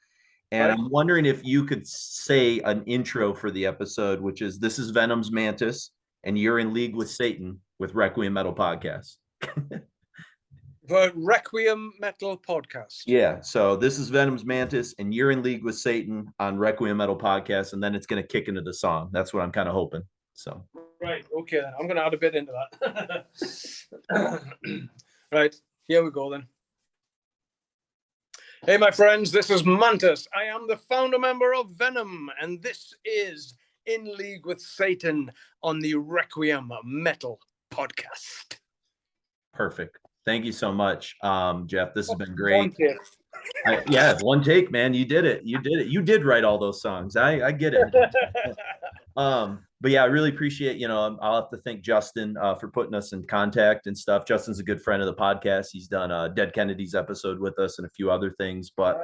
And right. I'm wondering if you could say an intro for the episode, which is, this is Venom's Mantas, and you're in league with Satan with Requiem Metal Podcast. The Requiem Metal Podcast. Yeah. So this is Venom's Mantas, and you're in league with Satan on Requiem Metal Podcast, and then it's going to kick into the song. That's what I'm kind of hoping. So. Right. Okay. Then I'm going to add a bit into that. Right. Here we go then. Hey, my friends, this is Mantas. I am the founder member of Venom, and this is In League with Satan on the Requiem Metal Podcast. Perfect. Thank you so much, Jeff. This has been great. One take, man. You did it. You did write all those songs. I get it. But yeah, I really appreciate, I'll have to thank Justin for putting us in contact and stuff. Justin's a good friend of the podcast. He's done Dead Kennedy's episode with us and a few other things, but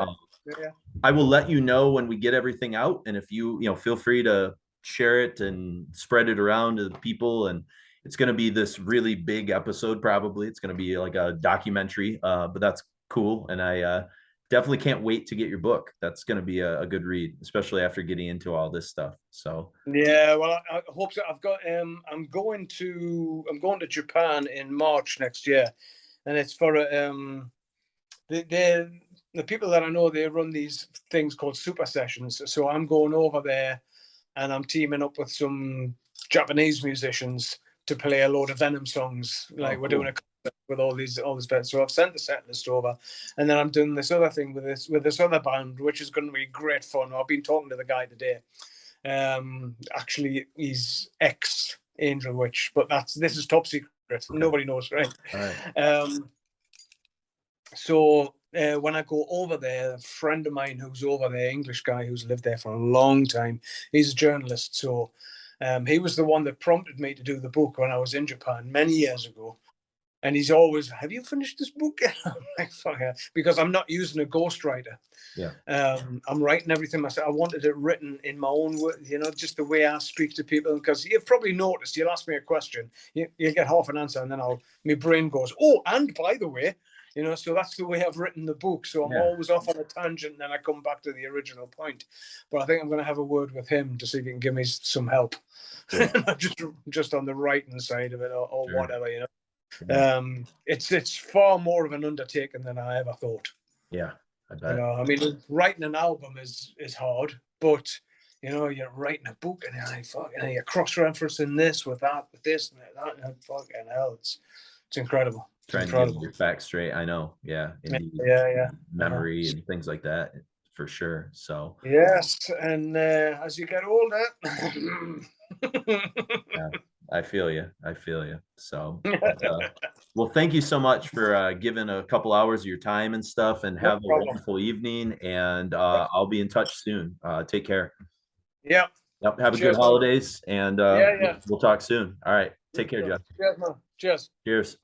I will let you know when we get everything out. And if you feel free to share it and spread it around to the people. And it's going to be this really big episode. Probably it's going to be like a documentary, but that's cool. And I definitely can't wait to get your book. That's going to be a good read, especially after getting into all this stuff. So yeah, well, I hope so. I've got I'm going to Japan in March next year, and it's for the people that I know, they run these things called super sessions. So I'm going over there, and I'm teaming up with some Japanese musicians to play a load of Venom songs. Like we're doing a concert with all this bands. So I've sent the set list over, and then I'm doing this other thing with this other band, which is going to be great fun. I've been talking to the guy today. Actually, he's ex Angel Witch, but this is top secret. Okay. Nobody knows, right? All right. So when I go over there, a friend of mine who's over there, English guy who's lived there for a long time, he's a journalist. So he was the one that prompted me to do the book when I was in Japan many years ago. And he's always, have you finished this book? I'm like, fuck yeah. Because I'm not using a ghostwriter. Yeah. I'm writing everything myself. I wanted it written in my own way, just the way I speak to people. Because you've probably noticed, you'll ask me a question, you'll get half an answer, and then my brain goes, oh, and by the way, so that's the way I've written the book. So I'm always off on a tangent, and then I come back to the original point. But I think I'm going to have a word with him to see if he can give me some help, just on the writing side of it, or sure. Whatever, It's far more of an undertaking than I ever thought. Yeah, I bet. I mean, writing an album is hard, but you're writing a book, and you're cross-referencing this with that, with this and that, and fucking hell, it's incredible. Trying to get your facts straight. I know. Yeah. Indeed. Yeah. Memory and things like that, for sure. So yes, and as you get older, yeah, I feel you. So, well, thank you so much for giving a couple hours of your time and stuff, and have a wonderful evening. And I'll be in touch soon. Take care. Yeah. Yep. Have a good holidays, and we'll talk soon. All right. Take care, Jeff. Cheers, man. Cheers. Cheers.